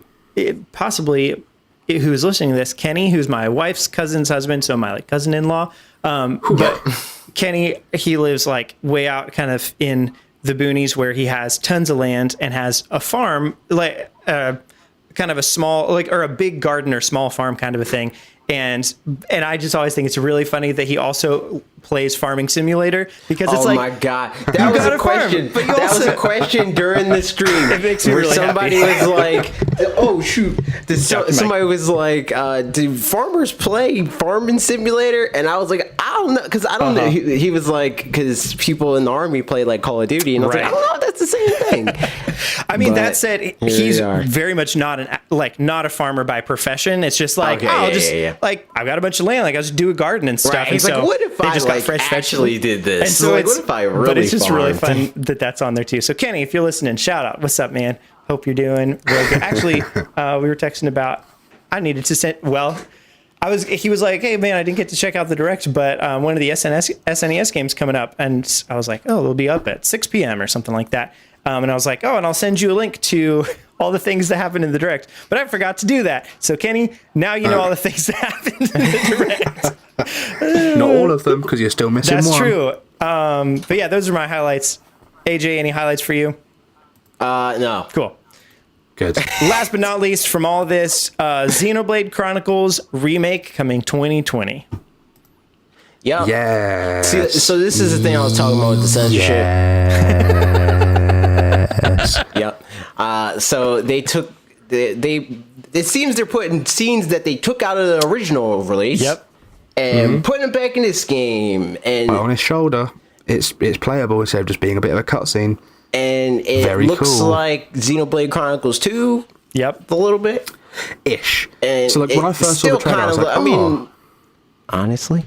possibly who's listening to this, Kenny, who's my wife's cousin's husband, so my like cousin-in-law. But Kenny, he lives like way out kind of in the boonies, where he has tons of land and has a farm, like kind of a small, like, or a big garden or small farm kind of a thing. And I just always think it's really funny that he also plays Farming Simulator, because it's like, oh my god, that was a question. Farm, that was a question during the stream makes me where really somebody happy. was like, "Oh shoot!" Somebody was like, "Do farmers play Farming Simulator?" And I was like, "I don't know," because I don't know. He was like, because people in the army play like Call of Duty, and I was like, "I don't know if that's the same thing." I mean, But that said, he's very much not not a farmer by profession. It's just like, like, I've got a bunch of land, like I just do a garden and stuff. Right. And He's so like, what if they I just got fresh actually did this? And so like, what if I really but it's just really farmed? fun that that's on there too. So Kenny, if you're listening, shout out. What's up, man? Hope you're doing real good. Actually, we were texting about, I needed to send, he was like, hey man, I didn't get to check out the direct, but one of the SNES games coming up. And I was like, oh, they'll be up at 6 p.m. or something like that. And I was like, oh, and I'll send you a link to all the things that happened in the direct. But I forgot to do that. So Kenny, now you know all the things that happened in the direct. Not all of them, because you're still missing one. That's true. But yeah, those are my highlights. AJ, any highlights for you? No. Cool. Good. Last but not least, from all this, Xenoblade Chronicles Remake coming 2020. Yep. Yeah. See, so this is the thing I was talking about with the censorship. Yes. Yep. So they took it seems they're putting scenes that they took out of the original release. Yep. And putting them back in this game, and On his shoulder, it's playable instead of just being a bit of a cutscene. And it Very looks cool. like Xenoblade Chronicles 2. Yep. A little bit. Ish. And So like when I first saw the trailer, I was like, I mean, honestly,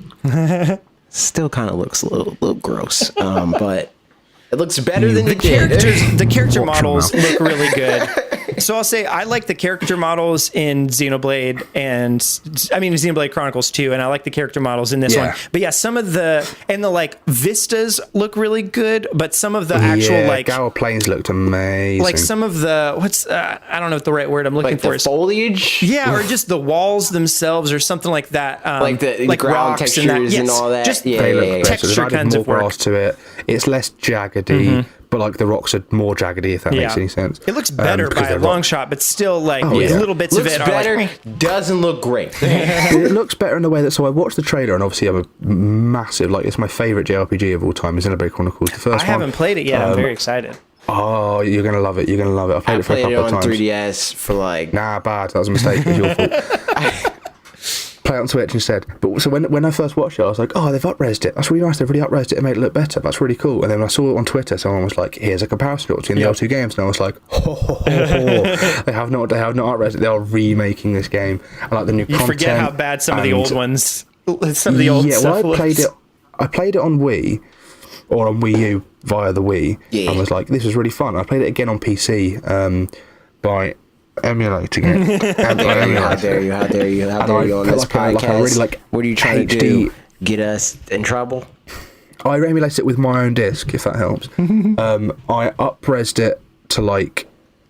still kind of looks a little gross. But it looks better than it did. The character Watch 'em models now. look really good. So I'll say I like the character models in Xenoblade Xenoblade Chronicles 2, and I like the character models in this one. But yeah, some of the like vistas look really good, but some of the actual like Gower Plains looked amazing. like some of the I don't know what the right word I'm looking Like for the is. foliage. Yeah, or just the walls themselves, or something like that. Like the ground rocks textures and all that. Just Yeah, they look yeah, better. texture They've added kinds more of work. grass to it. It's less jaggedy, but like the rocks are more jaggedy, if that makes any sense. It looks better because by a they're long shot, but still like Oh, yeah. little bits Looks of it better. are like, Doesn't look great. It looks better in the way that, so I watched the trailer, and obviously I'm a massive, like, it's my favourite JRPG of all time, is Xenoblade Chronicles, the first one. I haven't played it yet. I'm very excited. Oh, you're going to love it. You're going to love it. I played I it for a played it couple of on times. 3DS for like. Nah, bad. That was a mistake. It was your fault. Play it on Switch instead. But so when I first watched it, I was like, oh, they've up-resed it. That's really nice. They've really up-resed it and made it look better. That's really cool. And then when I saw it on Twitter, someone was like, here's a comparison between the old two games. And I was like, they have not up-resed it. They are remaking this game. I like the new content. You forget how bad some of the old ones, some of the old stuff was. I played it on Wii, or on Wii U via the Wii, Yeah. and was like, this was really fun. I played it again on PC by emulating it. How dare you on this podcast? What are you trying to do? Get us in trouble? I emulated it with my own disc, if that helps. I up-resed it to like,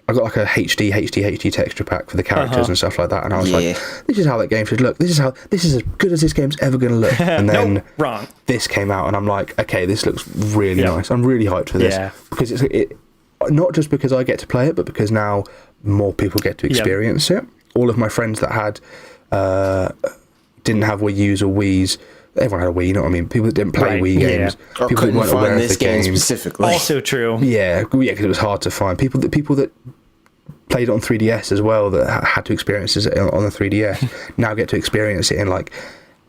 I got like a HD texture pack for the characters and stuff like that, and I was like, this is how that game should look. This is as good as this game's ever going to look. And then Nope, wrong. This came out, and I'm like, okay, this looks really nice. I'm really hyped for this because it's not just because I get to play it, but because now more people get to experience it. All of my friends that had didn't have Wii U's or Wii's. Everyone had a Wii, you know what I mean? People that didn't play Wii games, Or people that couldn't weren't aware find of this the game game. specifically. Also true. Yeah, because it was hard to find. People that played it on 3DS as well, that had to experience it on the 3DS, now get to experience it in like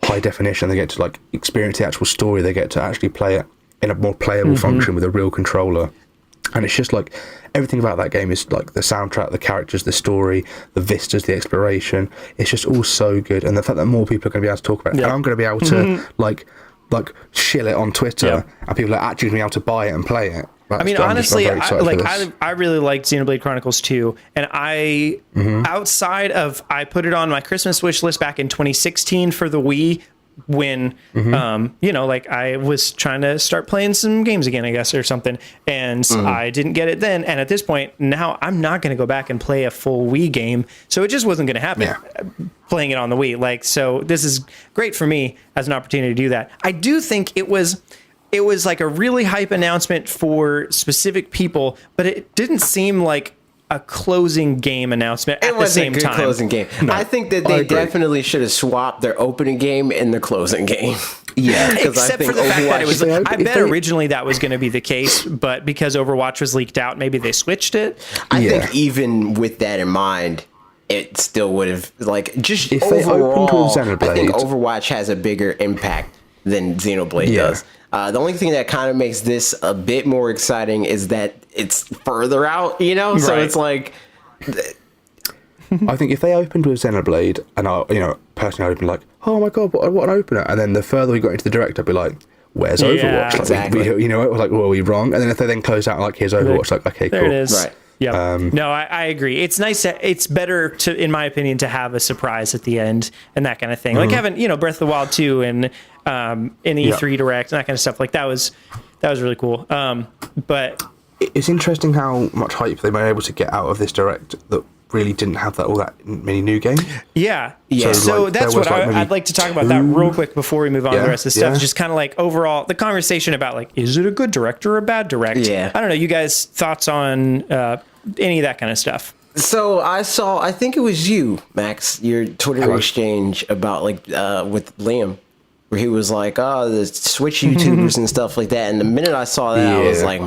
high definition. They get to like experience the actual story. They get to actually play it in a more playable function with a real controller. And it's just like everything about that game is like the soundtrack, the characters, the story, the vistas, the exploration. It's just all so good. And the fact that more people are going to be able to talk about it, and I'm going to be able to like shill it on Twitter, and people are actually going to be able to buy it and play it. I mean, honestly, I really liked Xenoblade Chronicles 2, and I outside of I put it on my Christmas wish list back in 2016 for the Wii when like I was trying to start playing some games again, I guess, or something, and I didn't get it then. And at this point now, I'm not going to go back and play a full Wii game, so it just wasn't going to happen. Playing it on the Wii, like, so this is great for me as an opportunity to do that. I do think it was like a really hype announcement for specific people, but it didn't seem like a closing game announcement at the same time. Closing game. No, I think that they definitely should have swapped their opening game and the closing game. Yeah, except for the fact that it was. I bet originally that was going to be the case, but because Overwatch was leaked out, maybe they switched it. I think even with that in mind, it still would have just if overall. They opened with I think Overwatch has a bigger impact than Xenoblade does. The only thing that kind of makes this a bit more exciting is that it's further out, So it's like. I think if they opened with Xenoblade, and personally I'd be like, oh my god, what an opener! And then the further we got into the direct, I'd be like, where's Overwatch? Exactly. It was like, were we wrong? And then if they then close out here's Overwatch, okay, there cool. It is. Right. Yeah. No, I agree. It's nice. It's better in my opinion, to have a surprise at the end and that kind of thing. Like having, Breath of the Wild 2 and an E3 Direct and that kind of stuff. Like that was really cool. But it's interesting how much hype they were able to get out of this Direct that really didn't have all that many new games. Yeah. Yeah. So that's what I'd like to talk about that real quick before we move on to the rest of the stuff. Just kind of overall the conversation about is it a good Direct or a bad Direct? Yeah. I don't know. You guys thoughts on any of that kind of stuff? So I think it was you, Max, your Twitter exchange about with Liam, where he was like, oh, the Switch YouTubers and stuff like that. And the minute I saw that, I was like,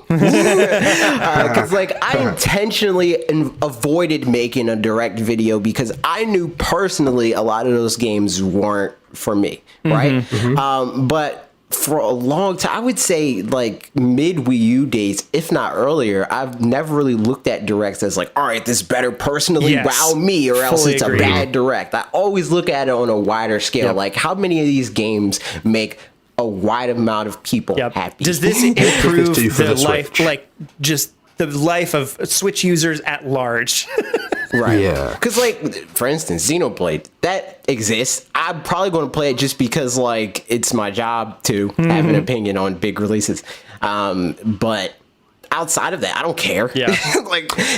because I intentionally avoided making a Direct video because I knew personally a lot of those games weren't for me, right? But for a long time, I would say mid Wii U days, if not earlier, I've never really looked at Directs as all right, this better personally wow me or else it's a bad Direct. I always look at it on a wider scale. How many of these games make a wide amount of people happy? Does this improve the life, just the life of Switch users at large? Right. Yeah. Because, for instance, Xenoblade, that exists. I'm probably going to play it just because, it's my job to have an opinion on big releases. But outside of that, I don't care. Yeah.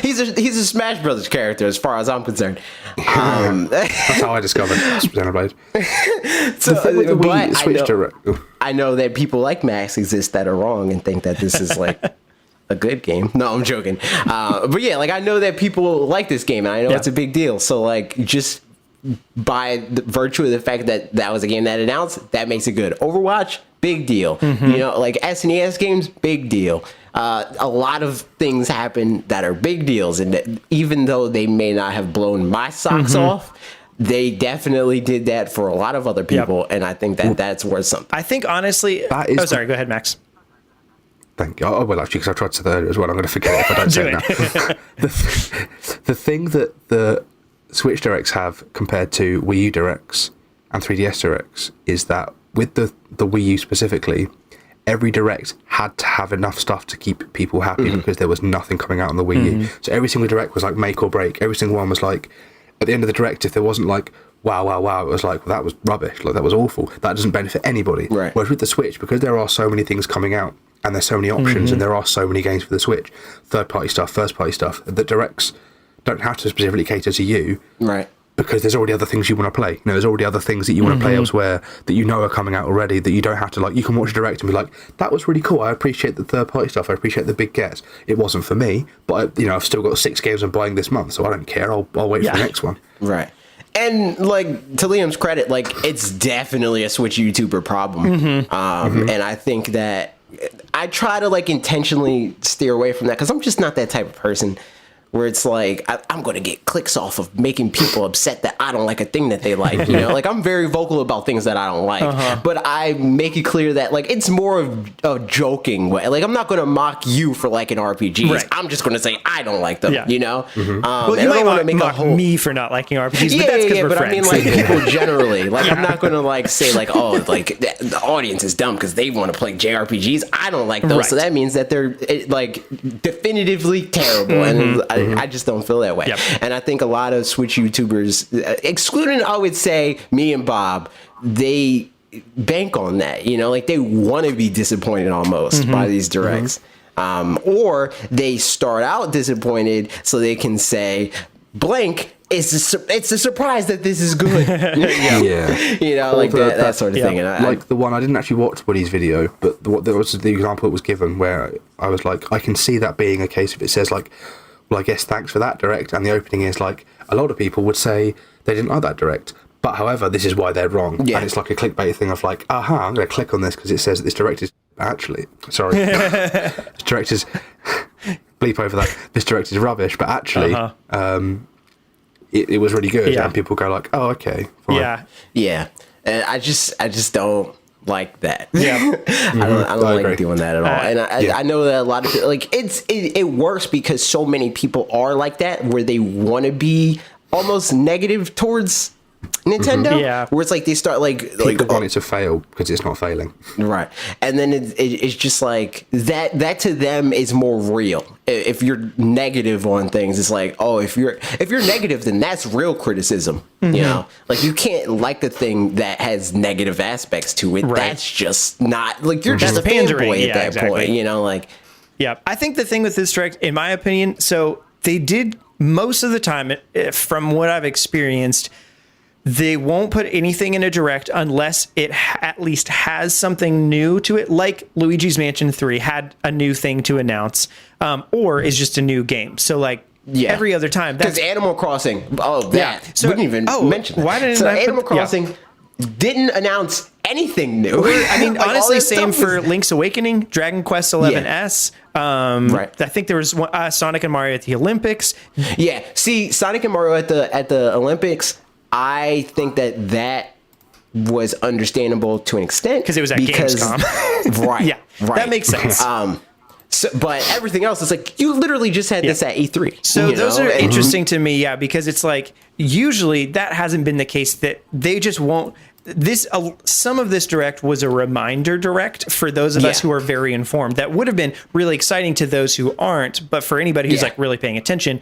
He's a Smash Brothers character as far as I'm concerned. That's how I discovered Xenoblade. I know that people like Max exist that are wrong and think that this is a good game. No, I'm joking. But yeah, I know that people like this game and I know it's a big deal. So just by the virtue of the fact that that was a game that announced, that makes it good. Overwatch, big deal. SNES games, big deal. A lot of things happen that are big deals. And even though they may not have blown my socks off, they definitely did that for a lot of other people. And I think that that's worth something. I think honestly, sorry, go ahead, Max. Thank you. Well, actually, because I tried to say that earlier as well, I'm going to forget it if I don't say it now. The thing that the Switch Directs have compared to Wii U Directs and 3DS Directs is that with the Wii U specifically, every Direct had to have enough stuff to keep people happy because there was nothing coming out on the Wii U. So every single Direct was make or break. Every single one was at the end of the Direct, if there wasn't wow, it was well, that was rubbish, that was awful. That doesn't benefit anybody. Right. Whereas with the Switch, because there are so many things coming out, and there's so many options, and there are so many games for the Switch, third-party stuff, first-party stuff, that Directs don't have to specifically cater to you. Right. Because there's already other things you want to play. There's already other things that you want to play elsewhere that are coming out already that you don't have to, you can watch a Direct and be like, that was really cool. I appreciate the third-party stuff. I appreciate the big gets. It wasn't for me, but, I've still got 6 games I'm buying this month, so I don't care. I'll wait for the next one. Right. And to Liam's credit, it's definitely a Switch YouTuber problem. And I think that I try to intentionally steer away from that because I'm just not that type of person where it's I'm going to get clicks off of making people upset that I don't like a thing that they like, I'm very vocal about things that I don't like, but I make it clear that it's more of a joking way. I'm not going to mock you for liking RPGs. Right. I'm just going to say I don't like them, Well, you might want to mock me for not liking RPGs, but that's because we're friends. I mean, people generally, I'm not going to say the audience is dumb because they want to play JRPGs. I don't like those, so that means that they're definitively terrible, and I just don't feel that way. Yep. And I think a lot of Switch YouTubers, excluding, I would say, me and Bob, they bank on that. They want to be disappointed almost by these Directs. Or they start out disappointed so they can say, blank, it's a surprise that this is good. That sort of thing. And the one, I didn't actually watch Woody's video, but there was the example that was given where I was I can see that being a case if it says well, I guess thanks for that direct. And the opening is like, a lot of people would say they didn't like that direct. But however, this is why they're wrong. Yeah. And it's like a clickbait thing of like, I'm going to click on this because it says that this direct is this direct is bleep over that. This direct is rubbish, but actually, it was really good. Yeah. And people go like, oh, okay. Fine. Yeah. And I just don't like that. Yeah. I don't like agree. doing that at all. And I know that a lot of people, like, it works because so many people are like that, where they want to be almost negative towards Nintendo. Yeah. Where it's like they start People want it to fail because it's not failing. right. And then it's just like that to them is more real. If you're negative on things, it's like, oh, if you're negative, then that's real criticism. You know, like, you can't like the thing that has negative aspects to it. Right. That's just not, like, you're just That's a pandering. fanboy at Yeah, that exactly. point, you know, like. Yeah, I think the thing with this direct, in my opinion, so they did most of the time, from what I've experienced, they won't put anything in a direct unless it at least has something new to it, like Luigi's Mansion 3 had a new thing to announce, or is just a new game. So, like, every other time. Because Animal Crossing, so, we didn't even mention that. Why didn't so I Animal Crossing didn't announce anything new. I mean, Like, honestly, all this same stuff for was- Link's Awakening, Dragon Quest 11S. Right. I think there was Sonic and Mario at the Olympics. Yeah, see, Sonic and Mario at the Olympics, I think that was understandable to an extent Because it was at Gamescom. right. Yeah, that makes sense. So, but everything else is like, you literally just had this at E3. So you those know? are And- interesting to me, yeah, because it's like, usually that hasn't been the case, that they just won't. Some of this direct was a reminder direct for those of us who are very informed. That would have been really exciting to those who aren't, but for anybody who's like really paying attention,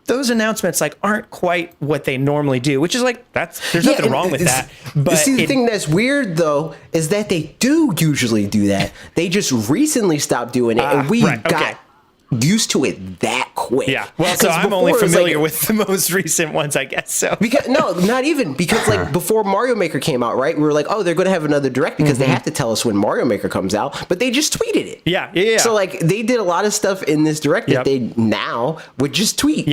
those announcements like aren't quite what they normally do, which is like, there's nothing wrong with that. But see, the thing that's weird though is that they do usually do that. They just recently stopped doing it, and we got used to it that quick. Yeah. Well, so I'm only familiar with the most recent ones, I guess. So because not even because like before Mario Maker came out, right? We were like, oh, they're going to have another direct because they have to tell us when Mario Maker comes out, but they just tweeted it. Yeah. So like they did a lot of stuff in this direct that they now would just tweet,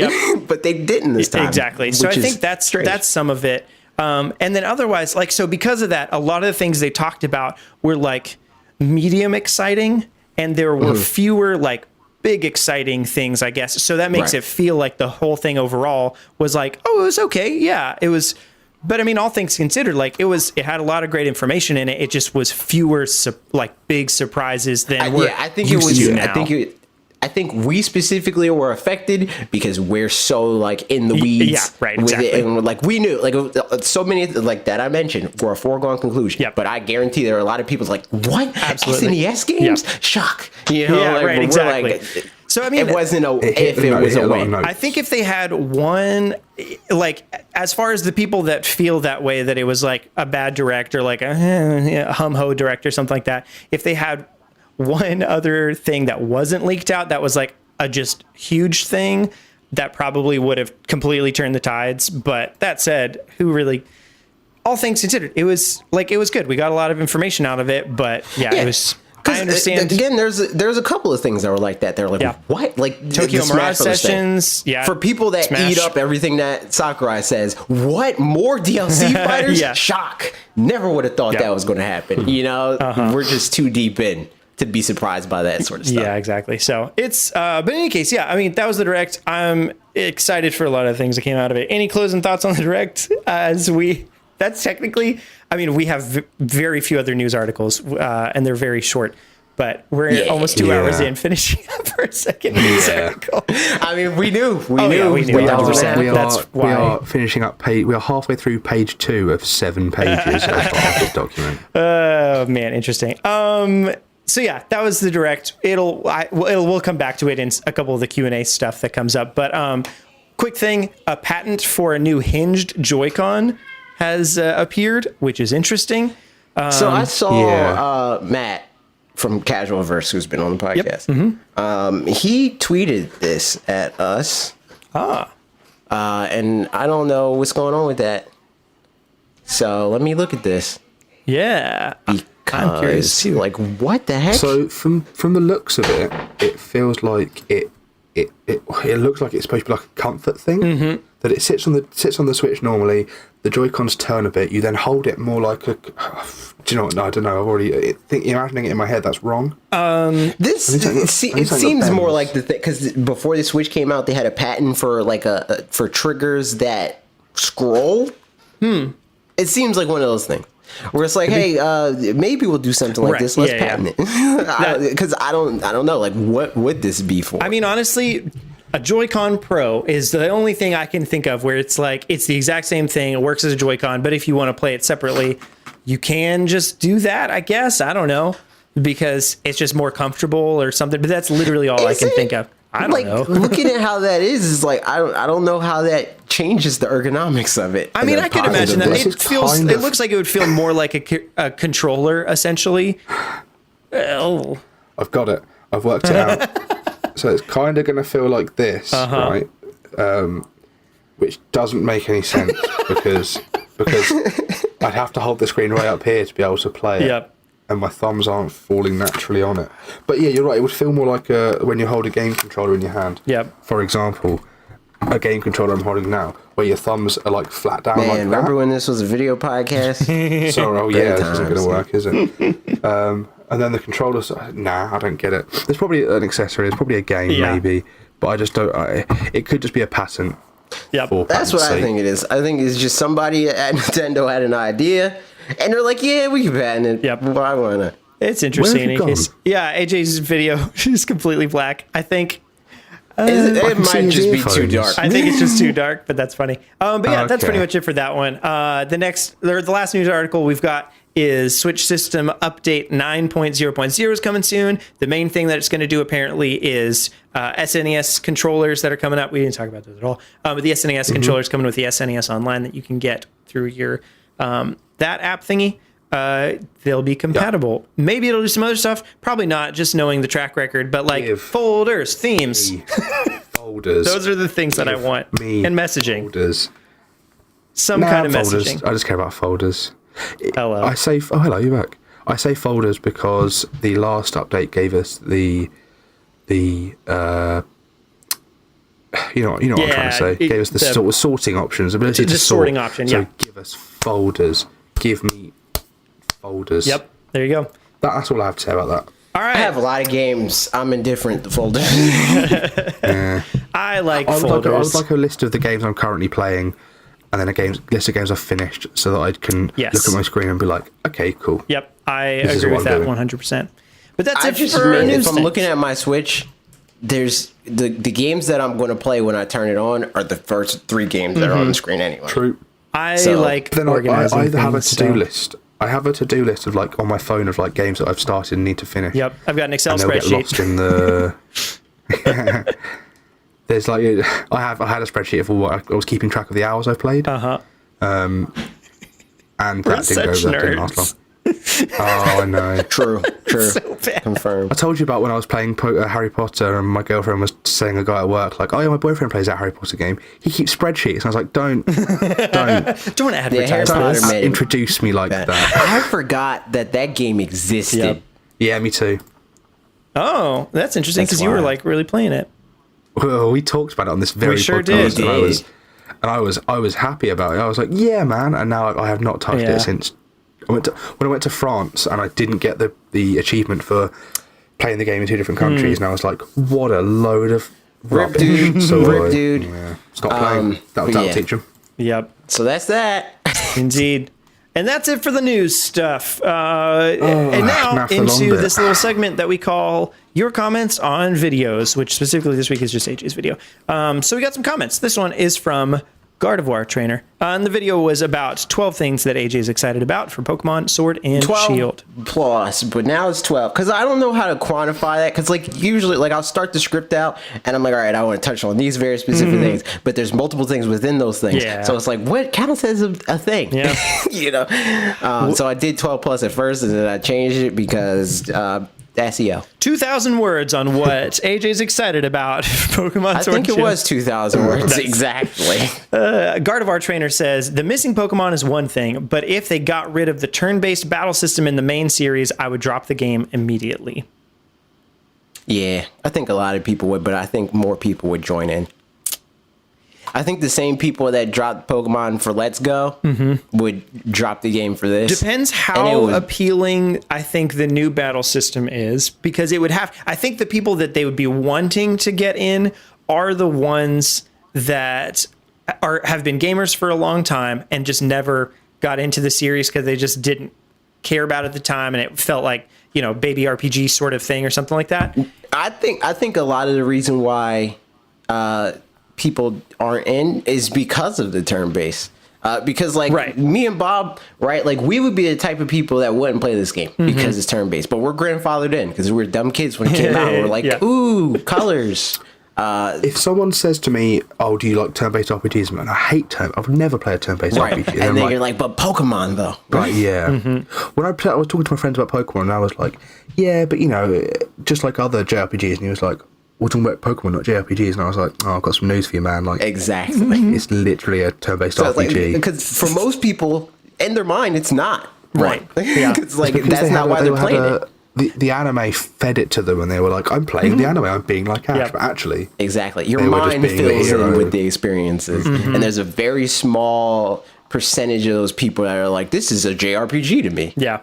but they didn't this time. Exactly. So I think that's some of it. And then otherwise, like, so because of that, a lot of the things they talked about were like medium exciting, and there were fewer like big exciting things, I guess. So that makes it feel like the whole thing overall was like, oh, it was okay. Yeah, it was. But I mean, all things considered, like it had a lot of great information in it. It just was fewer like big surprises than we're used to now. I think we specifically were affected because we're so like in the weeds with it, and like we knew like so many like that I mentioned were a foregone conclusion. Yep. But I guarantee there are a lot of people like, what? Absolutely. SNES games? Yep. Shock. You know, Yeah, like, right, we're exactly. Like, so I mean, it wasn't it was a win. I think if they had one, like, as far as the people that feel that way, that it was like a bad direct or like a hum-ho direct or something like that, if they had one other thing that wasn't leaked out that was like a just huge thing, that probably would have completely turned the tides. But that said, all things considered, it was good. We got a lot of information out of it, but it was. I understand. Again, there's a couple of things that were like that. They're like, what? Like Tokyo the Mirage Smash Bros. Sessions. Thing. Yeah. For people that Smash. eat up everything that Sakurai says, what? More DLC fighters? Shock. Never would have thought that was going to happen. You know, we're just too deep in to be surprised by that sort of stuff. Yeah, exactly. So it's, but in any case, I mean, that was the direct. I'm excited for a lot of things that came out of it. Any closing thoughts on the direct? That's technically, I mean, we have very few other news articles, and they're very short. But we're almost 2 hours in, finishing up for a second news article. I mean, we knew. We are finishing up we are halfway through page 2 of 7 pages of this document. Oh man, interesting. So yeah, that was the direct. We'll come back to it in a couple of the Q&A stuff that comes up. But quick thing, a patent for a new hinged Joy-Con has appeared, which is interesting. So I saw Matt from Casualverse, who's been on the podcast. He tweeted this at us. And I don't know what's going on with that. So let me look at this. Yeah. I'm curious too. Like, what the heck? So from the looks of it, it feels like it it looks like it's supposed to be like a comfort thing. Mm-hmm. That it sits on the Switch normally. The Joy-Cons turn a bit. You then hold it more like a. Do you know what? No, I don't know. I've already imagining it in my head. That's wrong. It seems more like the thing because before the Switch came out, they had a patent for like for triggers that scroll. It seems like one of those things where it's like, hey, maybe we'll do something like this. Let's patent it. Because I don't know. Like, what would this be for? I mean, honestly, a Joy-Con Pro is the only thing I can think of where it's like it's the exact same thing. It works as a Joy-Con, but if you want to play it separately, you can just do that. I guess I don't know because it's just more comfortable or something. But that's literally all I can think of. I don't know. Looking at how that is like I don't know how that changes the ergonomics of it. I mean, I could imagine that it looks like it would feel more like a controller essentially. Oh, I've got it. I've worked it out. So it's kind of going to feel like this, right? Which doesn't make any sense because I'd have to hold the screen right up here to be able to play it. Yep. And my thumbs aren't falling naturally on it. But yeah, you're right. It would feel more like when you hold a game controller in your hand. Yep. For example, a game controller I'm holding now, where your thumbs are like flat down like that. Remember when this was a video podcast? So, this isn't going to work, is it? And then the controllers, nah, I don't get it. There's probably an accessory. There's probably a game, maybe. But I just don't. It could just be a patent. Yep. That's what I think it is. I think it's just somebody at Nintendo had an idea. And they're like, yeah, we can patent it. Yep. Why not? It's interesting. Yeah, AJ's video is completely black. I think it might just be too dark. I think it's just too dark, but that's funny. But yeah, that's pretty much it for that one. The last news article we've got is Switch System Update 9.0.0 is coming soon. The main thing that it's going to do apparently is SNES controllers that are coming up. We didn't talk about those at all. But the SNES controllers coming with the SNES Online that you can get through your that app thingy. They'll be compatible. Yep. Maybe it'll do some other stuff. Probably not, just knowing the track record. But like folders, themes, folders. Those are the things that I want. And messaging. Folders. Some kind of folders. Messaging. I just care about folders. Hello. Hello, you're back. I say folders because the last update gave us the you know what I'm trying to say. Gave us the sort of sorting options, ability to sort. Sorting option. So give us folders. Give me folders. Yep. There you go. That's all I have to say about that. All right. I have a lot of games. I'm indifferent to folders. I like folders. I would like a list of the games I'm currently playing, and then list of games I've finished, so that I can look at my screen and be like, okay, cool. Yep, I agree with that 100%. But that's it just for if I'm looking at my Switch, there's the games that I'm going to play when I turn it on are the first 3 games that are on the screen anyway. True. I like organizing I have a to-do list. I have a to-do list of like on my phone of like games that I've started and need to finish. Yep, I've got an Excel and spreadsheet. Get lost in the. There's like I had a spreadsheet of what I was keeping track of the hours I played. And that didn't last long. Oh, I know. True. So bad. Confirmed. I told you about when I was playing Harry Potter and my girlfriend was saying a guy at work like, oh yeah, my boyfriend plays that Harry Potter game. He keeps spreadsheets. And I was like, don't advertise. Don't introduce me like that. I forgot that game existed. Yep. Yeah, me too. Oh, that's interesting because you were like really playing it. Well, we talked about it on this very podcast, and I was happy about it. I was like, yeah, man. And now I have not touched it since. When I went to France and I didn't get the achievement for playing the game in 2 different countries, and I was like, what a load of rubbish. Rip, dude. Yeah, stop playing. That'll teach him. Yep. So that's that. Indeed. And that's it for the news stuff. And now into this little segment that we call Your Comments on Videos, which specifically this week is just AJ's video. So we got some comments. This one is from Gardevoir Trainer. And the video was about 12 things that AJ is excited about for Pokemon Sword and 12 Shield. Plus, but now it's 12. Because I don't know how to quantify that. Because like usually, like I'll start the script out and I'm like, all right, I want to touch on these very specific things. But there's multiple things within those things. Yeah. So it's like, what counts as a thing? Yeah. You know? So I did 12 plus at first and then I changed it because SEO. 2,000 words on what AJ's excited about Pokemon Sword. I think it was 2,000 words exactly. Gardevoir Trainer says the missing Pokemon is one thing, but if they got rid of the turn-based battle system in the main series, I would drop the game immediately. Yeah, I think a lot of people would, but I think more people would join in. I think the same people that dropped Pokemon for Let's Go would drop the game for this. Depends how appealing I think the new battle system is, because it would have. I think the people that they would be wanting to get in are the ones that have been gamers for a long time and just never got into the series because they just didn't care about it at the time, and it felt like, you know, baby RPG sort of thing or something like that. I think a lot of the reason why people aren't in is because of the turn-based. Because like me and Bob, right, like we would be the type of people that wouldn't play this game because it's turn-based, but we're grandfathered in because we're dumb kids when it came out. We're like, ooh, colors. If someone says to me, "Oh, do you like turn-based RPGs?" Man, I hate turn. I would never play a turn-based RPG. And then you're like, "But Pokemon, though." Right? Yeah. When I was talking to my friends about Pokemon, and I was like, "Yeah, but you know, just like other JRPGs," and he was like, "We're talking about Pokemon, not JRPGs." And I was like, "Oh, I've got some news for you, man. Like, exactly, it's literally a turn-based RPG." Because for most people, in their mind, it's not. Right. Yeah. It's like that's not why they're playing it. The anime fed it to them, and they were like, "I'm playing the anime. I'm being like Ash," but actually, exactly, your mind fills in with the experiences, and there's a very small percentage of those people that are like, "This is a JRPG to me." Yeah,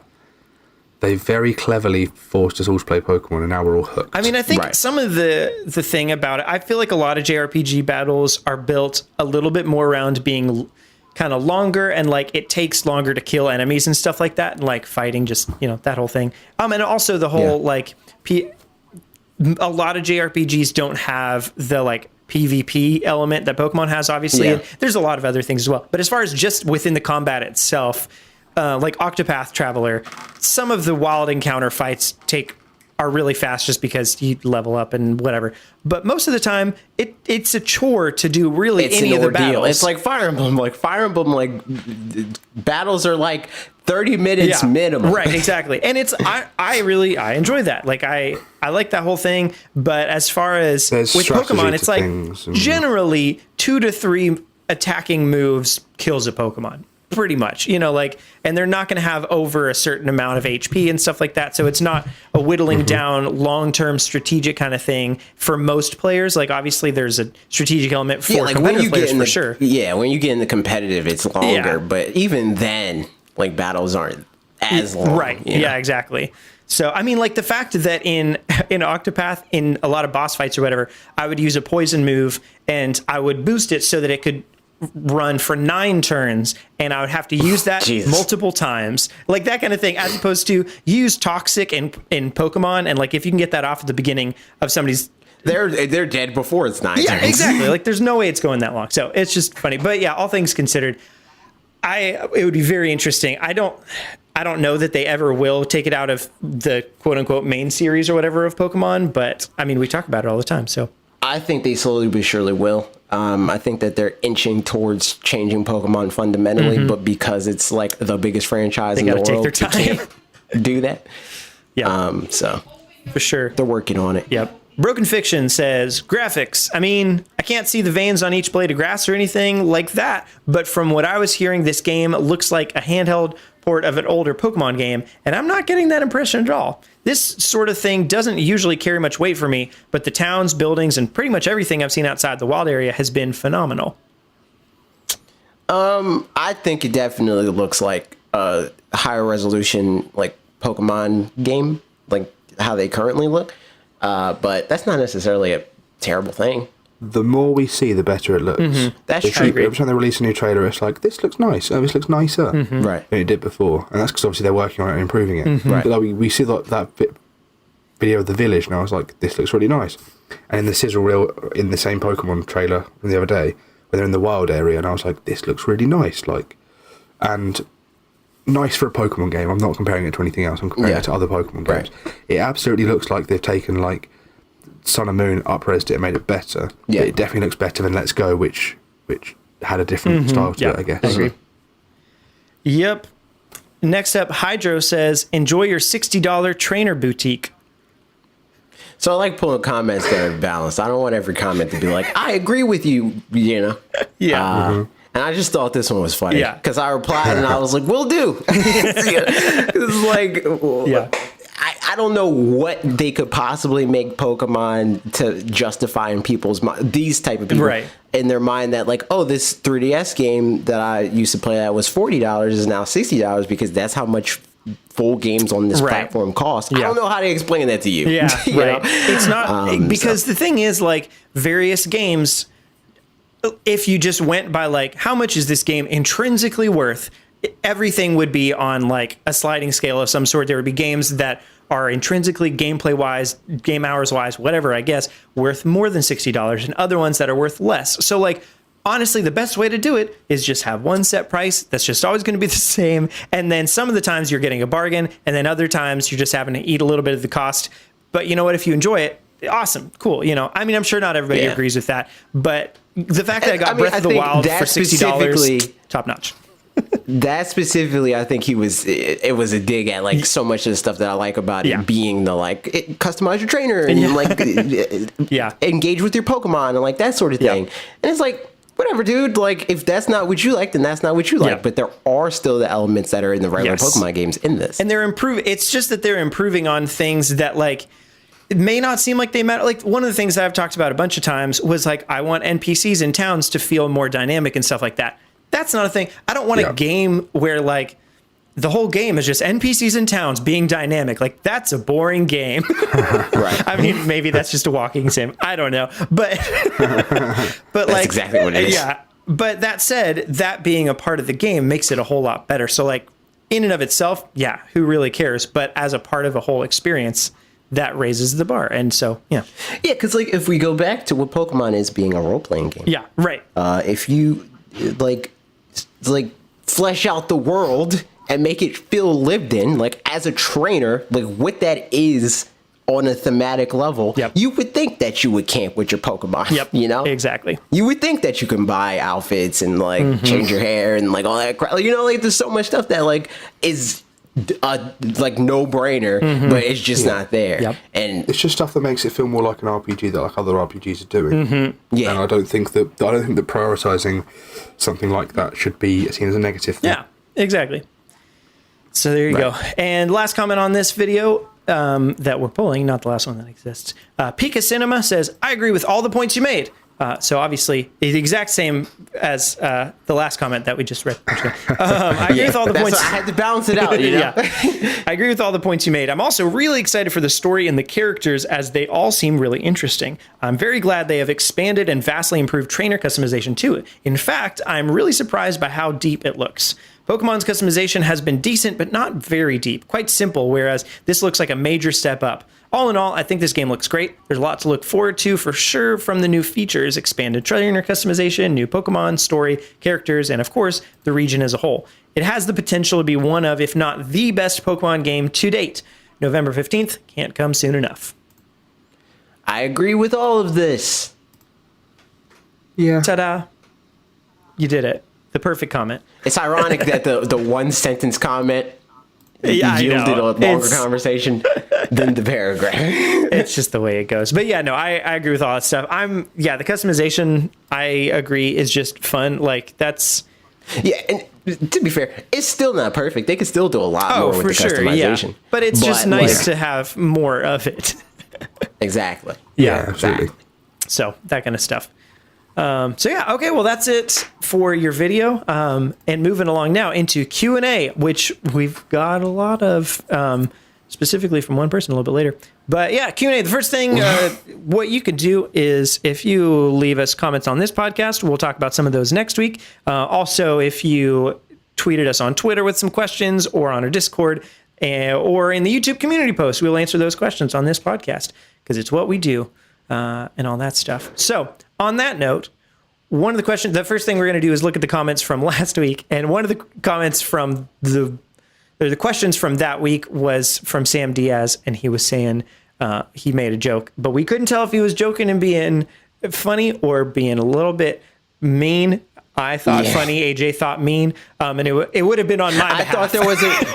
they very cleverly forced us all to play Pokemon, and now we're all hooked. I mean, I think some of the thing about it, I feel like a lot of JRPG battles are built a little bit more around being kind of longer, and like it takes longer to kill enemies and stuff like that, and like fighting, just, you know, that whole thing. And also the whole like a lot of JRPGs don't have the like PvP element that Pokemon has, obviously. And there's a lot of other things as well, but as far as just within the combat itself, like Octopath Traveler, some of the wild encounter fights are really fast just because you level up and whatever. But most of the time, it's a chore to do really any of the battles. It's like Fire Emblem. Like Fire Emblem, battles are like 30 minutes minimum. Right, exactly. And I enjoy that. Like I like that whole thing. But as far as with Pokemon, it's like generally 2 to 3 attacking moves kills a Pokemon. Pretty much, you know, like, and they're not going to have over a certain amount of HP and stuff like that. So it's not a whittling down long-term strategic kind of thing for most players. Like, obviously there's a strategic element for competitive players for sure. Yeah. When you get in the competitive, it's longer, but even then, like, battles aren't as long. Right. Yeah, exactly. So, I mean, like the fact that in Octopath, in a lot of boss fights or whatever, I would use a poison move and I would boost it so that it could run for 9 turns, and I would have to use that multiple times, like that kind of thing, as opposed to use toxic in Pokemon, and like if you can get that off at the beginning of somebody's, they're dead before it's 9 turns. Yeah, exactly. Like there's no way it's going that long. So it's just funny. But yeah, all things considered, it would be very interesting. I don't know that they ever will take it out of the quote unquote main series or whatever of Pokemon, but I mean, we talk about it all the time. So I think they slowly but surely will. I think that they're inching towards changing Pokemon fundamentally, but because it's like the biggest franchise in the world, take their time. They can't do that. Yeah. So for sure, they're working on it. Yep. Broken Fiction says, graphics. I mean, I can't see the veins on each blade of grass or anything like that, but from what I was hearing, this game looks like a handheld port of an older Pokemon game, and I'm not getting that impression at all. This sort of thing doesn't usually carry much weight for me, but the towns, buildings, and pretty much everything I've seen outside the wild area has been phenomenal. I think it definitely looks like a higher resolution, like, Pokemon game, like how they currently look. But that's not necessarily a terrible thing. The more we see, the better it looks. That's true. Every time they release a new trailer, it's like, this looks nice. Oh, this looks nicer Right. than it did before. And that's because obviously they're working on it and improving it. Right. But like, we see that video of the village, and I was like, this looks really nice. And in the sizzle reel, in the same Pokemon trailer from the other day, where they're in the wild area, and I was like, this looks really nice. Like, and nice for a Pokemon game. I'm not comparing it to anything else. I'm comparing it to other Pokemon games. Right. It absolutely looks like they've taken, like, Sun and Moon, up-resed it and made it better. Yeah. But it definitely looks better than Let's Go, which had a different style to it, I guess. I agree. Yep. Next up, Hydro says, enjoy your $60 trainer boutique. So I like pulling comments that are balanced. I don't want every comment to be like, I agree with you, you know? Yeah. And I just thought this one was funny. Yeah. Because I replied and I was like, will do. It's like, I I don't know what they could possibly make Pokemon to justify in people's mind, these type of people in their mind, that like, oh, this 3DS game that I used to play that was $40 is now $60 because that's how much full games on this platform cost. I don't know how to explain that to you. Yeah, you know? It's not because the thing is, like, various games, if you just went by like how much is this game intrinsically worth, everything would be on like a sliding scale of some sort. There would be games that are intrinsically gameplay wise, game hours wise, whatever, I guess, worth more than $60 and other ones that are worth less. So like, honestly, the best way to do it is just have one set price that's just always going to be the same. And then some of the times you're getting a bargain, and then other times you're just having to eat a little bit of the cost. But you know what? If you enjoy it, awesome, cool. You know, I mean, I'm sure not everybody agrees with that, but the fact that I got Breath of the Wild for $60, top notch. That specifically, I think it was a dig at like so much of the stuff that I like about it being the like customize your trainer and like engage with your Pokemon and like that sort of thing. And it's like, whatever, dude, like if that's not what you like, then that's not what you like. But there are still the elements that are in the regular Pokemon games in this. And they're improving. It's just that they're improving on things that like, it may not seem like they matter. Like one of the things that I've talked about a bunch of times was like, I want NPCs in towns to feel more dynamic and stuff like that. That's not a thing. I don't want a game where like the whole game is just NPCs in towns being dynamic. Like that's a boring game. I mean, maybe that's just a walking sim. I don't know. But that's like exactly what it is. Yeah. But that said, that being a part of the game makes it a whole lot better. So like in and of itself, who really cares? But as a part of a whole experience, that raises the bar. And so, because like if we go back to what Pokemon is being a role-playing game. If you like flesh out the world and make it feel lived in, like as a trainer, like what that is on a thematic level, you would think that you would camp with your Pokemon. You know? Exactly. You would think that you can buy outfits and like change your hair and like all that crap. You know, like there's so much stuff that like is like no brainer, but it's just not there. And it's just stuff that makes it feel more like an RPG that like other RPGs are doing. And I don't think that prioritizing something like that should be seen as a negative thing. Exactly. So there you go. And last comment on this video that we're pulling, not the last one that exists. Pika Cinema says, I agree with all the points you made. So obviously the exact same as the last comment that we just read. I agree with all the points. I had to balance it out. You know? I agree with all the points you made. I'm also really excited for the story and the characters as they all seem really interesting. I'm very glad they have expanded and vastly improved trainer customization too. In fact, I'm really surprised by how deep it looks. Pokemon's customization has been decent, but not very deep, quite simple, whereas this looks like a major step up. All in all, I think this game looks great. There's a lot to look forward to for sure from the new features, expanded trainer customization, new Pokemon, story, characters, and of course, the region as a whole. It has the potential to be one of, if not the best Pokemon game to date. November 15th can't come soon enough. I agree with all of this. Ta-da. You did it. The perfect comment. It's ironic that the one sentence comment yielded a longer conversation than the paragraph. It's just the way it goes. But I agree with all that stuff. The customization, I agree, is just fun. Like that's... Yeah, and to be fair, it's still not perfect. They could still do a lot more with the customization. Yeah. But it's just nice to have more of it. Exactly. Yeah, absolutely. So that kind of stuff. Okay, well that's it for your video. And moving along now into Q&A, which we've got a lot of, specifically from one person a little bit later. But Q&A, the first thing, what you could do is if you leave us comments on this podcast, we'll talk about some of those next week. Also, if you tweeted us on Twitter with some questions or on our Discord or in the YouTube community post, we'll answer those questions on this podcast because it's what we do and all that stuff. So on that note, one of the questions, the first thing we're going to do is look at the comments from last week. And one of the comments from the questions from that week was from Sam Diaz. And he was saying he made a joke, but we couldn't tell if he was joking and being funny or being a little bit mean. I thought funny. AJ thought mean. And it would have been on my behalf.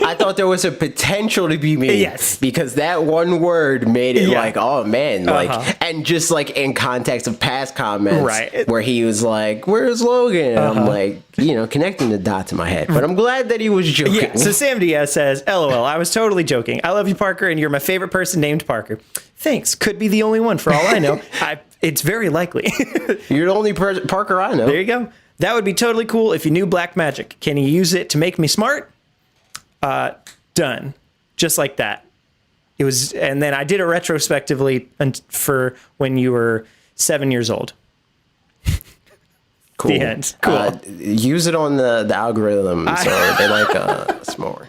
I thought there was a potential to be mean. Yes. Because that one word made it like, oh man, like, and just like in context of past comments, right, where he was like, "Where's Logan?" And I'm like, connecting the dots in my head. But I'm glad that he was joking. Yeah. So Sam Diaz says, "LOL, I was totally joking. I love you, Parker, and you're my favorite person named Parker. Thanks. Could be the only one for all I know. It's very likely. You're the only Parker I know. There you go. That would be totally cool if you knew black magic. Can you use it to make me smart? Done. Just like that. It was, and then I did it retrospectively for when you were 7 years old. Cool. The end. Cool. Use it on the algorithm so they like us more.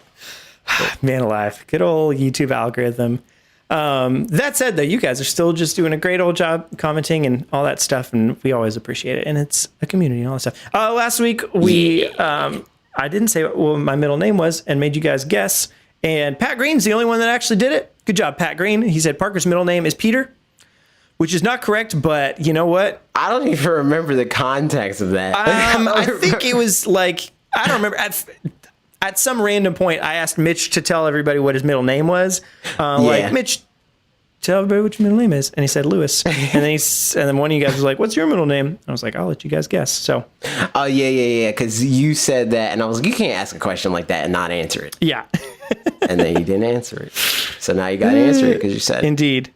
Cool. Man alive. Good old YouTube algorithm. That said, though, you guys are still just doing a great old job commenting and all that stuff, and we always appreciate it. And it's a community and all that stuff. Last week, I didn't say what my middle name was and made you guys guess. And Pat Green's the only one that actually did it. Good job, Pat Green. He said Parker's middle name is Peter, which is not correct, but you know what? I don't even remember the context of that. I think it was like, I don't remember. At some random point, I asked Mitch to tell everybody what his middle name was. Like, Mitch, tell everybody what your middle name is. And he said Lewis. And then one of you guys was like, what's your middle name? I was like, I'll let you guys guess. So. Oh, yeah. Because you said that. And I was like, you can't ask a question like that and not answer it. Yeah. And then you didn't answer it. So now you got to answer it because you said it. Indeed.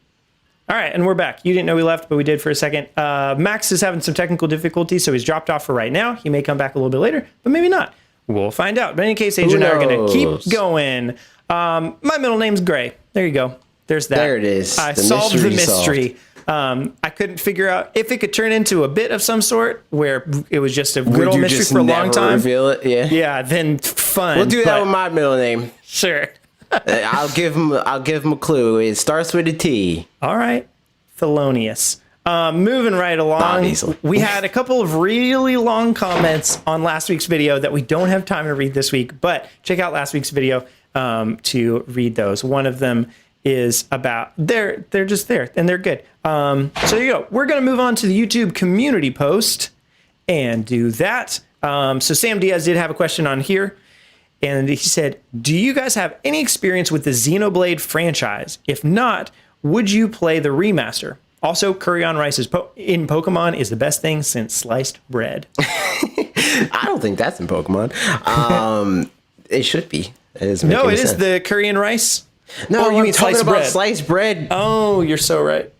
All right. And we're back. You didn't know we left, but we did for a second. Max is having some technical difficulties, so he's dropped off for right now. He may come back a little bit later, but maybe not. We'll find out. But in any case, Adrian and I are going to keep going. My middle name's Gray. There you go. There's that. There it is. I solved the mystery. I couldn't figure out if it could turn into a bit of some sort where it was just a good old mystery for a long time. Reveal it? Yeah. Yeah. Then fun. We'll do that with my middle name. Sure. I'll give him a clue. It starts with a T. All right. Thelonious. Moving right along, we had a couple of really long comments on last week's video that we don't have time to read this week, but check out last week's video to read those. One of them is about, they're just there, and they're good. So there you go. We're going to move on to the YouTube community post and do that. So Sam Diaz did have a question on here, and he said, do you guys have any experience with the Xenoblade franchise? If not, would you play the remaster? Also, curry on rice in Pokemon is the best thing since sliced bread. I don't think that's in Pokemon. It should be. It is the curry and rice. No, you mean talking about sliced bread. Oh, you're so right.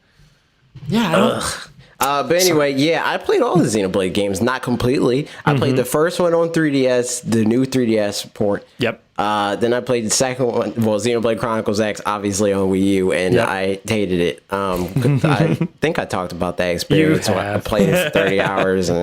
Yeah, I don't. But anyway, I played all the Xenoblade games, not completely. I played the first one on 3DS, the new 3DS port. Yep. Then I played the second one, Xenoblade Chronicles X, obviously on Wii U, and I hated it. I think I talked about that experience. I played it for 30 hours, and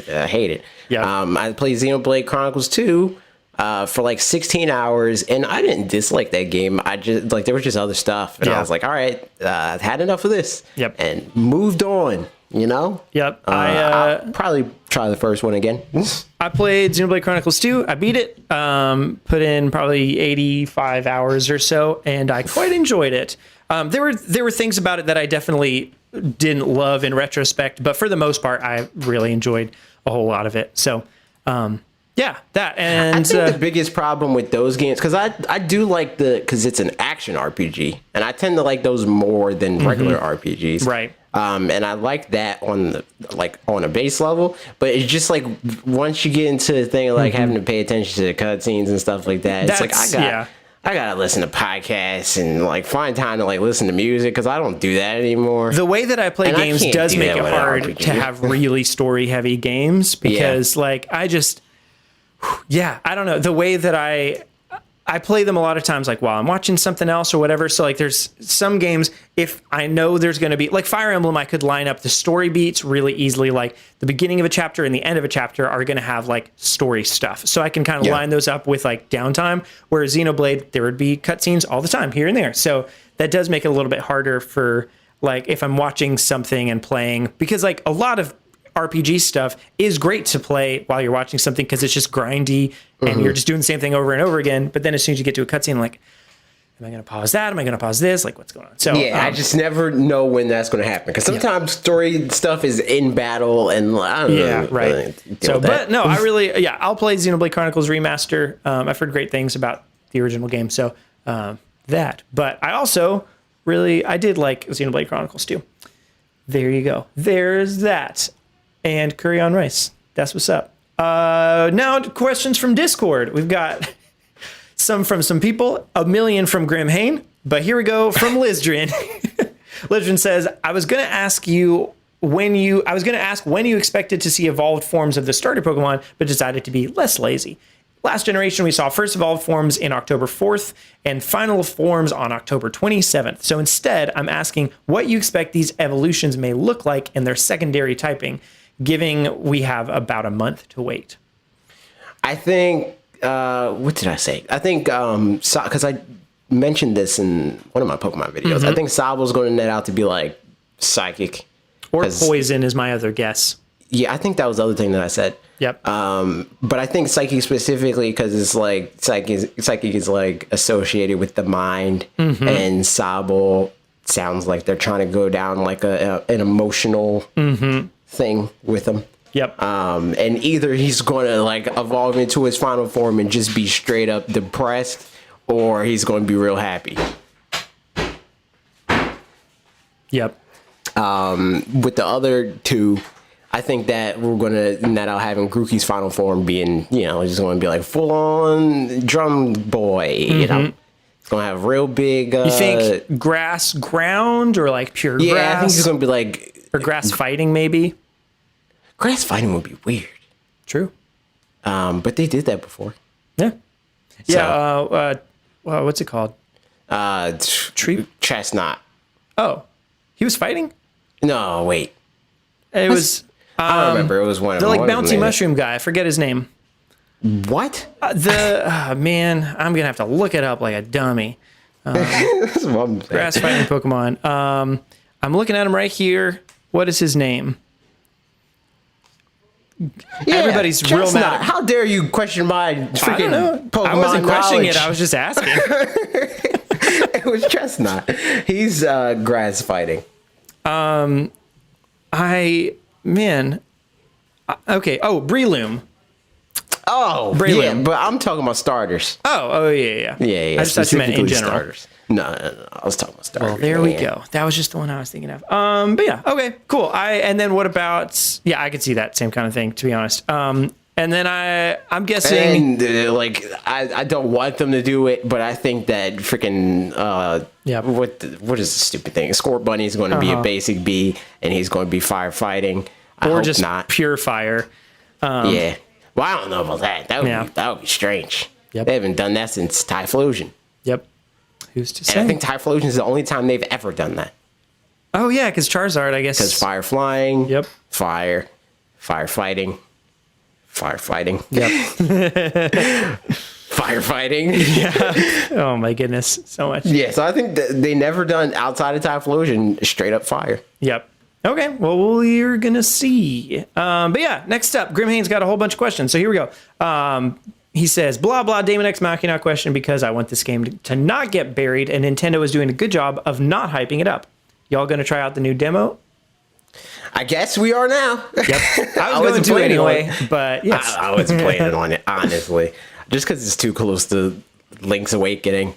I hate it. Yep. I played Xenoblade Chronicles 2 for like 16 hours, and I didn't dislike that game. I just, there was just other stuff, and I was like, all right, I've had enough of this. Yep. And moved on. Yep. I'll probably try the first one again. I played Xenoblade Chronicles 2. I beat it, put in probably 85 hours or so, and I quite enjoyed it. There were things about it that I definitely didn't love in retrospect, but for the most part, I really enjoyed a whole lot of it. So, that. And I think the biggest problem with those games, because I do like because it's an action RPG, and I tend to like those more than regular RPGs. Right. And I like that on a base level, but it's just like once you get into the thing of having to pay attention to the cutscenes and stuff like that, it's I gotta listen to podcasts and find time to listen to music because I don't do that anymore. The way that I play games does make it hard to have really story heavy games because I don't know, the way that I play them a lot of times, while I'm watching something else or whatever. So there's some games, if I know there's going to be Fire Emblem, I could line up the story beats really easily. The beginning of a chapter and the end of a chapter are going to have story stuff. So I can kind of line those up with downtime, whereas Xenoblade, there would be cutscenes all the time here and there. So that does make it a little bit harder for if I'm watching something and playing, because a lot of RPG stuff is great to play while you're watching something because it's just grindy and you're just doing the same thing over and over again. But then as soon as you get to a cutscene, Am I going to pause that? Am I going to pause this? Like, what's going on? So I just never know when that's going to happen because sometimes story stuff is in battle and I don't know. Yeah, right. So, but no, I'll play Xenoblade Chronicles Remaster. I've heard great things about the original game, so that. But I also I did like Xenoblade Chronicles too. There you go. There's that. And curry on rice. That's what's up. Now questions from Discord. We've got some from some people, 1 million from Grim Hain, but here we go from Lizdrin. Lizdrin says, I was going to ask when you expected to see evolved forms of the starter Pokemon, but decided to be less lazy. Last generation, we saw first evolved forms in October 4th and final forms on October 27th. So instead, I'm asking what you expect these evolutions may look like in their secondary typing, given we have about a month to wait. I think, what did I say? I think, because I mentioned this in one of my Pokemon videos, I think Sabo's going to net out to be like psychic. Or poison is my other guess. Yeah, I think that was the other thing that I said. Yep. But I think psychic specifically because it's like psychic is like associated with the mind, and Sabo sounds like they're trying to go down like an emotional thing with him. Yep. And either he's going to like evolve into his final form and just be straight up depressed, or he's going to be real happy. Yep. With the other two, I think that we're going to net out having Grookey's final form being, just going to be like full on drum boy, you know. It's going to have real big... you think grass ground or like pure grass? Yeah, I think it's going to be like... Or grass fighting maybe? Grass fighting would be weird. True. But they did that before. Yeah. Yeah, what's it called? Tree Chestnut. Oh. He was fighting? No, wait. It was... I don't remember. It was one of the them. like bouncy mushroom guy. I forget his name. What? Man, I'm going to have to look it up like a dummy. Grass fighting Pokemon. I'm looking at him right here. What is his name? Yeah, everybody's real mad. How dare you question my freaking Pokemon I wasn't questioning knowledge. it. I was just asking. It was Chestnut. He's grass fighting. Okay. Oh, Breloom. Oh, Breloom. Yeah, but I'm talking about starters. Yeah. Yeah. I just thought you meant in general. Starters. No, I was talking about starters. Well, there we go. That was just the one I was thinking of. But yeah, okay, cool. And then what about? Yeah, I could see that same kind of thing, to be honest. And then I'm guessing, and I don't want them to do it, but I think that freaking what is the stupid thing? Squirt Bunny is going to be a basic B, and he's going to be firefighting. I or hope just not. pure fire. Yeah. Well, I don't know about that. That would be strange. Yep. They haven't done that since Typhlosion. Yep. Who's to say? And I think Typhlosion is the only time they've ever done that. Oh yeah, because Charizard, I guess. Because fire flying. Yep. Firefighting. Yep. Firefighting. Yeah. Oh my goodness, so much. Yeah, so I think that they never done outside of Typhlosion straight up fire. Yep. Okay, well, we're gonna see. But yeah, next up, Grimhane's got a whole bunch of questions. So here we go. He says, blah, blah, Damon X Machina question because I want this game to not get buried, and Nintendo is doing a good job of not hyping it up. Y'all gonna try out the new demo? I guess we are now. Yep. I was going to anyway, but yes. I wasn't planning on it, honestly. Just because it's too close to Link's Awakening,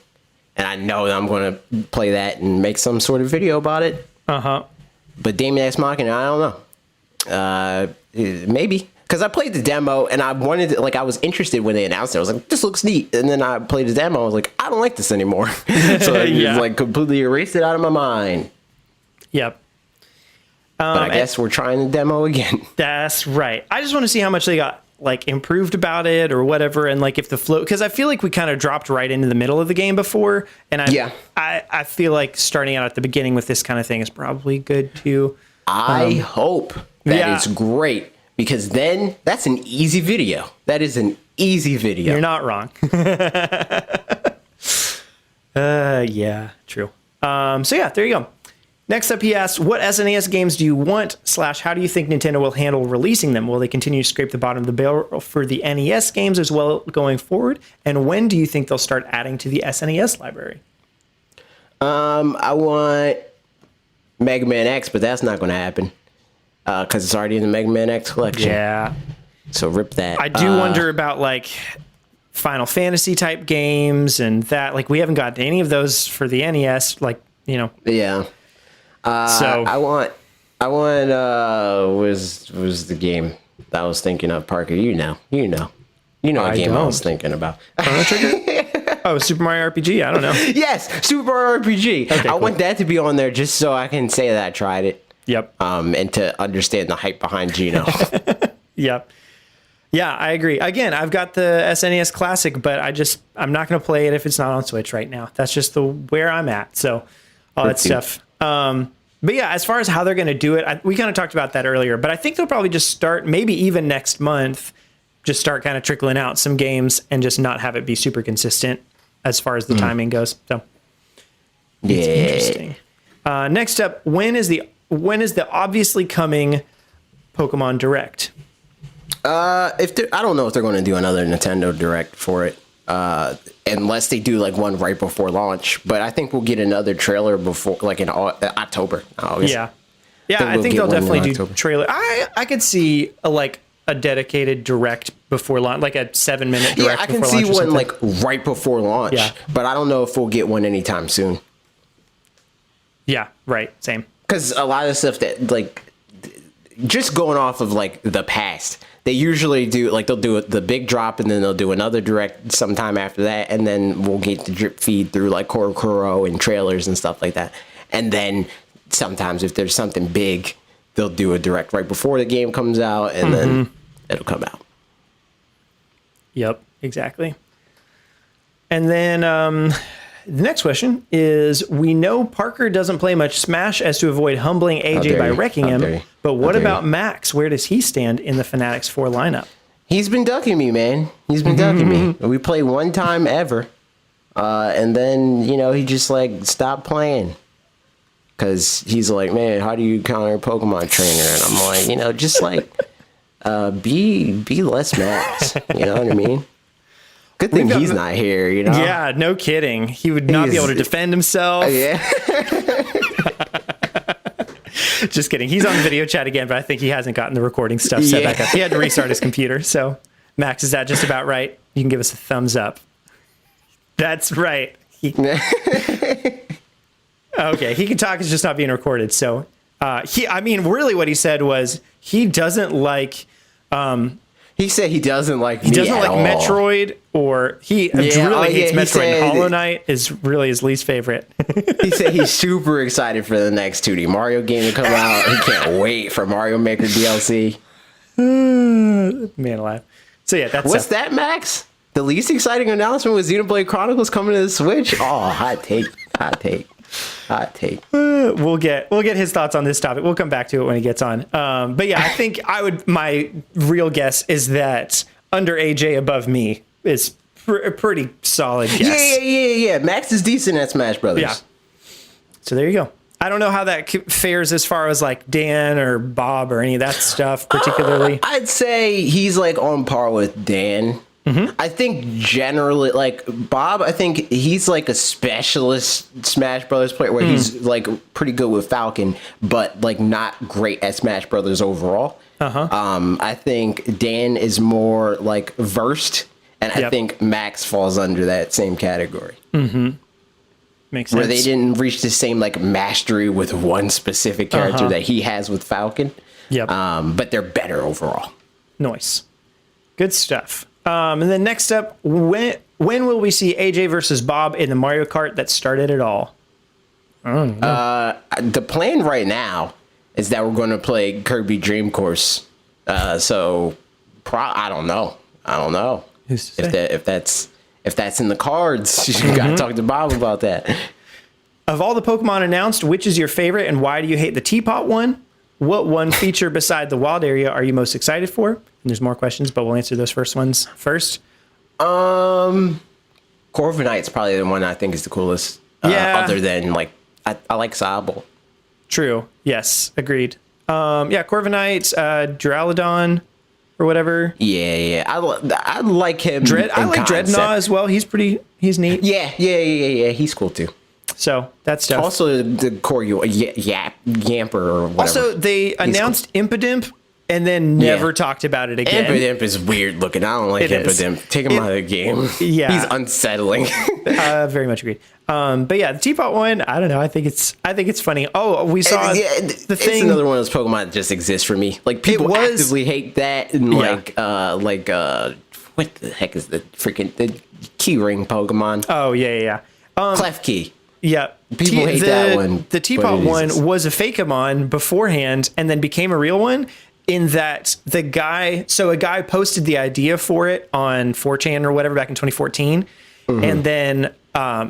and I know that I'm going to play that and make some sort of video about it. Uh-huh. But Damon X Machina, I don't know. Maybe. Because I played the demo, and I wanted to, I was interested when they announced it. I was like, this looks neat. And then I played the demo. I was like, I don't like this anymore. So I just, completely erased it out of my mind. Yep. But I guess we're trying the demo again. That's right. I just want to see how much they got, improved about it or whatever. And, if the flow... Because I feel like we kind of dropped right into the middle of the game before. And I feel like starting out at the beginning with this kind of thing is probably good, too. I hope that it's great. Because then that's an easy video. That is an easy video. You're not wrong. Yeah, true. So yeah, there you go. Next up, he asks, what SNES games do you want / how do you think Nintendo will handle releasing them? Will they continue to scrape the bottom of the barrel for the NES games as well going forward? And when do you think they'll start adding to the SNES library? I want Mega Man X, but that's not going to happen because it's already in the Mega Man X collection. Yeah. So rip that. I do wonder about like Final Fantasy type games and that. Like we haven't got any of those for the NES. Like, you know. Yeah. So I want. Was the game that I was thinking of, Parker? You know what game I was thinking about. Chrono Trigger? Oh, Super Mario RPG. I don't know. Yes, Super Mario RPG. Okay, I cool. want that to be on there just so I can say that I tried it. Yep. And to understand the hype behind Geno. Yep. Yeah, I agree. Again, I've got the SNES Classic, but I'm not going to play it if it's not on Switch right now. That's just where I'm at. So all that stuff. But yeah, as far as how they're going to do it, we kind of talked about that earlier, but I think they'll probably just start, maybe even next month, just start kind of trickling out some games and just not have it be super consistent as far as the timing goes. So it's interesting. Next up, when is the obviously coming Pokemon Direct? I don't know if they're going to do another Nintendo Direct for it, unless they do like one right before launch. But I think we'll get another trailer before, like in October. August. Yeah, I think they'll definitely do trailer. I could see a dedicated Direct before launch, like a 7-minute Direct. Yeah, I can see one like right before launch. Yeah. But I don't know if we'll get one anytime soon. Yeah, right. Same. Because a lot of stuff that like just going off of like the past, they usually do like they'll do the big drop and then they'll do another Direct sometime after that, and then we'll get the drip feed through like Kuro and trailers and stuff like that. And then sometimes if there's something big, they'll do a Direct right before the game comes out, and then it'll come out. Yep, exactly. And then the next question is, we know Parker doesn't play much Smash as to avoid humbling AJ by wrecking him, but what about Max? Where does he stand in the Fanatics 4 lineup? He's been ducking me, man. He's been ducking me. We played one time ever, and then, he just, like, stopped playing. Because he's like, man, how do you counter a Pokemon trainer? And I'm like, just, like, be less Max. You know what I mean? Good thing he's not here, Yeah, no kidding. He would not be able to defend himself. Yeah. Just kidding. He's on video chat again, but I think he hasn't gotten the recording stuff set back up. He had to restart his computer. So, Max, is that just about right? You can give us a thumbs up. That's right. Okay, he can talk. It's just not being recorded. So, really what he said was he doesn't like... He said he doesn't like He doesn't like Metroid, or he really hates Metroid. Hollow Knight is really his least favorite. He said he's super excited for the next 2D Mario game to come out. He can't wait for Mario Maker DLC. Man alive. So yeah, that's what's that, Max? The least exciting announcement was Xenoblade Chronicles coming to the Switch. Oh, hot take. We'll get his thoughts on this topic. We'll come back to it when he gets on. But yeah, I think my real guess is that under AJ above me is a pretty solid guess. Yeah. Max is decent at Smash Brothers. Yeah. So there you go. I don't know how that fares as far as like Dan or Bob or any of that stuff particularly. I'd say he's like on par with Dan. I think generally, like Bob, I think he's like a specialist Smash Brothers player where he's like pretty good with Falcon, but like not great at Smash Brothers overall. I think Dan is more like versed, and I think Max falls under that same category. Makes sense. Where they didn't reach the same like mastery with one specific character that he has with Falcon. But they're better overall. Nice. Good stuff. And then next up, when will we see AJ versus Bob in the Mario Kart that started it all? I don't know. The plan right now is that we're going to play Kirby Dream Course. I don't know. If that's in the cards, you got to talk to Bob about that. Of all the Pokemon announced, which is your favorite and why do you hate the Teapot one? What one feature beside the wild area are you most excited for? And there's more questions, but we'll answer those first ones first. Corviknight's probably the one I think is the coolest. Other than like, I like Sobble. True. Yes. Agreed. Corviknight, Duraludon or whatever. Yeah. I like him. I like Dreadnought as well. He's neat. Yeah. He's cool too. So that's stuff. Also, the core Yamper or whatever. Also, they announced Impidimp and then never talked about it again. Impidimp is weird looking. I don't like Impidimp. Take him out of the game. Yeah. He's unsettling. Very much agreed. But yeah, the teapot one, I don't know. I think it's funny. Oh, we saw the thing. It's another one of those Pokemon that just exists for me. Like people actively hate that, and what the heck is the key ring Pokemon? Oh yeah. Klefki. Yeah, people hate that one. The teapot one was a Fakemon beforehand, and then became a real one. In that a guy posted the idea for it on 4chan or whatever back in 2014, and then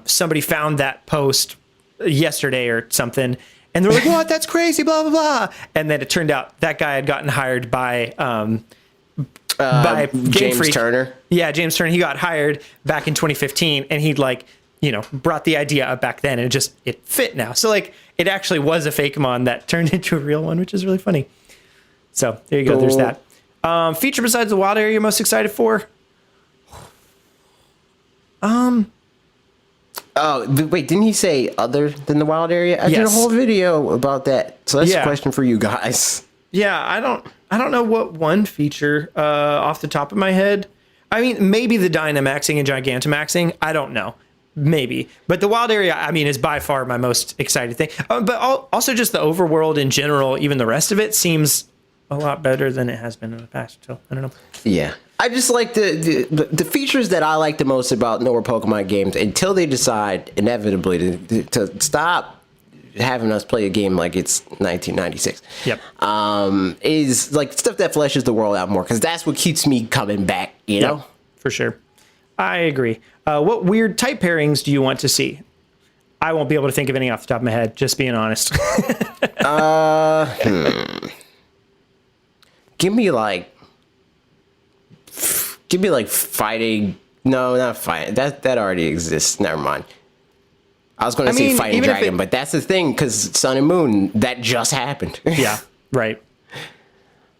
somebody found that post yesterday or something, and they're like, "What? That's crazy!" Blah blah blah. And then it turned out that guy had gotten hired by James Turner. Yeah, James Turner. He got hired back in 2015, and he'd brought the idea up back then, and it fit now. So it actually was a Fakemon that turned into a real one, which is really funny. So there you go. There's that. Feature besides the wild area you're most excited for? Oh, wait, didn't he say other than the wild area? I did a whole video about that. So that's a question for you guys. Yeah, I don't know what one feature off the top of my head. I mean, maybe the Dynamaxing and Gigantamaxing. I don't know. Maybe. But the wild area, I mean, is by far my most excited thing. But also just the overworld in general, even the rest of it seems a lot better than it has been in the past. So I don't know. Yeah. I just like the features that I like the most about newer Pokemon games until they decide inevitably to stop having us play a game like it's 1996. Yep. Is like stuff that fleshes the world out more, because that's what keeps me coming back, you know? For sure. I agree. What weird type pairings do you want to see? I won't be able to think of any off the top of my head, just being honest. Give me fighting. No, not fighting. That already exists. Never mind. I was going to say fighting dragon, but that's the thing, because Sun and Moon, that just happened. Yeah, right.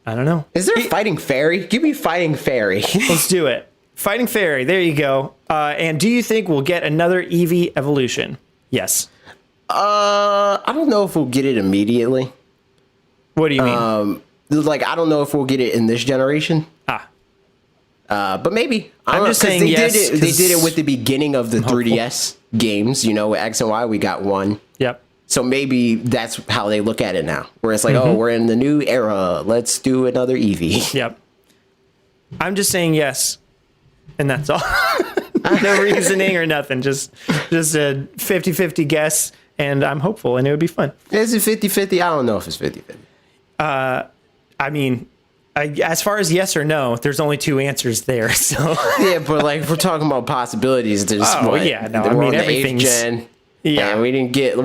I don't know. Is there a fighting fairy? Give me fighting fairy. Let's do it. Fighting fairy. There you go. And do you think we'll get another Eevee evolution? Yes. I don't know if we'll get it immediately. What do you mean? I don't know if we'll get it in this generation. But maybe. I'm just saying yes. They did it with the beginning of the 3DS games. With X and Y, we got one. Yep. So maybe that's how they look at it now, where it's like, oh, we're in the new era. Let's do another Eevee. Yep. I'm just saying yes, and that's all. No reasoning or nothing. Just a 50-50 guess, and I'm hopeful, and it would be fun. Is it 50-50? I don't know if it's 50-50. I mean, as far as yes or no, there's only two answers there. So yeah, but if we're talking about possibilities, there's everything's gen. Yeah, and we didn't get a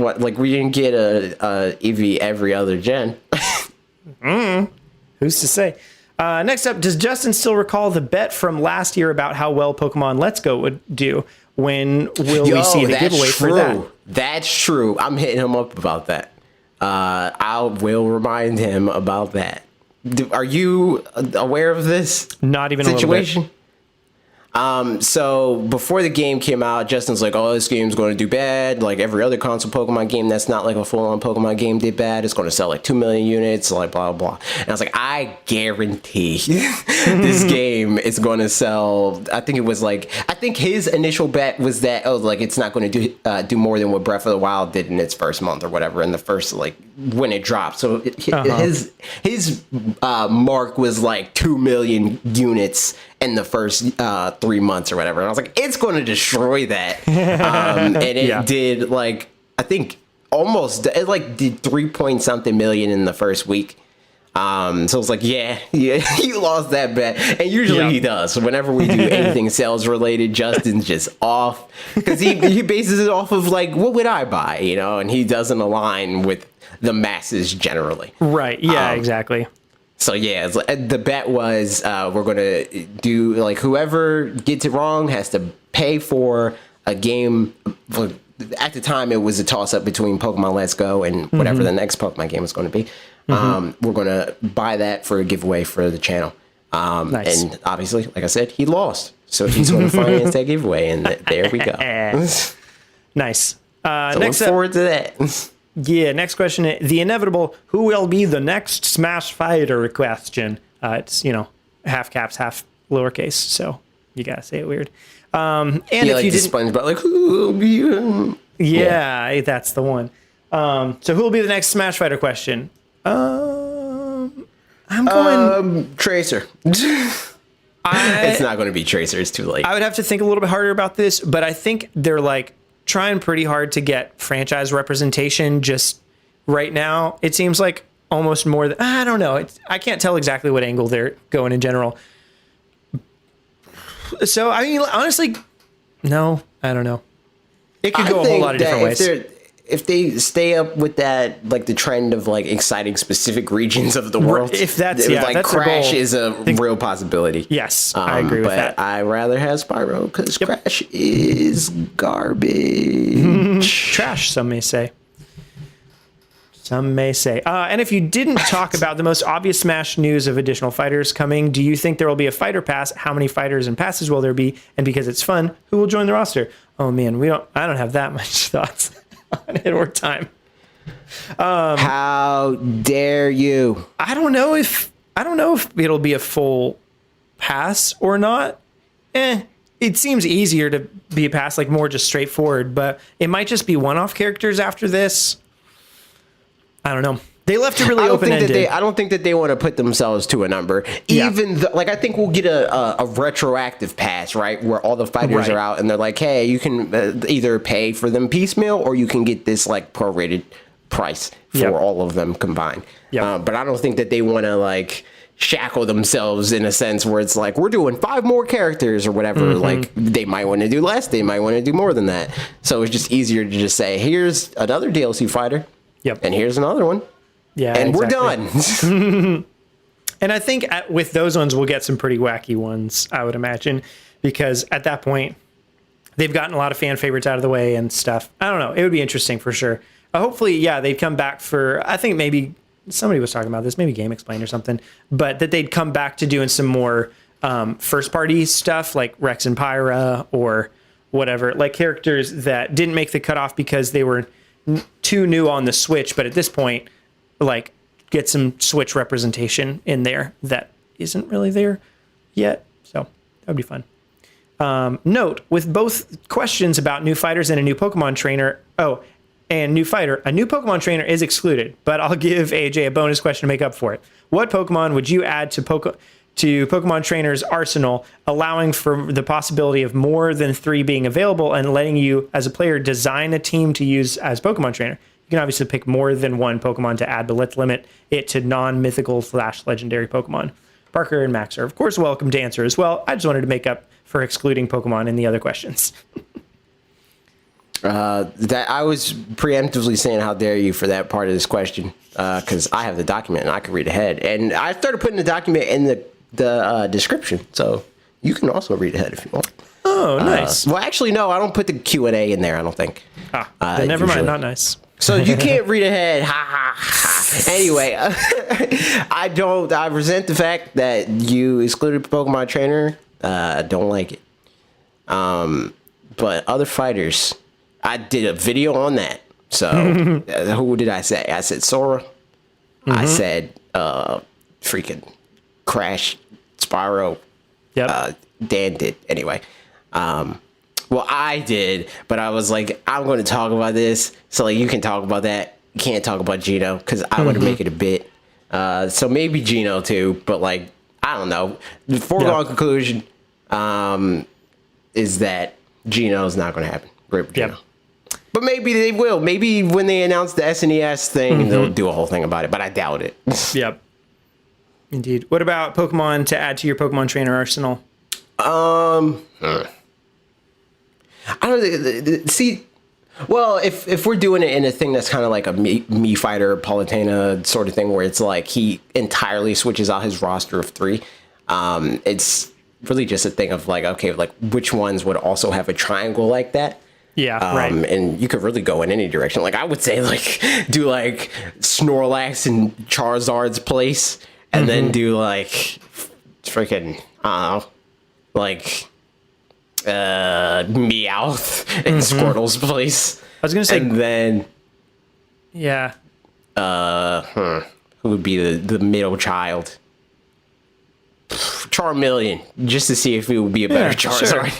Eevee every other gen. Who's to say? Next up, does Justin still recall the bet from last year about how well Pokemon Let's Go would do? When will we see the giveaway for that? That's true. I'm hitting him up about that. I will remind him about that. Are you aware of this? Not even situation? A little bit. So before the game came out, Justin's like, oh, this game's going to do bad. Like every other console Pokemon game that's not like a full-on Pokemon game did bad. It's going to sell like 2 million units, like blah, blah, blah. And I was like, I guarantee this game is going to sell. I think his initial bet was that, it's not going to do more than what Breath of the Wild did in its first month or whatever, in the first, when it dropped. So his mark was like 2 million units in the first 3 months or whatever. And I was like, it's going to destroy that. And it did I think almost, it did 3 point something million in the first week. So I was like, yeah, you lost that bet. And usually he does. Whenever we do anything sales related, Justin's just off. Because he bases it off of what would I buy, and he doesn't align with the masses generally. Right. Yeah, exactly. So yeah, the bet was we're going to do whoever gets it wrong has to pay for a game. At the time, it was a toss up between Pokemon Let's Go and whatever the next Pokemon game was going to be. We're going to buy that for a giveaway for the channel. Nice. And obviously, like I said, he lost. So he's going to finance that giveaway. And there we go. Nice. So Next look up, forward to that. yeah. Next question: the inevitable, who will be the next Smash Fighter question? It's half caps, half lowercase, so you gotta say it weird. And if like you the didn't, SpongeBob, like who will be? yeah, that's the one. So who will be the next Smash Fighter question? I'm going Tracer. It's not going to be Tracer. It's too late. I would have to think a little bit harder about this, but I think they're like trying pretty hard to get franchise representation just right now. It seems like almost more than, I don't know. I can't tell exactly what angle they're going in general. So, I mean, honestly, no, I don't know. It could go a whole lot of different ways. If they stay up with that, like the trend of like exciting specific regions of the world, if that's like that's Crash is a real possibility. Yes, I agree with that. I rather have Spyro because Crash is garbage. Trash, some may say. Some may say. And if you didn't talk about the most obvious Smash news of additional fighters coming, do you think there will be a fighter pass? How many fighters and passes will there be? And because it's fun, who will join the roster? Oh man, I don't have that much thoughts on it or time. How dare you? I don't know if it'll be a full pass or not. It seems easier to be a pass, like more just straightforward, but it might just be one-off characters after this. I don't know. They left it really open-ended. I don't think that they want to put themselves to a number. Even though, like, I think we'll get a retroactive pass, right, where all the fighters are out and they're like, hey, you can either pay for them piecemeal or you can get this like prorated price for all of them combined. But I don't think that they want to like shackle themselves in a sense where it's like we're doing 5 more characters or whatever. Like they might want to do less, they might want to do more than that. So it's just easier to just say, here's another DLC fighter. And here's another one. Yeah, and we're done. And I think with those ones, we'll get some pretty wacky ones, I would imagine, because at that point, they've gotten a lot of fan favorites out of the way and stuff. I don't know. It would be interesting for sure. Hopefully, they'd come back for, I think maybe somebody was talking about this, maybe Game Explain or something, but that they'd come back to doing some more first-party stuff like Rex and Pyra or whatever, like characters that didn't make the cutoff because they were too new on the Switch, but at this point, like, get some Switch representation in there that isn't really there yet. So that would be fun. Note, with both questions about new fighters and a new Pokemon trainer, and new fighter, a new Pokemon trainer is excluded, but I'll give AJ a bonus question to make up for it. What Pokemon would you add to Pokemon Trainer's arsenal, allowing for the possibility of more than 3 being available and letting you, as a player, design a team to use as Pokemon Trainer? You can obviously pick more than one Pokemon to add, but let's limit it to non-mythical/legendary Pokemon. Parker and Max are, of course, welcome to answer as well. I just wanted to make up for excluding Pokemon in the other questions. That I was preemptively saying, how dare you for that part of this question, because I have the document and I can read ahead. And I started putting the document in the description, so you can also read ahead if you want. Oh, nice. Well, actually, no, I don't put the Q&A in there, I don't think. Then never mind, not nice. So you can't read ahead. Ha ha ha. Anyway, I resent the fact that you excluded Pokemon Trainer. I don't like it. But other fighters, I did a video on that. So who did I say? I said Sora. I said freaking Crash, Spyro. Dan did anyway. Well, I did, but I was like, I'm going to talk about this, so like you can talk about that. You can't talk about Gino because I want to make it a bit. So maybe Gino too, but like I don't know. The foregone conclusion is that Gino's not going to happen. Rip Gino. But maybe they will. Maybe when they announce the SNES thing, they'll do a whole thing about it. But I doubt it. Yep. Indeed. What about Pokemon to add to your Pokemon Trainer arsenal? I don't see. Well, if we're doing it in a thing that's kind of like a me fighter Palutena sort of thing, where it's like he entirely switches out his roster of 3, it's really just a thing of like, okay, like which ones would also have a triangle like that. Yeah, right. And you could really go in any direction. Like I would say, like do like Snorlax in Charizard's place, and then do like freaking I don't know, like Meowth in Squirtle's place. I was gonna say, and then yeah. Who would be the middle child? Charmeleon, just to see if it would be a better Charizard.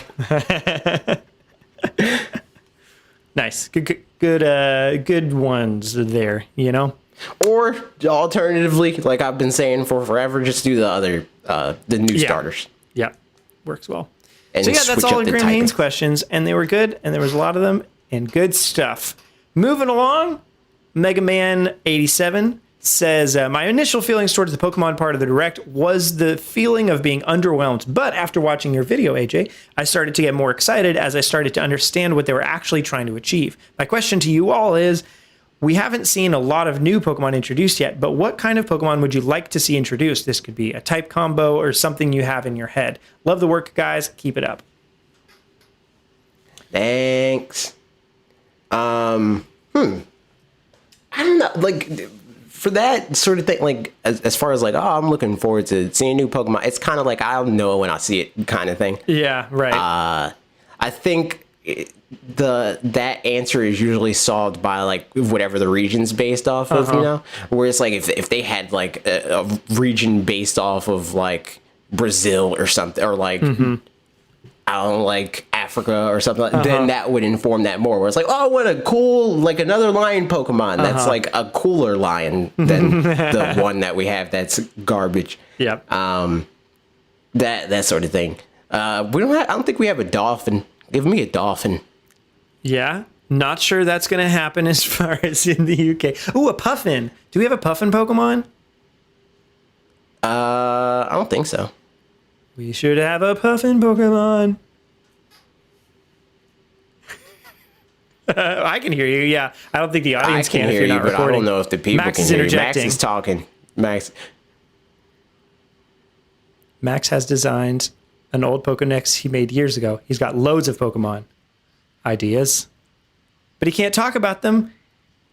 Sure. Nice, good ones there. You know. Or alternatively, like I've been saying for forever, just do the other the new starters. Yeah, works well. And so yeah, that's all of Graham typing. Haynes questions, and they were good, and there was a lot of them, and good stuff. Moving along, Mega Man 87 says, my initial feelings towards the Pokemon part of the Direct was the feeling of being underwhelmed. But after watching your video, AJ, I started to get more excited as I started to understand what they were actually trying to achieve. My question to you all is, we haven't seen a lot of new Pokemon introduced yet, but what kind of Pokemon would you like to see introduced? This could be a type combo or something you have in your head. Love the work, guys. Keep it up. Thanks. I don't know, like, for that sort of thing, like, as far as like, oh, I'm looking forward to seeing a new Pokemon, it's kind of like, I'll know when I see it kind of thing. Yeah, right. I think that answer is usually solved by like whatever the region's based off of, you know, where it's like if they had like a region based off of like Brazil or something, or like I don't know, like Africa or something, then that would inform that more, where it's like, oh, what a cool, like another lion Pokemon that's like a cooler lion than the one that we have that's garbage. Yep. That sort of thing. I don't think we have a dolphin. Give me a dolphin. Yeah, not sure that's going to happen as far as in the UK. Ooh, a Puffin. Do we have a Puffin Pokemon? I don't think so. We should have a Puffin Pokemon. I can hear you, yeah. I don't think the audience can if you're not recording. I don't know if the people Max can is hear you. interjecting. Max is talking. Max has designed an old Pokedex he made years ago. He's got loads of Pokemon ideas, but he can't talk about them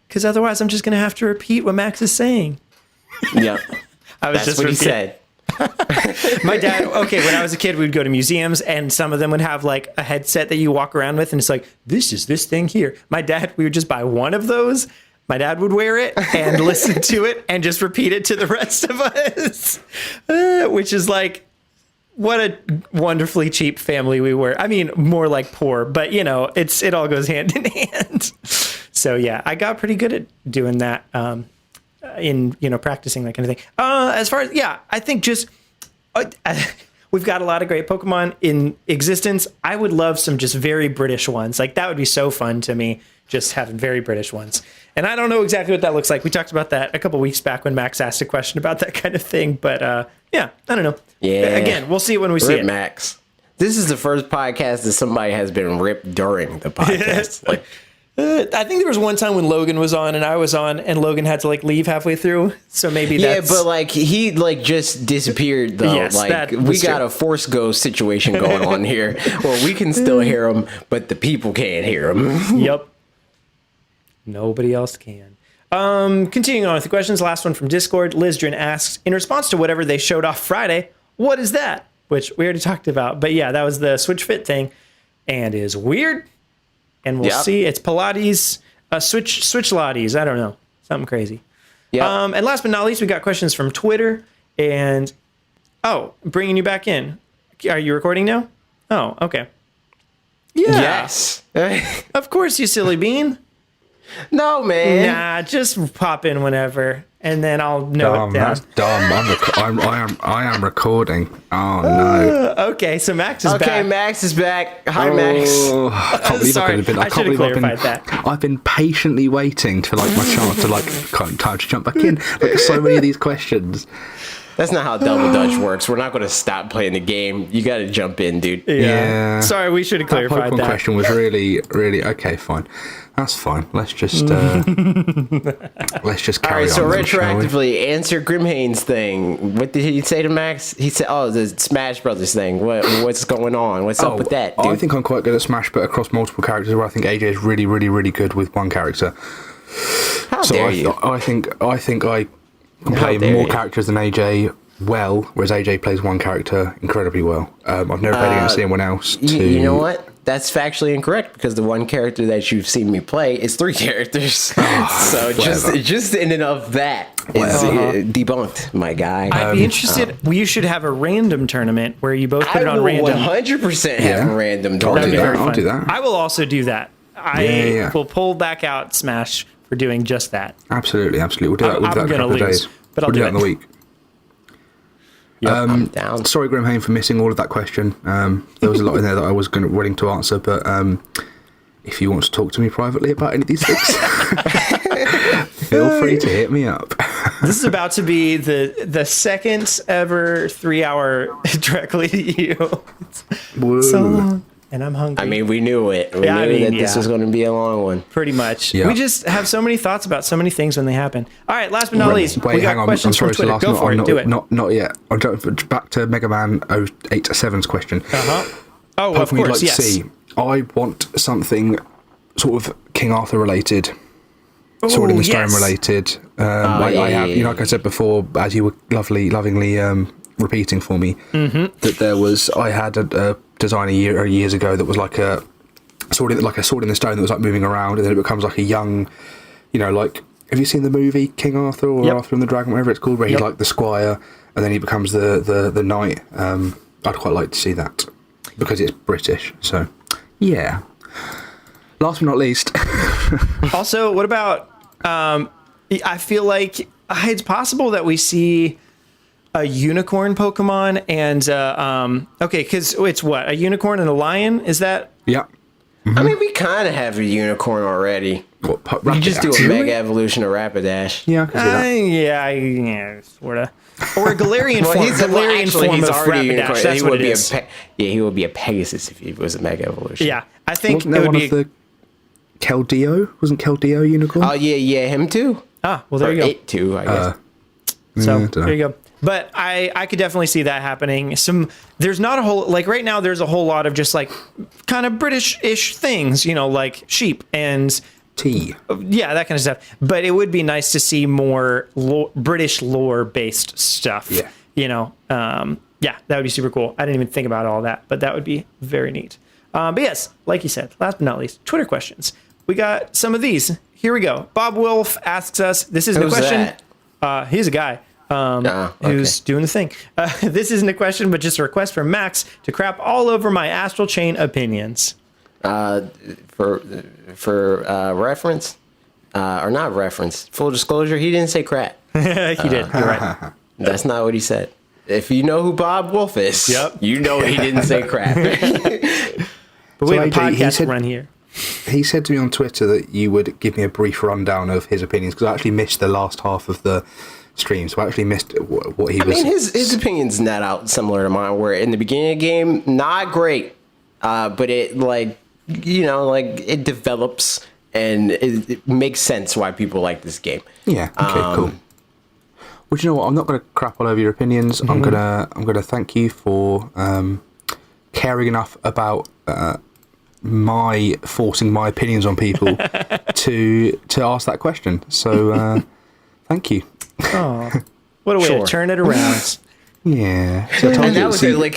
because otherwise I'm just going to have to repeat what Max is saying. Yeah, That's what he said. My dad, when I was a kid, we'd go to museums and some of them would have like a headset that you walk around with and it's like, this is this thing here. We would just buy one of those. My dad would wear it and listen to it and just repeat it to the rest of us, which is like, what a wonderfully cheap family we were. I mean, more like poor, but you know, it all goes hand in hand. So yeah, I got pretty good at doing that. In, you know, practicing that kind of thing. As far as, I think just, we've got a lot of great Pokemon in existence. I would love some just very British ones. Like, that would be so fun to me, just having very British ones. And I don't know exactly what that looks like. We talked about that a couple weeks back when Max asked a question about that kind of thing. But, I don't know. Yeah. Again, we'll see it when we see it. Max. This is the first podcast that somebody has been ripped during the podcast. Like, I think there was one time when Logan was on and I was on and Logan had to like leave halfway through. So maybe that's... Yeah, but like he like just disappeared though. Yes, like we got a Force Ghost situation going on here where we can still hear him, but the people can't hear him. Yep. Nobody else can. Continuing on with the questions. Last one from Discord. Lizdrin asks, in response to whatever they showed off Friday, what is that? Which we already talked about. But yeah, that was the Switch Fit thing and is weird. And we'll see. It's Pilates, Switch Lattes. I don't know. Something crazy. Yeah. And last but not least, we got questions from Twitter. And, bringing you back in. Are you recording now? Oh, okay. Yeah. Yes. Of course, you silly bean. No, man. Nah, just pop in whenever. And then I'll note it down. That's dumb. I am recording. Oh no. Okay, so Max is back. Okay, Max is back. Hi, Max. I can't believe Sorry, I should have clarified that. I've been patiently waiting for like my chance to like time to jump back in. Like so many of these questions. That's not how Double Dutch works. We're not going to stop playing the game. You got to jump in, dude. Yeah. Sorry, we should have clarified that. That question was really okay. Fine. That's fine. Let's just carry on. All right, so retroactively, answer Grimhane's thing. What did he say to Max? He said, the Smash Brothers thing. What's going on? What's up with that, dude? I think I'm quite good at Smash, but across multiple characters, where I think AJ is really, really, really good with one character. How dare you? I think I can play more characters than AJ well, whereas AJ plays one character incredibly well. I've never played against anyone else. You know what? That's factually incorrect because the one character that you've seen me play is 3 characters. So just in and of that is debunked, my guy. I'd be interested. You should have a random tournament where you both put it on random. 100% have a random tournament. I'll do that. I will also do that. I will pull back out Smash for doing just that. Absolutely. We'll do that. We'll do that in a couple of days. But I'll do that in the week. Yep, I'm down. Sorry, Graham Hain, for missing all of that question. There was a lot in there that I was willing to answer, but if you want to talk to me privately about any of these things, feel free to hit me up. This is about to be the second ever 3-hour directly to you. So long, and I'm hungry. I mean, we knew it. We knew that this was going to be a long one. Pretty much. Yeah. We just have so many thoughts about so many things when they happen. All right, last but not least, Wait, we got hang on. questions I'm sorry, from Twitter. Go for it. Do it. Not yet. I'll jump back to Mega Man 087's question. Oh, of course, like yes. to see. I want something sort of King Arthur related. Sword in the Stone related. I have, like I said before, as you were lovingly repeating for me, that I had a design years ago that was like a sword in the stone that was like moving around, and then it becomes like a young, like, have you seen the movie King Arthur or Arthur and the Dragon, whatever it's called, where he's like the squire, and then he becomes the knight. I'd quite like to see that because it's British. So yeah. Last but not least. Also, what about? I feel like it's possible that we see a unicorn Pokemon and because it's what, a unicorn and a lion? Is that? Yeah. Mm-hmm. I mean, we kind of have a unicorn already. What, you just do a Mega Evolution of Rapidash. Yeah, I can see that. Yeah, sort of. Or a Galarian form. He's Galarian form he's of already a Rapidash. unicorn. That's what it is. He would be a Pegasus if he was a Mega Evolution. Yeah, I think Wasn't there it would one be of the Keldeo? Wasn't Keldeo unicorn? Oh yeah, him too. Well, there you go. It too, I guess. So there you go. But I could definitely see that happening. There's not a whole, like right now, there's a whole lot of just like kind of British-ish things, like sheep and tea. Yeah, that kind of stuff. But it would be nice to see more British lore-based stuff. Yeah. Yeah, that would be super cool. I didn't even think about all that, but that would be very neat. But yes, like you said, last but not least, Twitter questions. We got some of these. Here we go. Bob Wolf asks us, this isn't a question. He's a guy. Who's doing the thing. This isn't a question, but just a request from Max to crap all over my Astral Chain opinions. For reference, or not reference, full disclosure, he didn't say crap. He did. You're right. That's not what he said. If you know who Bob Wolf is, you know he didn't say crap. But we have a podcast to run here. He said to me on Twitter that you would give me a brief rundown of his opinions, because I actually missed the last half of the stream, so I actually missed what he was. I mean, his opinions net out similar to mine, where in the beginning of the game, not great, but it it develops and it makes sense why people like this game. Yeah. Okay. Cool. Well, you know what? I'm not going to crap all over your opinions. Mm-hmm. I'm gonna thank you for caring enough about my forcing my opinions on people to ask that question. So thank you. Oh, what a way to turn it around. Yeah. So and that was it. Like,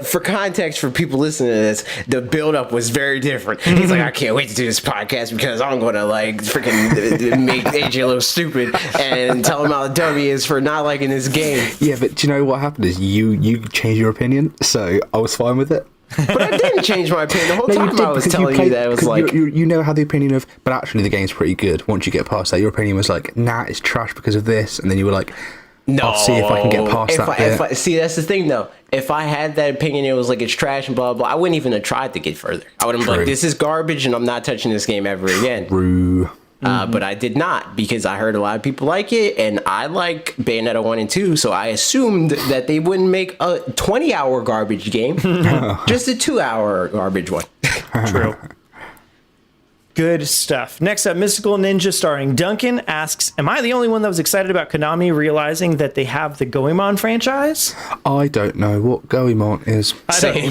for context for people listening to this, the build-up was very different. He's like, I can't wait to do this podcast because I'm going to like freaking make AJ look stupid and tell him how dumb he is for not liking this game. Yeah, but do you know what happened is you changed your opinion, so I was fine with it. But I didn't change my opinion. The whole time I was telling you that it was like... You know how the opinion of, but actually the game's pretty good. Once you get past that, your opinion was like, nah, it's trash because of this. And then you were like, no, I'll see if I can get past that. See, that's the thing, though. If I had that opinion, it was like, it's trash and blah, blah, I wouldn't even have tried to get further. I would have been like, this is garbage and I'm not touching this game ever again. True. But I did not, because I heard a lot of people like it, and I like Bayonetta 1 and 2, so I assumed that they wouldn't make a 20-hour garbage game, just a 2-hour garbage one. True. Good stuff. Next up, Mystical Ninja starring Duncan asks, am I the only one that was excited about Konami realizing that they have the Goemon franchise? I don't know what Goemon is. Same.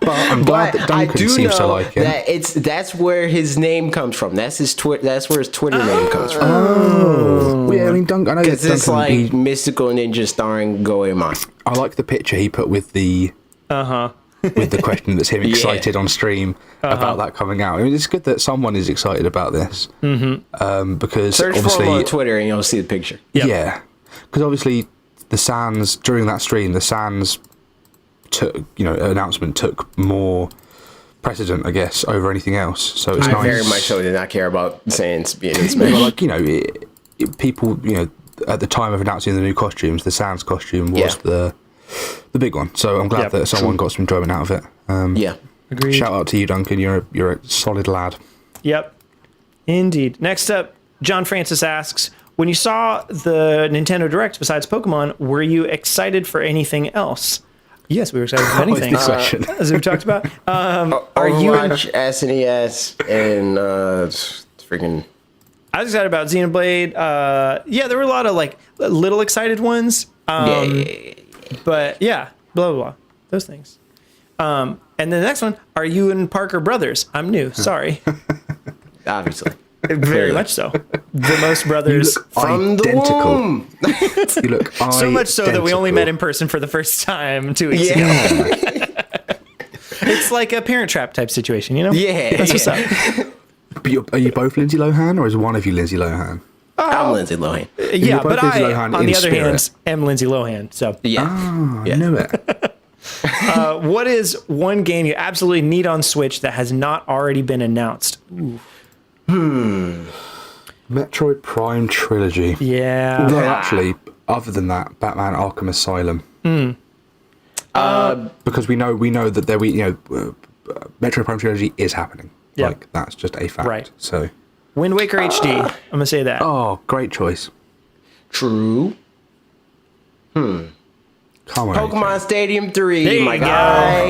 But I'm glad that I Duncan do seems to know like it. that's where his name comes from. That's where his Twitter name comes from. Oh, yeah. I mean, Duncan. I know Because it's Duncan, like Mystical Ninja starring Goemon. I like the picture he put with the with the question that's him excited on stream about that coming out. I mean, it's good that someone is excited about this. Because Search for obviously him on Twitter and you'll see the picture. yeah, because obviously the Sans during that stream, the Sans announcement took more precedent, I guess, over anything else. So it's I nice. very much so did not care about Sans being in Well, Smash. like people, at the time of announcing the new costumes, the Sans costume was the big one. So I'm glad that someone got some enjoyment out of it. Yeah. Agreed. Shout out to you, Duncan. You're a solid lad. Yep. Indeed. Next up, John Francis asks, when you saw the Nintendo Direct besides Pokemon, were you excited for anything else? Yes, we were excited for anything. As we've talked about. Are you SNES and freaking... I was excited about Xenoblade. There were a lot of like little excited ones. But yeah, blah, blah, blah. Those things. And then the next one, are you and Parker brothers? I'm new. Sorry. Obviously. Very much so. The most brothers from identical. the womb. You look so much so that we only met in person for the first time 2 weeks ago. It's like a Parent Trap type situation, you know? Yeah. That's what's up. But are you both Lindsay Lohan, or is one of you Lindsay Lohan? I'm Lindsay Lohan. Yeah, but Lindsay I, Lohan on the in other spirit. hand, am Lindsay Lohan. So, Yeah. I knew it. what is one game you absolutely need on Switch that has not already been announced? Metroid Prime Trilogy. Yeah. Although actually, other than that, Batman Arkham Asylum. Because we know that Metroid Prime Trilogy is happening. Yeah. Like that's just a fact. Right. So. Wind Waker HD. I'm gonna say that. Oh, great choice. True. Come on. Pokemon Stadium 3, There my you go. guy.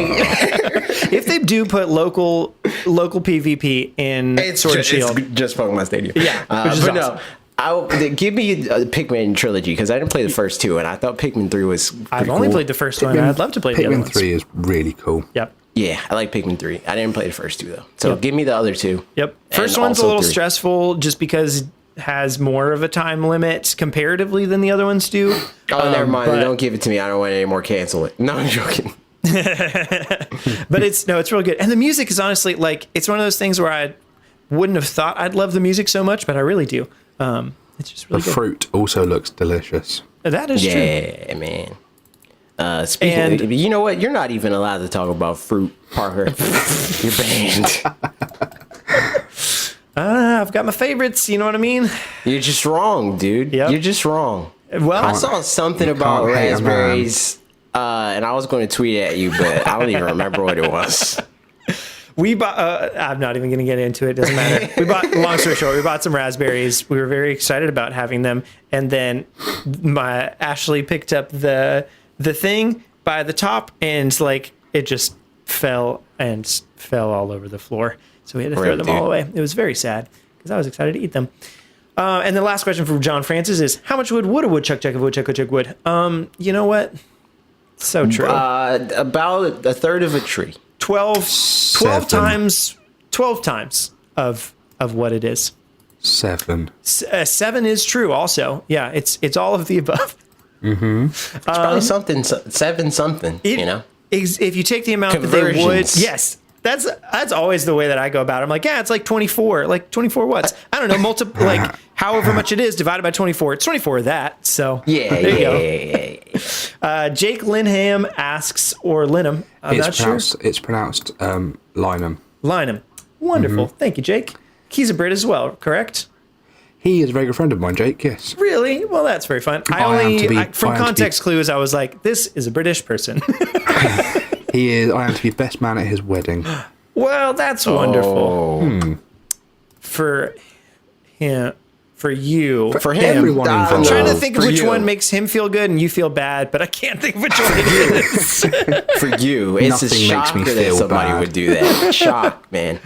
If they do put local PvP in Sword and Shield, It's just Pokemon Stadium. Yeah, which is but awesome. no, give me a Pikmin trilogy because I didn't play the first two, and I thought Pikmin 3 was pretty I've only cool. played the first one. I'd love to play the other Pikmin ones. 3 is really cool. Yep. Yeah, I like Pikmin 3. I didn't play the first two, though. So Yep. give me the other two. Yep. First And one's a also little 3. stressful just because it has more of a time limit comparatively than the other ones do. Oh, never mind. but- Don't give it to me. I don't want it anymore. Cancel it. No, I'm joking. But it's really good. And the music is honestly like, it's one of those things where I wouldn't have thought I'd love the music so much, but I really do. It's just really The good. fruit also looks delicious. That is true. Yeah, man. Speaking of, you know what? You're not even allowed to talk about fruit, Parker. You're banned. I've got my favorites. You know what I mean? You're just wrong, dude. Yep. You're just wrong. Well, I saw something about can't hate a man. raspberries, and I was going to tweet at you, but I don't even remember what it was. we bought. I'm not even going to get into it. Doesn't matter. We bought. Long story short, we bought some raspberries. We were very excited about having them, and then my Ashley picked up the thing by the top, and like it just fell all over the floor. So we had to throw them all away. It was very sad because I was excited to eat them. And the last question from John Francis is, how much would a woodchuck chuck if a woodchuck would chuck wood? You know what? So true. About a third of a tree. 12 7. times of what it is. 7. 7 is true also. Yeah, it's all of the above. It's probably something, 7 something, you know? If you take the amount that they would, Conversions. yes. That's always the way that I go about it. I'm like, yeah, it's like 24. Like 24 watts. I don't know, like however much it is divided by 24. It's 24 of that. So Yeah. Jake Linham asks, or Linham, I'm not sure. It's pronounced Lynham. Linham. Wonderful. Thank you, Jake. He's a Brit as well, correct? He is a very good friend of mine, Jake, yes. Really? Well, that's very fun. From context clues, I was like, this is a British person. I am to be best man at his wedding. Well, that's wonderful. For him, for you. For him, everyone I'm involved. Trying to think of For which you. one makes him feel good and you feel bad, but I can't think of which one it is. For you. It's Nothing a makes me shocker that feel somebody bad. would do that. Shock, man.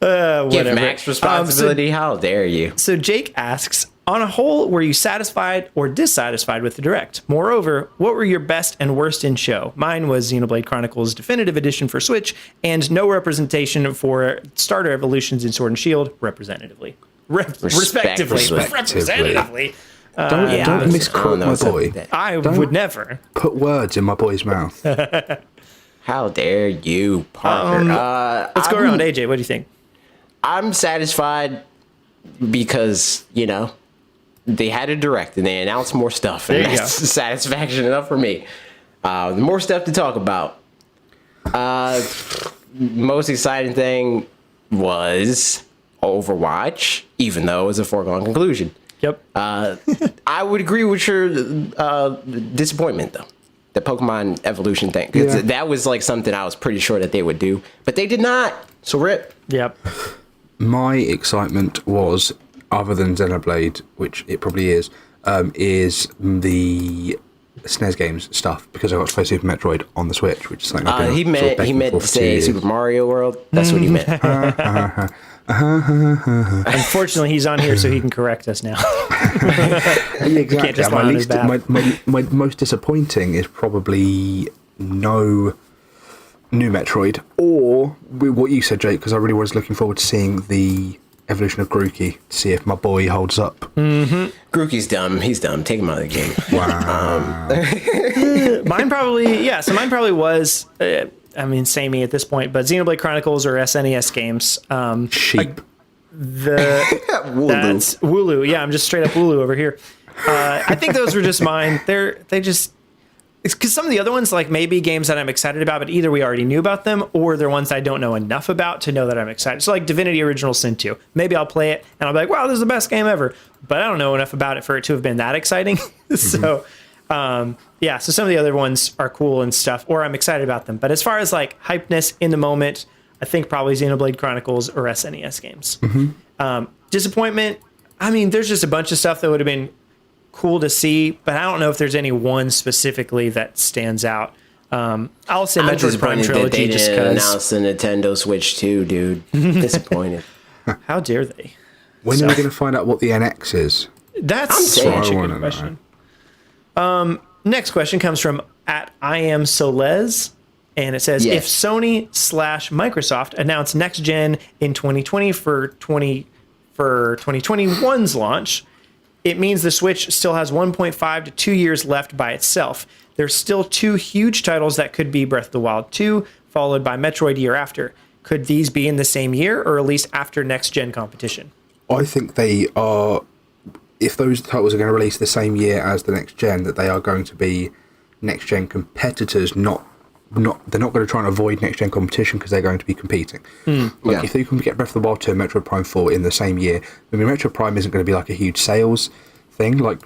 Give Whatever. Max responsibility. How dare you? So Jake asks, on a whole, were you satisfied or dissatisfied with the Direct? Moreover, what were your best and worst in show? Mine was Xenoblade Chronicles Definitive Edition for Switch and no representation for starter evolutions in Sword and Shield respectively. Representatively. Don't misquote my boy. I would never. Put words in my boy's mouth. How dare you, Parker? Let's go around. AJ, what do you think? I'm satisfied because, they had a Direct and they announced more stuff. And that's satisfaction enough for me. More stuff to talk about. Most exciting thing was Overwatch, even though it was a foregone conclusion. Yep. I would agree with your disappointment, though. The Pokemon evolution thing. That was like something I was pretty sure that they would do, but they did not. So rip. Yep. My excitement was, other than Xenoblade, which it probably is the SNES games stuff, because I got to play Super Metroid on the Switch, which is something I've been he meant to say Super Mario World. That's what he meant. Unfortunately, he's on here so he can correct us now. Exactly. Can't just lie on his back. My most disappointing is probably no new Metroid, or what you said, Jake, because I really was looking forward to seeing the evolution of Grookey to see if my boy holds up. Mm-hmm. Grookey's dumb. He's dumb. Take him out of the game. Wow. Mine probably was. Samey at this point, but Xenoblade Chronicles or SNES games. Sheep. Wooloo. That's Wooloo. Yeah, I'm just straight up Wooloo over here. I think those were just mine. It's because some of the other ones, like maybe games that I'm excited about, but either we already knew about them or they're ones I don't know enough about to know that I'm excited. So like Divinity Original Sin 2. Maybe I'll play it and I'll be like, wow, this is the best game ever. But I don't know enough about it for it to have been that exciting. So some of the other ones are cool and stuff, or I'm excited about them. But as far as like hypeness in the moment, I think probably Xenoblade Chronicles or SNES games. Disappointment, there's just a bunch of stuff that would have been cool to see, but I don't know if there's any one specifically that stands out. I'll say Metroid Prime Trilogy just because. Announce the Nintendo Switch 2, dude. Disappointed. How dare they? When are we going to find out what the NX is? That's such a good question. Next question comes from @IamSoles, and it says, if Sony/Microsoft announce next gen in 2020 for 2021's launch, it means the Switch still has 1.5 to 2 years left by itself. There's still two huge titles that could be Breath of the Wild 2, followed by Metroid year after. Could these be in the same year or released after next gen competition? I think they are, if those titles are going to release the same year as the next gen, that they are going to be next gen competitors, they're not going to try and avoid next gen competition because they're going to be competing. If they can get Breath of the Wild 2 and Metroid Prime 4 in the same year, Metroid Prime isn't going to be like a huge sales thing like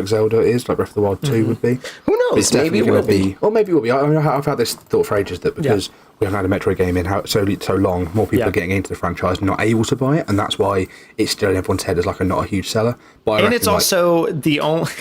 Zelda is, like Breath of the Wild 2 would be. Who knows? Maybe it will be. Or maybe it will be. I've had this thought for ages that because we haven't had a Metroid game in so long, more people are getting into the franchise and not able to buy it, and that's why it's still in everyone's head as like not a huge seller. But it's also the only...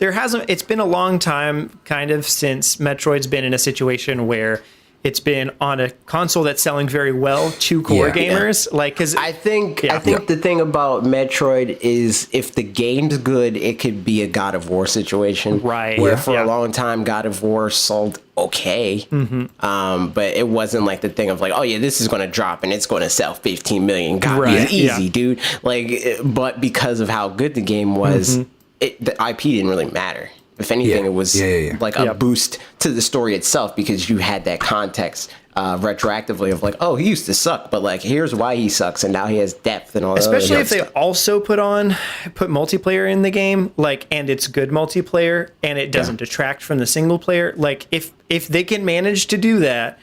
It's been a long time kind of since Metroid's been in a situation where it's been on a console that's selling very well to core gamers. Like, cause I think the thing about Metroid is if the game's good, it could be a God of War situation. Right. Where for a long time, God of War sold okay. But it wasn't like the thing of like, oh yeah, this is going to drop and it's going to sell 15 million copies. Easy, dude. Like, but because of how good the game was, the IP didn't really matter. If anything, it was like a boost to the story itself because you had that context retroactively of like, oh, he used to suck, but like, here's why he sucks, and now he has depth and all that. Especially if they also put multiplayer in the game, like, and it's good multiplayer, and it doesn't detract from the single player. Like, if they can manage to do that,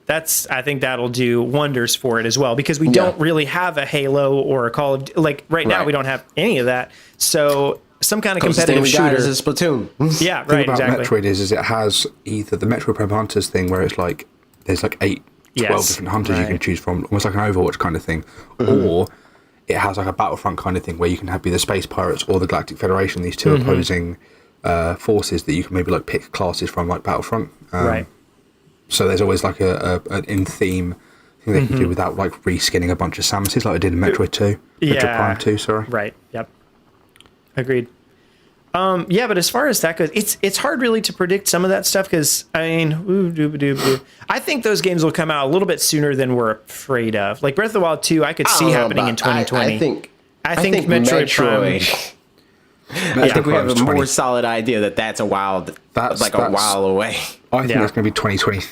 I think that'll do wonders for it as well, because we don't really have a Halo or a Call of like right now we don't have any of that. So some kind of competitive shooter is a Splatoon. Yeah, the thing right. about Exactly. Metroid is it has either the Metroid Prime Hunters thing where it's like there's like 12 different hunters you can choose from, almost like an Overwatch kind of thing, or it has like a Battlefront kind of thing where you can have be the Space Pirates or the Galactic Federation, these two opposing forces that you can maybe like pick classes from, like Battlefront. Right. So there's always like an in theme something they can do without like reskinning a bunch of Samuses like they did in Metroid 2. Metroid Prime 2, sorry. Right. Yep. Agreed. Yeah, but as far as that goes, it's hard really to predict some of that stuff because I mean, I think those games will come out a little bit sooner than we're afraid of. Like Breath of the Wild 2, I could see happening in 2020. I think Metroid Prime. I think we have a more solid idea that's a while, like a while away. I think that's going to be 2022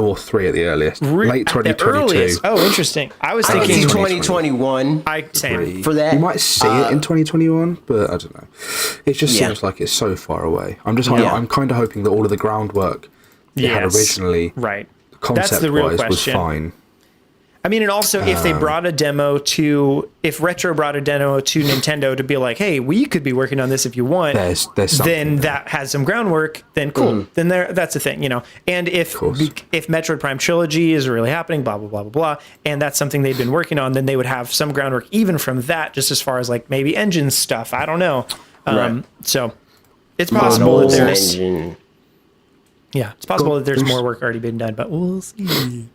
or 3 at the earliest. Late 2022. Oh, interesting. I was I thinking see 2021. Same. For that. You might see it in 2021, but I don't know. It just seems like it's so far away. I'm kind of hoping that all of the groundwork they had originally, concept-wise, was fine. I mean, and also if they brought a demo if Retro brought a demo to Nintendo to be like, hey, we could be working on this if you want, there's then that has some groundwork, then cool. Then that's a thing, And if Metroid Prime Trilogy is really happening, blah, blah, blah, blah, blah, and that's something they've been working on, then they would have some groundwork even from that, just as far as like maybe engine stuff. I don't know. So it's possible that there's... Yeah, it's possible that there's more work already been done, but we'll see.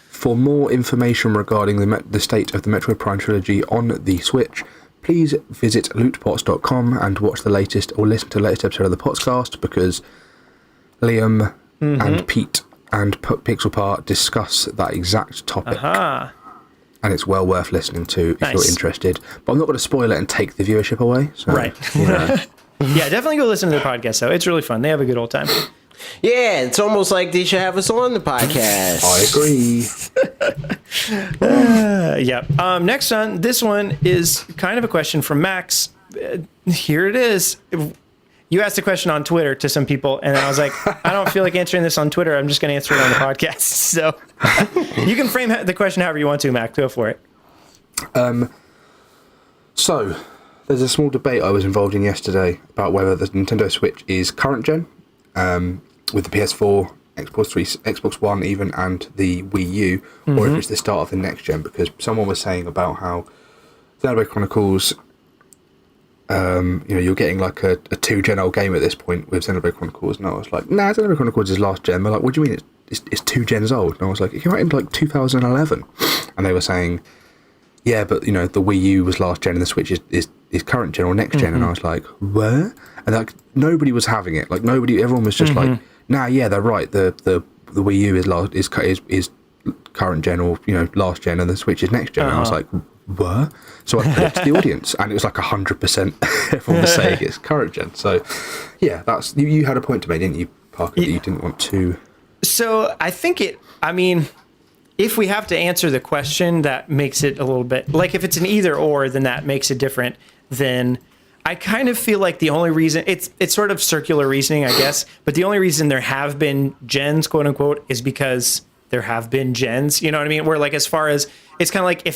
For more information regarding the state of the Metroid Prime trilogy on the Switch, please visit LootPots.com and watch the latest or listen to the latest episode of the podcast, because Liam and Pete and Pixelpart discuss that exact topic. And it's well worth listening to if you're interested. But I'm not going to spoil it and take the viewership away. So, Yeah, definitely go listen to the podcast, though. It's really fun. They have a good old time. Yeah, it's almost like they should have us on the podcast. I agree. Next on, this one is kind of a question from Max. Here it is. You asked a question on Twitter to some people, and I was like, I don't feel like answering this on Twitter. I'm just going to answer it on the podcast. So you can frame the question however you want to, Max. Go for it. So there's a small debate I was involved in yesterday about whether the Nintendo Switch is current gen, with the PS4, Xbox 3, Xbox One even, and the Wii U, or if it's the start of the next gen, because someone was saying about how Xenoblade Chronicles, you're getting like a 2-gen old game at this point with Xenoblade Chronicles, and I was like, nah, Xenoblade Chronicles is last gen. They're like, what do you mean it's 2 gens old? And I was like, it came out in like 2011. And they were saying, yeah, but the Wii U was last gen and the Switch is current gen or next gen. And I was like, what? And like nobody was having it. Like everyone was just like, nah, yeah, they're right. The Wii U is current gen or last gen, and the Switch is next gen. And I was like, what? So I put it to the audience, and it was like 100%. Everyone was saying it's current gen. So yeah, that's you had a point to make, didn't you, Parker? That you didn't want to. So I think if we have to answer the question, that makes it a little bit like if it's an either or, then that makes it different. Then I kind of feel like the only reason it's sort of circular reasoning, I guess, but the only reason there have been gens, quote unquote, is because there have been gens, you know what I mean? Where like, as far as it's kind of like if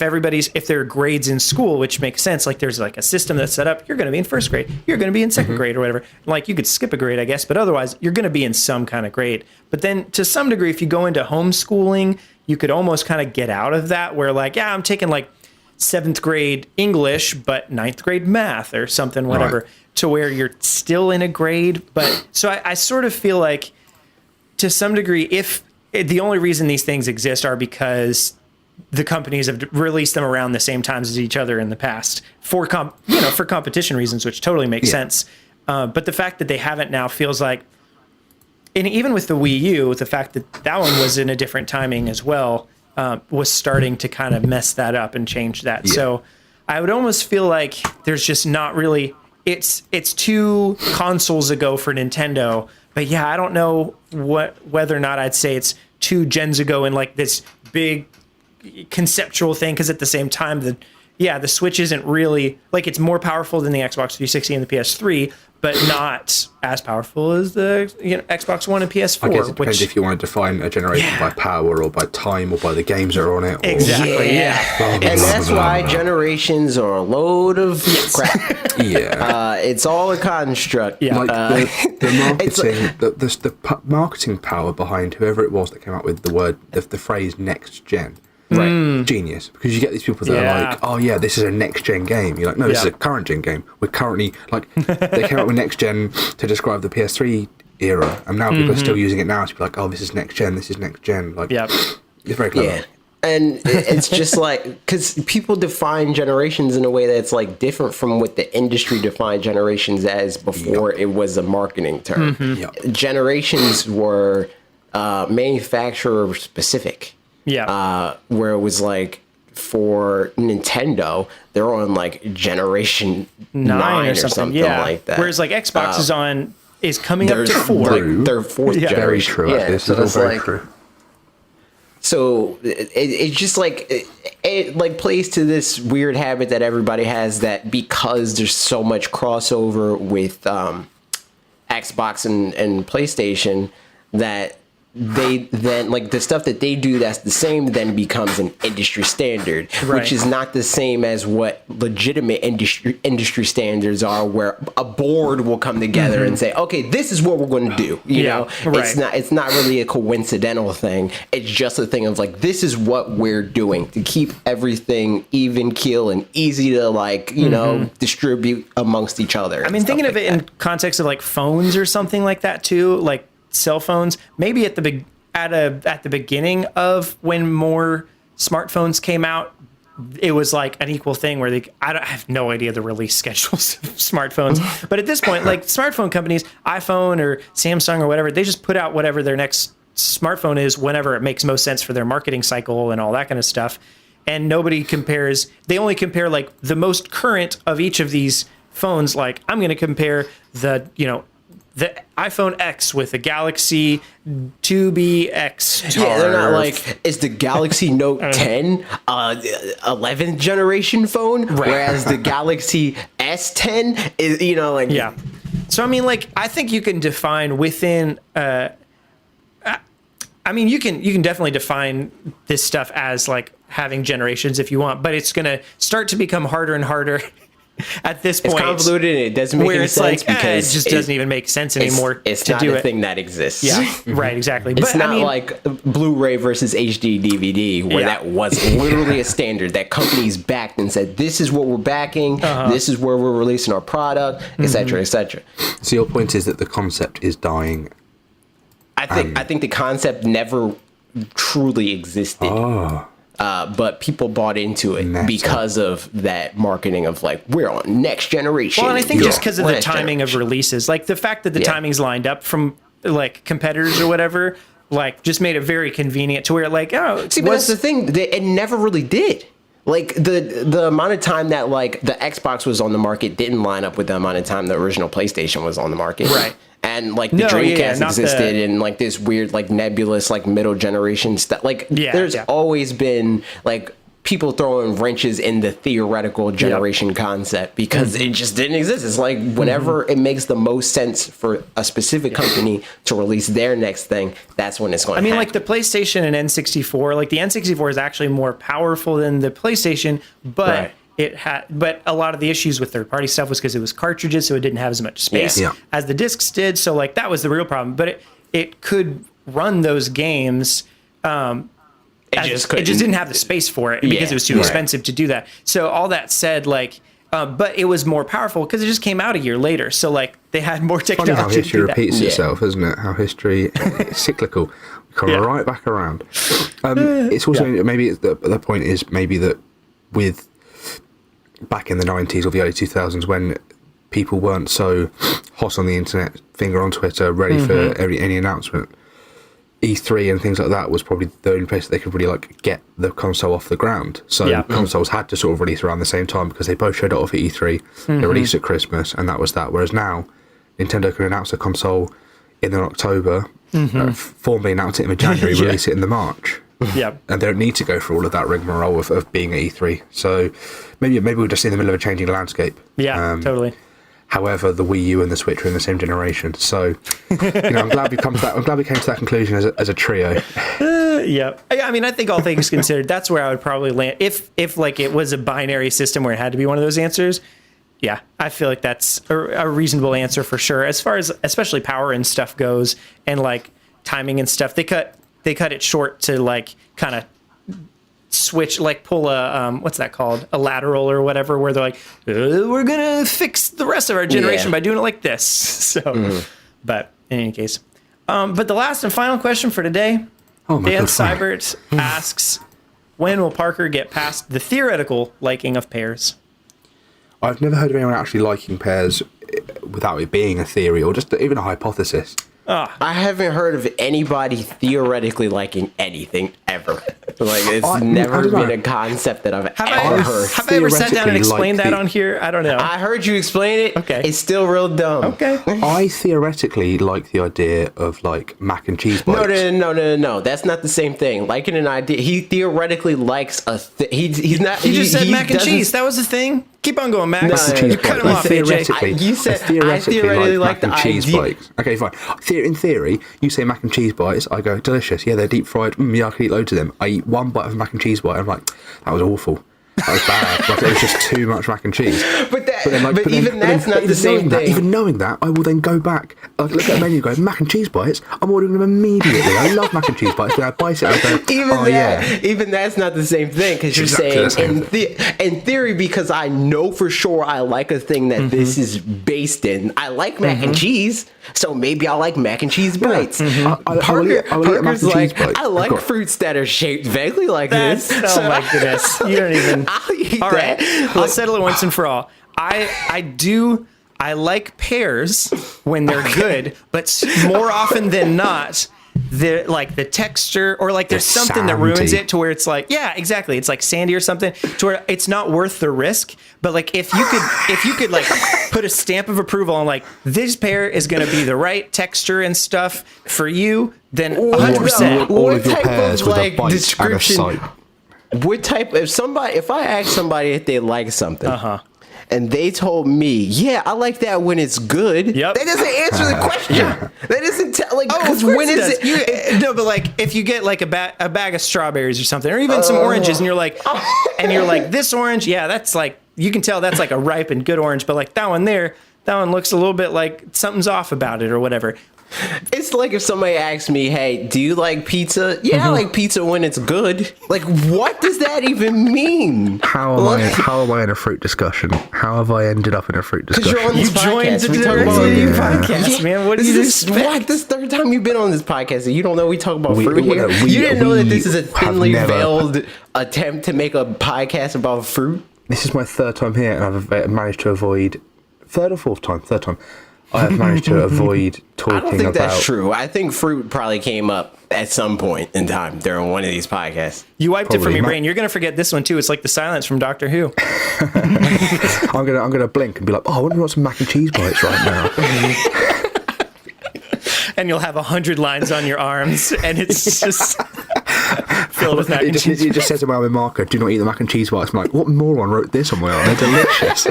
there are grades in school, which makes sense, like there's like a system that's set up, you're going to be in first grade, you're going to be in second grade or whatever. Like you could skip a grade, I guess, but otherwise you're going to be in some kind of grade. But then to some degree, if you go into homeschooling, you could almost kind of get out of that where like, yeah, I'm taking like 7th grade English, but 9th grade math or something, whatever, to where you're still in a grade. But so I sort of feel like to some degree, if the only reason these things exist are because the companies have released them around the same times as each other in the past for competition reasons, which totally makes sense. But the fact that they haven't now feels like, and even with the Wii U, the fact that one was in a different timing as well, was starting to kind of mess that up and change that. Yeah. So I would almost feel like there's just not really, it's 2 consoles ago for Nintendo, but yeah, I don't know whether or not I'd say it's 2 gens ago in like this big conceptual thing, because at the same time, the Switch isn't really, like, it's more powerful than the Xbox 360 and the PS3, but not as powerful as the Xbox One and PS4. I guess it depends if you want to define a generation by power or by time or by the games that are on it. Or... Exactly, And that's why generations are a load of crap. It's all a construct. Yeah. Like the marketing, the marketing power behind whoever it was that came up with the phrase next gen. Right, genius, because you get these people that are like, oh yeah, this is a next gen game. You're like, no, this is a current gen game. We're currently like, they came up with next gen to describe the PS3 era, and now people are still using it now to be like, oh, this is next gen. Like, it's very clever. And it's just like, because people define generations in a way that's like different from what the industry defined generations as before it was a marketing term. Generations were manufacturer specific. Where it was like, for Nintendo, they're on like generation 9 or something like that. Whereas like Xbox is coming up to 4. Like their fourth generation. Very true. This is all very true. So it's just like it like plays to this weird habit that everybody has, that because there's so much crossover with Xbox and PlayStation, that they then like the stuff that they do that's the same then becomes an industry standard, which is not the same as what legitimate industry standards are, where a board will come together and say, okay, this is what we're going to do. You know, it's not really a coincidental thing. It's just a thing of like, this is what we're doing to keep everything even keel and easy to like, you know, distribute amongst each other. I mean, thinking of it in context of like phones or something like that too, like cell phones, maybe at the beginning of when more smartphones came out, it was like an equal thing where I have no idea the release schedules of smartphones, but at this point, like smartphone companies, iPhone or Samsung or whatever, they just put out whatever their next smartphone is whenever it makes most sense for their marketing cycle and all that kind of stuff. And nobody compares, they only compare like the most current of each of these phones. Like I'm going to compare the iPhone X with the Galaxy 2BX. Yeah, they're not like, is the Galaxy Note 10 11th generation phone, whereas the Galaxy S10 is, you know, like... Yeah. So, I mean, like, I think you can define within... I mean, you can definitely define this stuff as, like, having generations if you want, but it's going to start to become harder and harder at this point. It's convoluted and it doesn't make any sense, because it just doesn't even make sense anymore. It's to not do a it. thing that exists. Yeah, right, exactly. It's but, not I mean, like Blu-ray versus HD DVD, where that was literally a standard that companies backed and said, this is what we're backing, this is where we're releasing our product, etc., etc. So your point is that the concept is dying. I think the concept never truly existed. But people bought into it because of that marketing of like, we're on next generation. Well, and I think just because of the timing of releases, like the fact that the timing's lined up from like competitors or whatever, like just made it very convenient to where like, oh, see, but that's the thing, it never really did. Like the amount of time that like the Xbox was on the market didn't line up with the amount of time the original PlayStation was on the market. Right. And like the Dreamcast existed in like this weird like nebulous like middle generation stuff. Like there's always been like people throwing wrenches in the theoretical generation concept because it just didn't exist. It's like whenever it makes the most sense for a specific company to release their next thing, that's when it's going to happen. Like the PlayStation and N64, like the N64 is actually more powerful than the PlayStation, but but a lot of the issues with third-party stuff was because it was cartridges, so it didn't have as much space as the discs did. So like that was the real problem. But it could run those games. It just didn't have the space for it because it was too expensive to do that. So all that said, like, but it was more powerful because it just came out a year later. So like they had more technology. Funny how history repeats itself, isn't it? How history is cyclical. We come right back around. It's also maybe the point is maybe that with back in the 90s or the early 2000s when people weren't so hot on the internet, finger on Twitter, ready for any announcement, E3 and things like that was probably the only place that they could really like get the console off the ground. So consoles had to sort of release around the same time because they both showed it off at E3. They released at Christmas, and that was that. Whereas now, Nintendo can announce a console in October, formally announce it in January, release it in the March. And they don't need to go through all of that rigmarole of being at E3. So maybe we're just in the middle of a changing landscape. Totally. However, the Wii U and the Switch are in the same generation. So, I'm glad we came to that conclusion as a trio. I mean, I think all things considered, that's where I would probably land. If like it was a binary system where it had to be one of those answers, I feel like that's a reasonable answer for sure. As far as especially power and stuff goes, and like timing and stuff, they cut it short to like kind of switch, like pull a what's that called, a lateral or whatever, where they're like, we're gonna fix the rest of our generation by doing it like this. So but in any case, but the last and final question for today, Dan Seibert asks, when will Parker get past the theoretical liking of pears? I've never heard of anyone actually liking pears without it being a theory or just even a hypothesis. I haven't heard of anybody theoretically liking anything ever. Like, it's never been a concept that I've ever heard. Have I ever sat down and explained like that on here? I don't know. I heard you explain it. Okay. It's still real dumb. Okay. I theoretically like the idea of like mac and cheese bites. No. That's not the same thing. Liking an idea. He theoretically likes a thing. He's not. You just said mac and cheese. That was the thing. Keep on going, Max. Mac and cheese You cut bites. him off, AJ. You said I theoretically like mac and the cheese idea. bites. Okay, fine. In theory, you say mac and cheese bites. I go delicious. Yeah, they're deep fried. Yeah, I could eat loads of them. I eat one bite of mac and cheese bite. I'm like, that was awful. That was bad. Like, it was just too much mac and cheese. But even that's not the same thing. Even knowing that, I will then go back, look at the menu, and go mac and cheese bites. I'm ordering them immediately. I love mac and cheese bites. When I bite it, I go, even that's not the same thing, because you're saying in theory, because I know for sure I like a thing that this is based in. I like mac and cheese, so maybe I like mac and cheese bites. Parker's like, I like fruits that are shaped vaguely like this. Oh my goodness! You don't even. I'll eat all right, that. I'll settle it once and for all. I like pears when they're good, but more often than not, the texture or like there's something that ruins it to where it's like, yeah, exactly. It's like sandy or something to where it's not worth the risk. But like if you could like put a stamp of approval on like this pear is going to be the right texture and stuff for you, then 100%. All of your pears with a bite description? and a sight. What type? If I ask somebody if they like something, and they told me, yeah, I like that when it's good. Yep. That doesn't answer the question. That doesn't tell, like, because when is it? No, but like if you get like a bag of strawberries or something, or even some oranges, and you're like, this orange, yeah, that's like, you can tell that's like a ripe and good orange, but like that one looks a little bit like something's off about it or whatever. It's like if somebody asks me, hey, do you like pizza? Yeah, I like pizza when it's good. Like, what does that even mean? How am I in a fruit discussion? How have I ended up in a fruit discussion? Because you're on this podcast. We talk about podcast, man. What is this? What? This third time you've been on this podcast and you don't know we talk about fruit here? You didn't know that this is a thinly veiled attempt to make a podcast about fruit? This is my third time here, and I've managed to avoid... Third time. I have managed to avoid talking about... I don't think that's true. I think fruit probably came up at some point in time during one of these podcasts. You wiped it from your brain. You're going to forget this one, too. It's like the silence from Doctor Who. I'm gonna blink and be like, oh, I wonder what's some mac and cheese bites right now. And you'll have 100 lines on your arms, and it's just filled with mac and cheese. It just says about my marker, do not eat the mac and cheese bites. I'm like, what moron wrote this on my arm? They're delicious.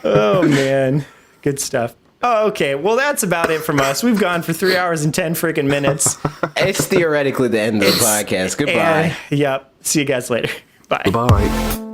Oh, man. Good stuff. Oh, okay. Well, that's about it from us. We've gone for 3 hours and 10 freaking minutes. It's theoretically the end of the podcast. Goodbye. Yep. See you guys later. Bye. Bye.